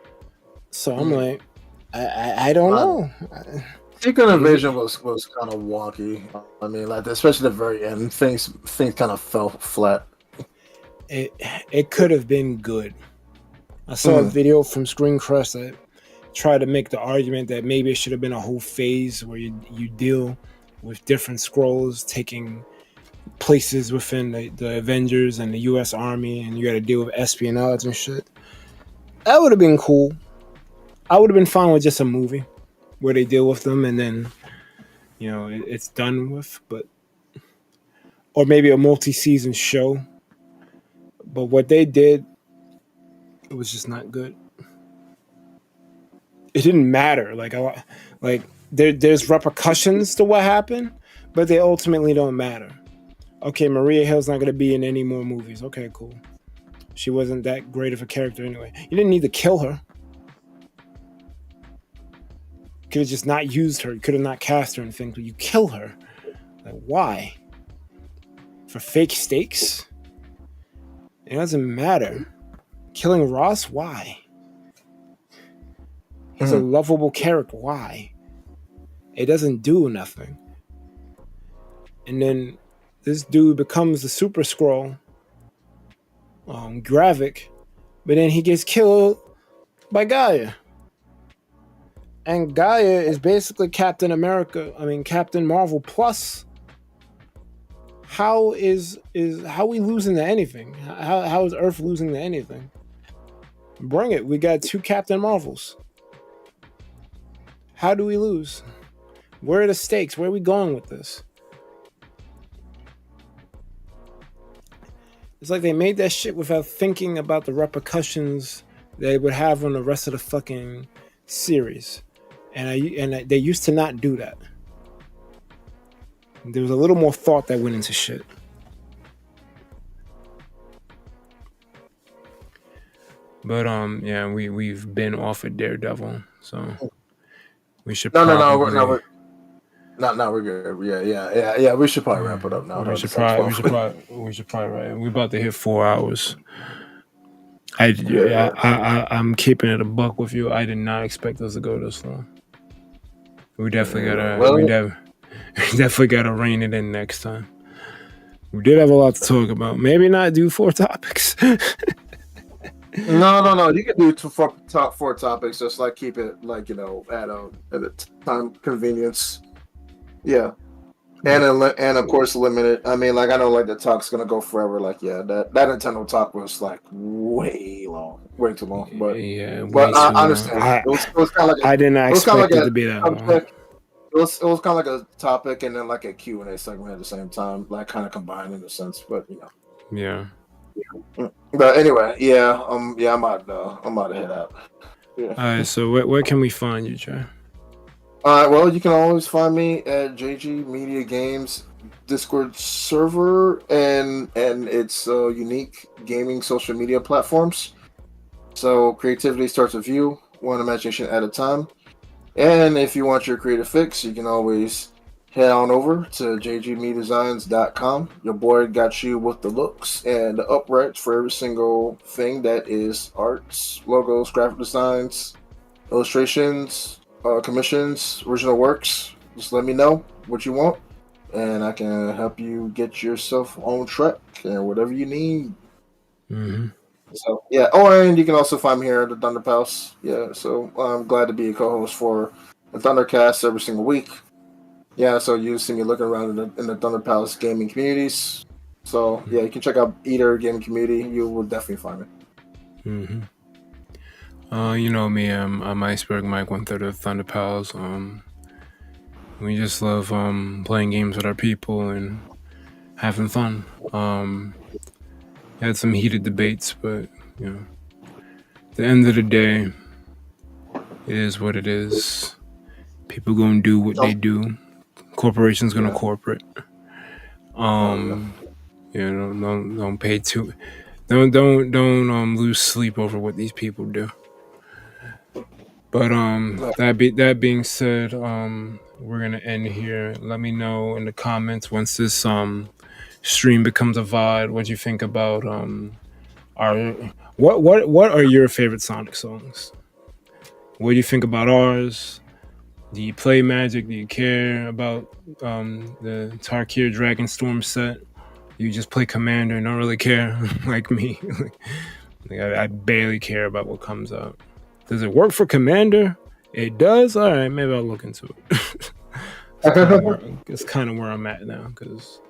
so I'm like, I don't know. Secret Invasion was kind of wonky. I mean, like especially the very end, things kind of fell flat. It could have been good. I saw a video from Screen Crush that tried to make the argument that maybe it should have been a whole phase where you deal with different Skrulls taking places within the Avengers and the U.S. Army, and you got to deal with espionage and shit. That would have been cool. I would have been fine with just a movie where they deal with them and then, it's done with. Or maybe a multi-season show. But what they did, it was just not good. It didn't matter. There's repercussions to what happened, but they ultimately don't matter. Okay, Maria Hill's not going to be in any more movies. Okay, cool. She wasn't that great of a character anyway. You didn't need to kill her. You could have just not used her. You could have not cast her and things, but you kill her. Like, why? For fake stakes? It doesn't matter. Killing Ross? Why? He's a lovable character. Why? It doesn't do nothing. And then this dude becomes the Super Skrull, Gravik, but then he gets killed by Gaia. And Gaia is basically Captain Marvel plus. How are we losing to anything? How is Earth losing to anything? Bring it. We got 2 Captain Marvels. How do we lose? Where are the stakes? Where are we going with this? It's like they made that shit without thinking about the repercussions they would have on the rest of the fucking series. And they used to not do that. There was a little more thought that went into shit. But yeah, we've been off of Daredevil, so we should. We're good. Yeah. We should probably wrap it up now. We should probably right. We're about to hit 4 hours. I'm keeping it a buck with you. I did not expect us to go this long. We definitely gotta rein it in next time. We did have a lot to talk about. Maybe not do 4 topics. No. You can do top 4 topics. Just like keep it like at a time convenience. Yeah. And of course limited. I mean, like I know like the talk's gonna go forever. Like that Nintendo talk was like way too long. But I understand. It was kind of like I did not expect it to be that long. It was kind of like a topic and then like a Q&A segment at the same time, like kind of combined in a sense. But yeah. But anyway, I'm out to head out. Yeah. All right, so where can we find you, Jay? All right, well, you can always find me at JG Media Games Discord server and its unique gaming social media platforms. So creativity starts with you, one imagination at a time. And if you want your creative fix, you can always head on over to jgmedesigns.com. Your boy got you with the looks and the uprights for every single thing that is arts, logos, graphic designs, illustrations, commissions, original works. Just let me know what you want, and I can help you get yourself on track and whatever you need. Mm-hmm. So yeah. Oh, and you can also find me here at the Thunder Palace. Yeah. So I'm glad to be a co-host for the Thundercast every single week. Yeah. So you see me looking around in the Thunder Palace gaming communities. So yeah, you can check out either gaming community. You will definitely find me. Mm-hmm. You know me, I'm Iceberg Mike, 1/3 of Thunder Pals. We just love playing games with our people and having fun. Had some heated debates, but at the end of the day, it is what it is. People gonna do what they do. Corporations gonna corporate. Don't pay too. Don't lose sleep over what these people do. But that being said, we're gonna end here. Let me know in the comments once this stream becomes a VOD what you think about what are your favorite Sonic songs? What do you think about ours? Do you play Magic? Do you care about the Tarkir Dragonstorm set? You just play Commander and don't really care like me. I barely care about what comes out. Does it work for Commander? It does? All right, maybe I'll look into it. It's kind of where I'm at now because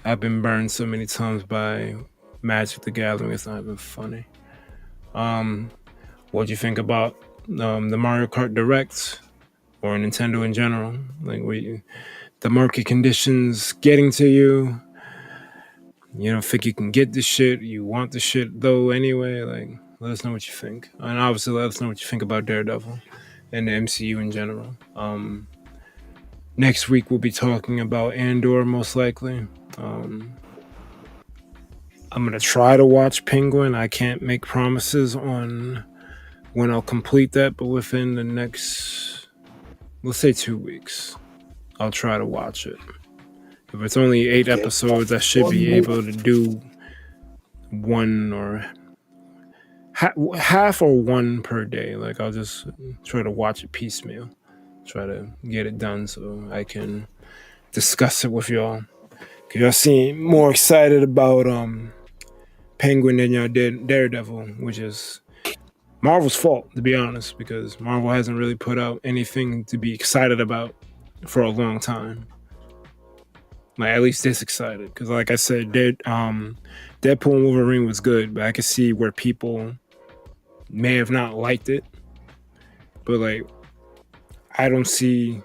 I've been burned so many times by Magic the Gathering. It's not even funny. What do you think about the Mario Kart Direct or Nintendo in general? Like, the market conditions getting to you. You don't think you can get the shit. You want the shit though anyway. Like, let us know what you think, and obviously let us know what you think about Daredevil and the MCU in general. Next week we'll be talking about Andor most likely. I'm gonna try to watch Penguin. I can't make promises on when I'll complete that, but within the next, let's say 2 weeks, I'll try to watch it. If it's only 8 episodes, I should be able to do one or half or one per day. Like, I'll just try to watch it piecemeal, try to get it done so I can discuss it with y'all. Cause y'all seem more excited about Penguin than y'all did Daredevil, which is Marvel's fault, to be honest, because Marvel hasn't really put out anything to be excited about for a long time. Like, at least this excited, because like I said, Deadpool and Wolverine was good, but I could see where people may have not liked it. But like, I don't see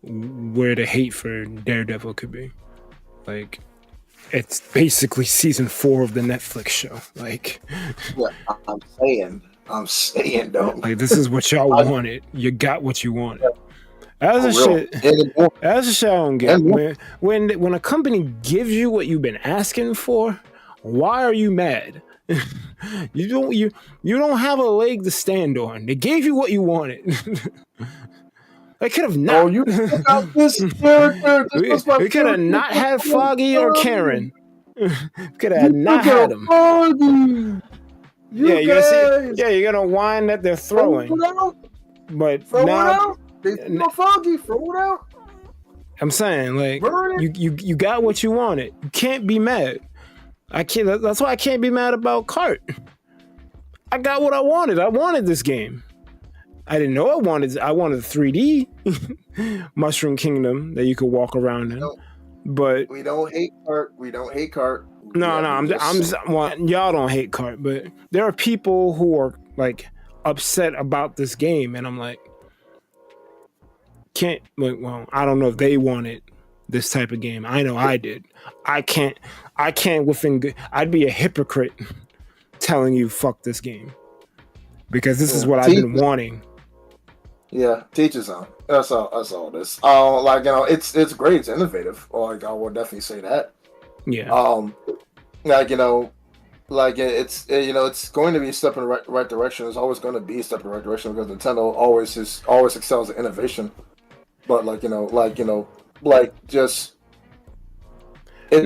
where the hate for Daredevil could be. Like, it's basically season 4 of the Netflix show. Like, yeah, I'm saying though. Like, this is what y'all wanted. You got what you wanted. That's the shit. That's the shit I don't get. When a company gives you what you've been asking for, why are you mad? You don't have a leg to stand on. They gave you what you wanted. They could have not. Oh, you took out this character. We could have not had Foggy or Karen. Could have not had them. Foggy. You're gonna whine that they're throwing. But throw now, it out. They throw Foggy. Throw it out. I'm saying, like, you got what you wanted. You can't be mad. I can't. That's why I can't be mad about Kart. I got what I wanted. I wanted this game. I didn't know I wanted 3D Mushroom Kingdom that you could walk around in. But we don't hate Kart. We don't hate Kart. No, I'm just well, y'all don't hate Kart, but there are people who are like upset about this game, and I'm like, well, I don't know if they wanted this type of game. I know I did. I can't within. I'd be a hypocrite telling you fuck this game because this is what I've been wanting. Yeah, teach his own. That's all it is. Like, you know, it's great. It's innovative. Like, I would definitely say that. Yeah. Like, you know, like it's going to be a step in the right direction. It's always going to be a step in the right direction because Nintendo always excels at innovation. But like just. I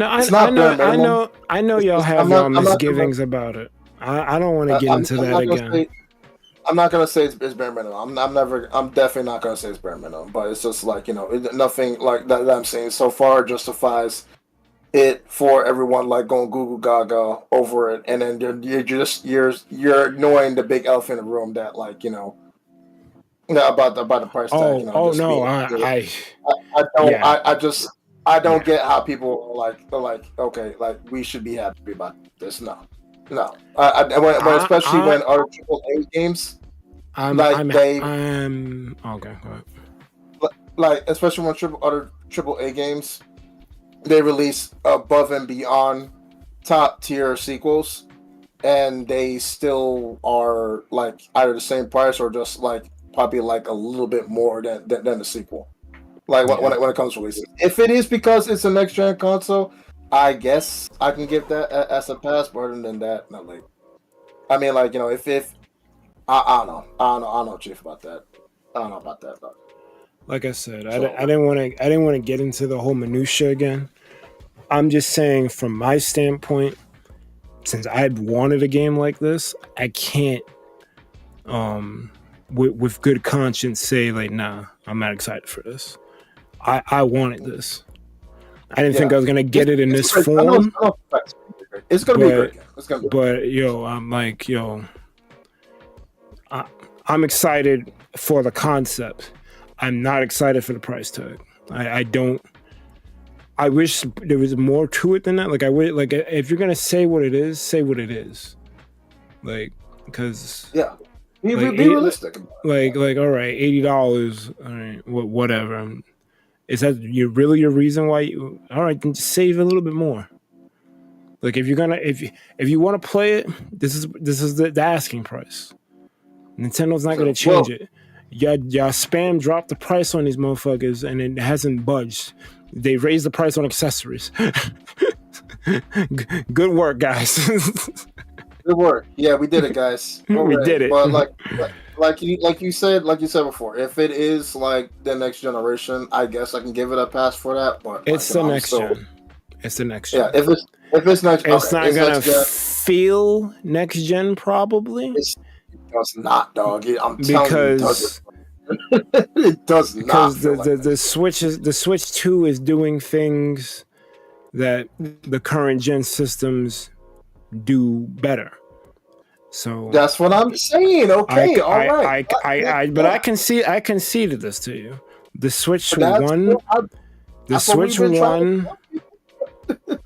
know y'all have your misgivings about it. I don't want to get into that again. I'm not gonna say it's bare minimum. I'm definitely not gonna say it's bare minimum. But it's just like, you know, nothing like that I'm saying so far justifies it for everyone like going Google Gaga over it, and then you're ignoring the big elephant in the room that, like, you know, about the price tag. I don't get how people are like okay, like we should be happy about this. No. Especially when other AAA games, okay, go ahead. Like, especially when other AAA games, they release above and beyond top tier sequels, and they still are like either the same price or just like probably like a little bit more than the sequel. Like when it comes to releases, if it is because it's a next gen console, I guess I can give that as a pass. But other than that, not like. I mean, like, you know, if I don't know, Chief, about that. I don't know about that though. Like I said, I didn't want to get into the whole minutia again. I'm just saying, from my standpoint, since I've wanted a game like this, I can't, with good conscience, say like, nah, I'm not excited for this. I wanted this. I didn't think I was gonna get it in this form. It's gonna be great. It's gonna be. But I'm like, I'm excited for the concept. I'm not excited for the price tag. I don't. I wish there was more to it than that. Like, I wish, like, if you're gonna say what it is, say what it is. Like, because be realistic. Like, all right, $80. All right, whatever. Is that really your reason why you? All right, then just save a little bit more. Like, if you're gonna, if you want to play it, this is the asking price. Nintendo's not gonna change it. Y'all spam dropped the price on these motherfuckers, and it hasn't budged. They raised the price on accessories. Good work, guys. Good work. Yeah, we did it, guys. We did it. But like you said before, if it is like the next generation, I guess I can give it a pass for that. But it's the next gen. It's the next gen. Yeah, if it's next, it's not gonna feel next gen. Probably. It's not, dog. I'm telling you, it does not. Because the Switch 2 is doing things that the current gen systems do better. So that's what I'm saying. Okay, all right. But I conceded this to you. The Switch 1. The Switch 1.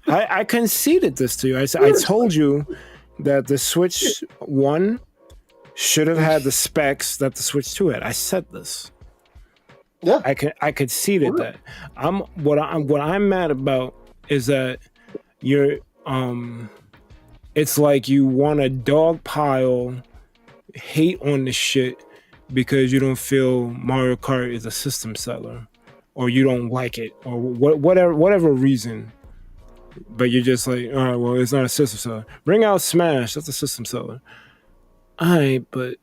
I conceded this to you. I told you that the Switch 1 should have had the specs that the Switch 2 had. I said this. Yeah, I conceded that. What I'm mad about is that you're it's like you want to dogpile hate on the shit because you don't feel Mario Kart is a system seller, or you don't like it, or whatever reason. But you're just like, all right, well, it's not a system seller. Bring out Smash, that's a system seller. All right, but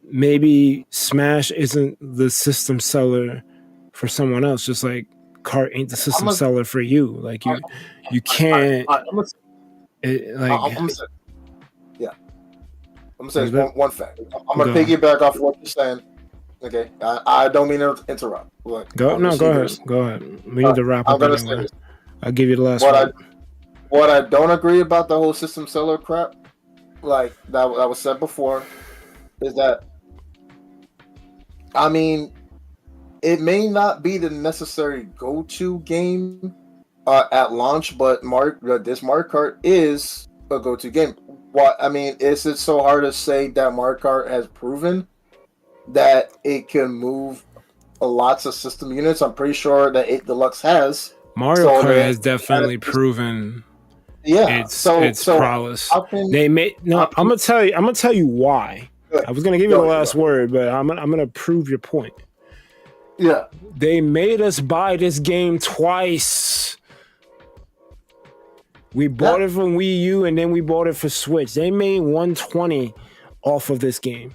maybe Smash isn't the system seller for someone else, just like Kart ain't the system seller for you. Like, you can't. I'm gonna say one fact. I'm gonna piggyback off what you're saying. Okay, I don't mean to interrupt. Look, go ahead. We need to wrap up. I'll give you the last one. What I don't agree about the whole system seller crap, like that was said before, is that I mean, it may not be the necessary go-to game at launch, but this Mario Kart is a go-to game. What I mean, is it so hard to say that Mario Kart has proven that it can move lots of system units? I'm pretty sure that 8 Deluxe has. Mario Kart has definitely proven its prowess. They made I'm gonna tell you why. I was gonna give you the last word, but I'm gonna prove your point. Yeah. They made us buy this game twice. We bought it from Wii U and then we bought it for Switch. They made $120 off of this game.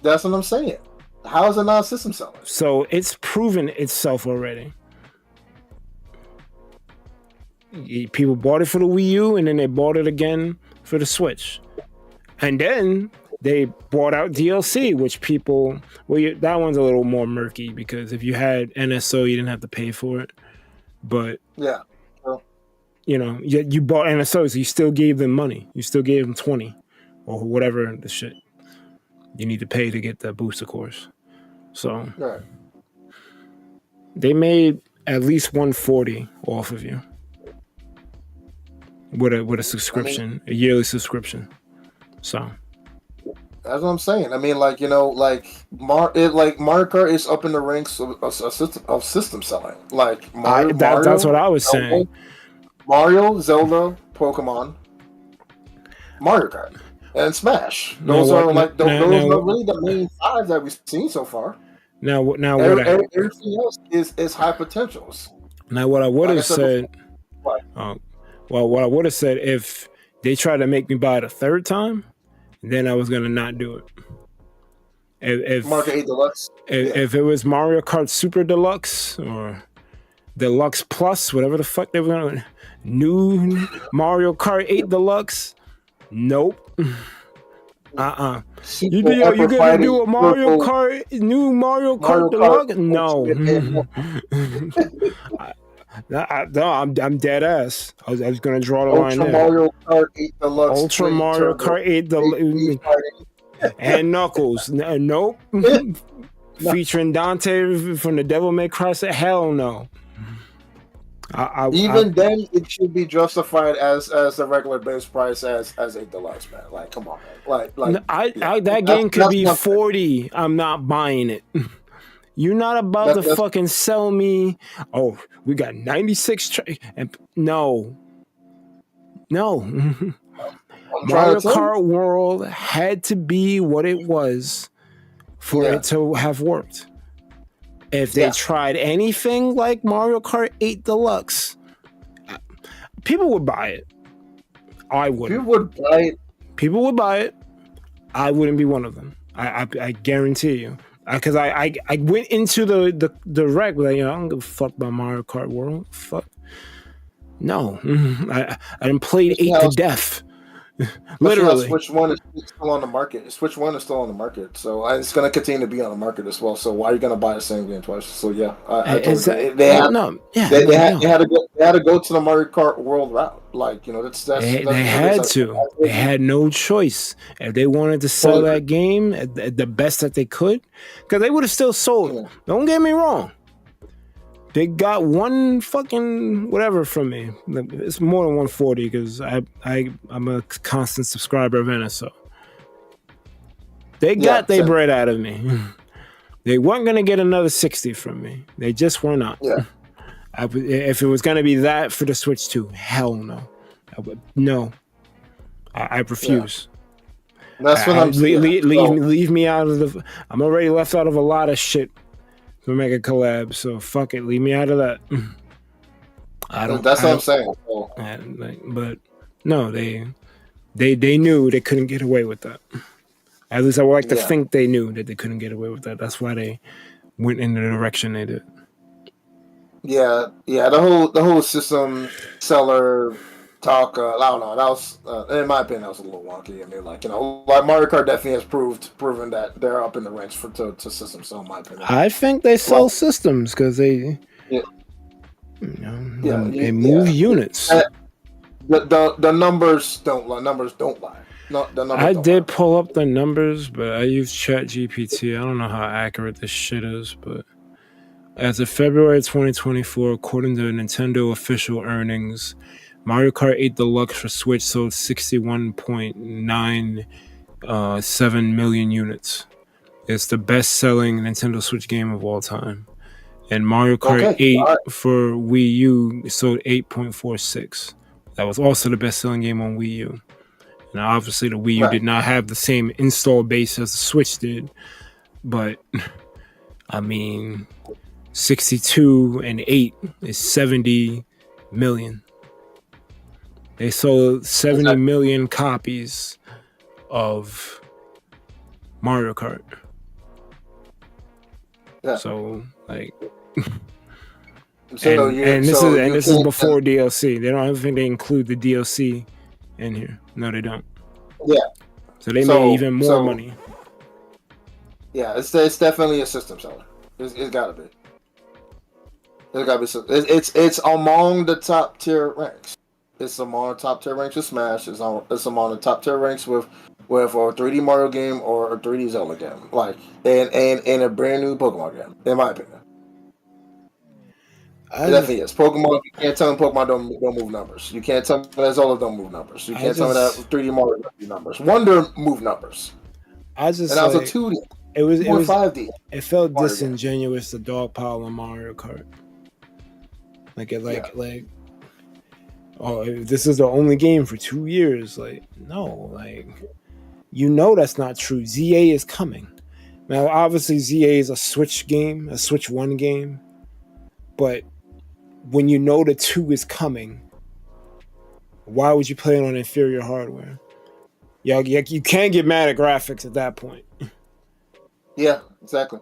That's what I'm saying. How is it not a system seller? So it's proven itself already. People bought it for the Wii U and then they bought it again for the Switch. And then they brought out DLC, which people... that one's a little more murky because if you had NSO, you didn't have to pay for it. But... yeah. You know, you bought NSO, so you still gave them money. You still gave them 20 or whatever the shit you need to pay to get that booster course. So they made at least $140 off of you with a subscription, a yearly subscription. So that's what I'm saying. I mean, like, you know, like Mario Kart is up in the ranks of system selling. Like that's what I was saying. Mario, Zelda, Pokemon, Mario Kart, and Smash. Those are really the main 5 that we've seen so far. Everything else is high potentials. Now, what I would have said, what I would have said, if they tried to make me buy it a third time, then I was gonna not do it. If Mario 8 Deluxe, if it was Mario Kart Super Deluxe or Deluxe Plus, whatever the fuck they were gonna. New Mario Kart 8 Deluxe? Nope. You gonna do a Mario Kart, new Mario Kart Deluxe? No. I'm dead ass. I was gonna draw the line there. Mario Kart 8 Deluxe. Ultra Mario Kart 8 Deluxe. And Knuckles. Nope. Featuring Dante from the Devil May Cry. Hell no. Then it should be justified as the regular base price as 8 Deluxe, man. Like, come on, man. That game could be $40. I'm not buying it. You're not about to fucking sell me. Oh, we got 96 and no. Mario Kart World had to be what it was for it to have worked. If they tried anything like Mario Kart 8 Deluxe, people would buy it. I wouldn't. People would buy it. I wouldn't be one of them. I guarantee you. Because I went into the rec with, I don't give a fuck about Mario Kart World. Fuck. No. I done played 8 to death. Literally. Switch 1 is still on the market. Switch 1 is still on the market. So it's going to continue to be on the market as well. So why are you going to buy the same game twice? So yeah. They had to go to the Mario Kart World route. Like, you know, they had to. They had no choice. If they wanted to sell that game at the best that they could, because they would have still sold it. Don't get me wrong. They got one fucking whatever from me. It's more than 140 because I'm a constant subscriber of NSO. They got their bread out of me. They weren't gonna get another 60 from me. They just were not. Yeah. If it was gonna be that for the Switch 2, hell no. I refuse. Yeah. That's what I'm saying. Leave me out of the. I'm already left out of a lot of shit. To make a collab, so fuck it, leave me out of that. That's what I'm saying. But no, they knew they couldn't get away with that. At least I would like to think they knew that they couldn't get away with that. That's why they went in the direction they did. Yeah. The whole system seller talk. I don't know. That was, in my opinion, that was a little wonky. I mean, like, you know, like Mario Kart definitely has proven that they're up in the ranks to systems. So, in my opinion, I think they sell systems because they, they move units. The numbers don't lie. Numbers don't lie. No, the numbers I don't did lie. pull up the numbers, but I used ChatGPT. I don't know how accurate this shit is, but as of February 2024, according to Nintendo official earnings, Mario Kart 8 Deluxe for Switch sold 61.97 million units. It's the best-selling Nintendo Switch game of all time. And Mario Kart 8 for Wii U sold 8.46. That was also the best-selling game on Wii U. And obviously the Wii U did not have the same install base as the Switch did. But, I mean, 62 and 8 is 70 million. They sold 70 million copies of Mario Kart. Yeah. So, like... So this is before DLC. They don't. I don't think they include the DLC in here. No, they don't. Yeah. So they made even more money. Yeah, it's definitely a system seller. It's gotta be. It's gotta be. It's among the top tier ranks. It's among the top tier ranks with Smash. It's among the top tier ranks with a 3D Mario game or a 3D Zelda game. Like and a brand new Pokemon game, in my opinion. It definitely is. Pokemon, you can't tell me Pokemon don't move numbers. You can't tell me that Zelda don't move numbers. You can't tell me that 3D Mario don't move numbers. Wonder move numbers. I just and that was a 2D. It was 5D. It felt Mario disingenuous to dogpile on Mario Kart. Oh, this is the only game for 2 years. Like, no, like, you know that's not true. ZA is coming. Now, obviously, ZA is a Switch game, a Switch 1 game, but when you know the 2 is coming, why would you play it on inferior hardware? Yeah, you can't get mad at graphics at that point. Yeah, exactly.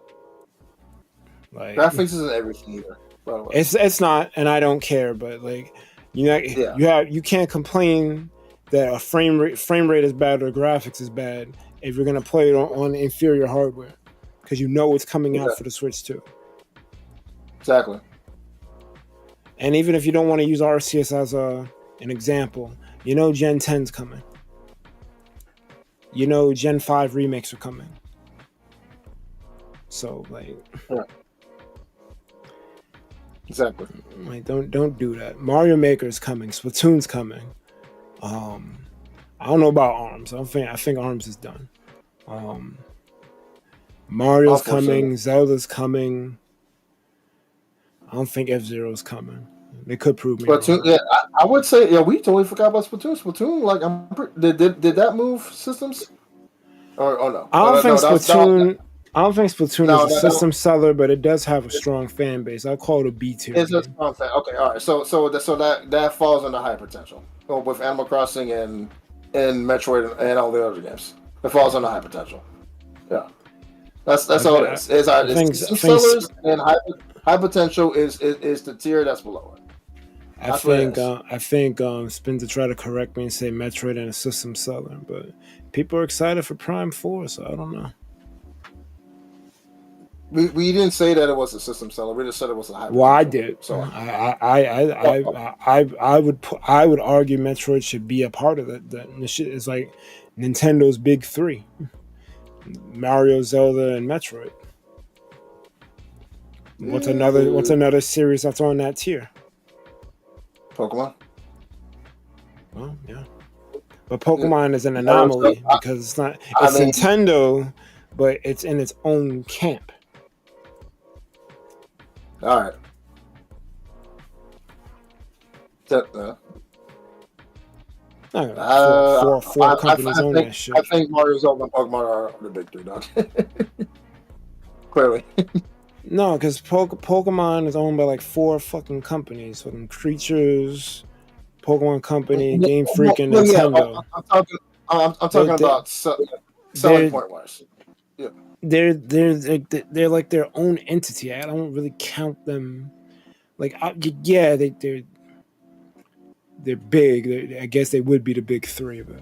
Like, graphics isn't everything either. By the way. It's not, and I don't care. But like, you can't complain that a frame rate is bad or graphics is bad if you're gonna play it on inferior hardware because you know it's coming out for the Switch 2. Exactly. And even if you don't want to use RCS as an example, you know Gen 10's coming. You know Gen 5 remakes are coming. So like, exactly. Like don't do that. Mario Maker's coming. Splatoon's coming. I don't know about ARMS. I think ARMS is done. Mario's coming. Zelda's coming. I don't think F-Zero's coming. They could prove me Splatoon, wrong. Yeah, I would say, we totally forgot about Splatoon. Splatoon, like, did that move systems? Or no? I don't think Splatoon. I don't think Splatoon is a system seller, but it does have a strong fan base. I'll call it a B tier. It's a strong fan. Okay, all right. So that falls under high potential with Animal Crossing and Metroid and all the other games. It falls under high potential. Yeah, that's all it is. It's system sellers and high potential is the tier that's below it. I think Spinza tried to correct me and say Metroid and a system seller, but people are excited for Prime 4, so I don't know. We didn't say that it was a system seller. We just said it was a high. Well, I did. So I would argue Metroid should be a part of it. That shit is like Nintendo's big three: Mario, Zelda, and Metroid. What's another series that's on that tier? Pokemon. Well, yeah, but Pokemon is an anomaly because it's not. It's Nintendo, but it's in its own camp. All right. Four companies own that shit. I think Mario, Zelda, and Pokemon are the big three, dog. Clearly. No, because Pokemon is owned by like 4 fucking companies. Fucking Creatures, Pokemon Company, Game Freak, and Nintendo. I'm talking about selling point wise. Yeah. They're like their own entity. I don't really count them. Like, they're big. I guess they would be the big three, but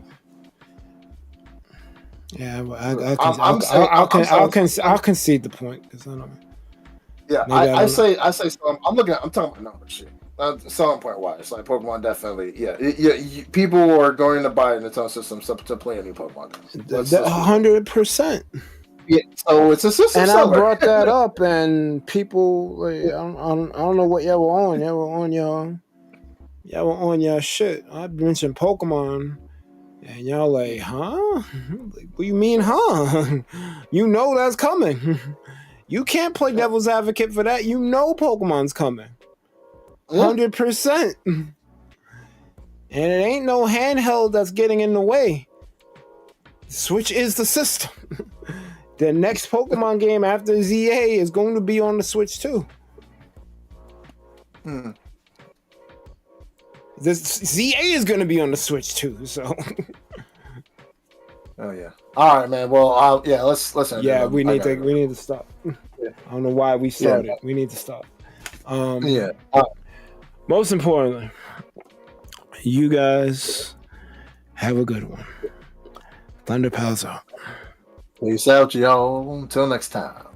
yeah, I'll concede the point because I don't. Yeah, I say so. I'm talking about numbers shit. selling point wise, like Pokemon definitely, people are going to buy a Nintendo system to play a new Pokemon game. 100%. Yeah, so it's a system and seller. I brought that up, and people, like, I don't know what y'all were on. Y'all were on your shit. I mentioned Pokemon, and y'all like, huh? Like, what you mean, huh? You know that's coming. You can't play devil's advocate for that. You know Pokemon's coming. 100%. And it ain't no handheld that's getting in the way. Switch is the system. The next Pokemon game after ZA is going to be on the Switch too. This ZA is going to be on the Switch too. So. Oh yeah. All right, man. Well, let's listen. Yeah, we need to stop. Yeah. I don't know why we started. Yeah. We need to stop. Most importantly, you guys have a good one. Thunder Pals out. Peace out, y'all. Until next time.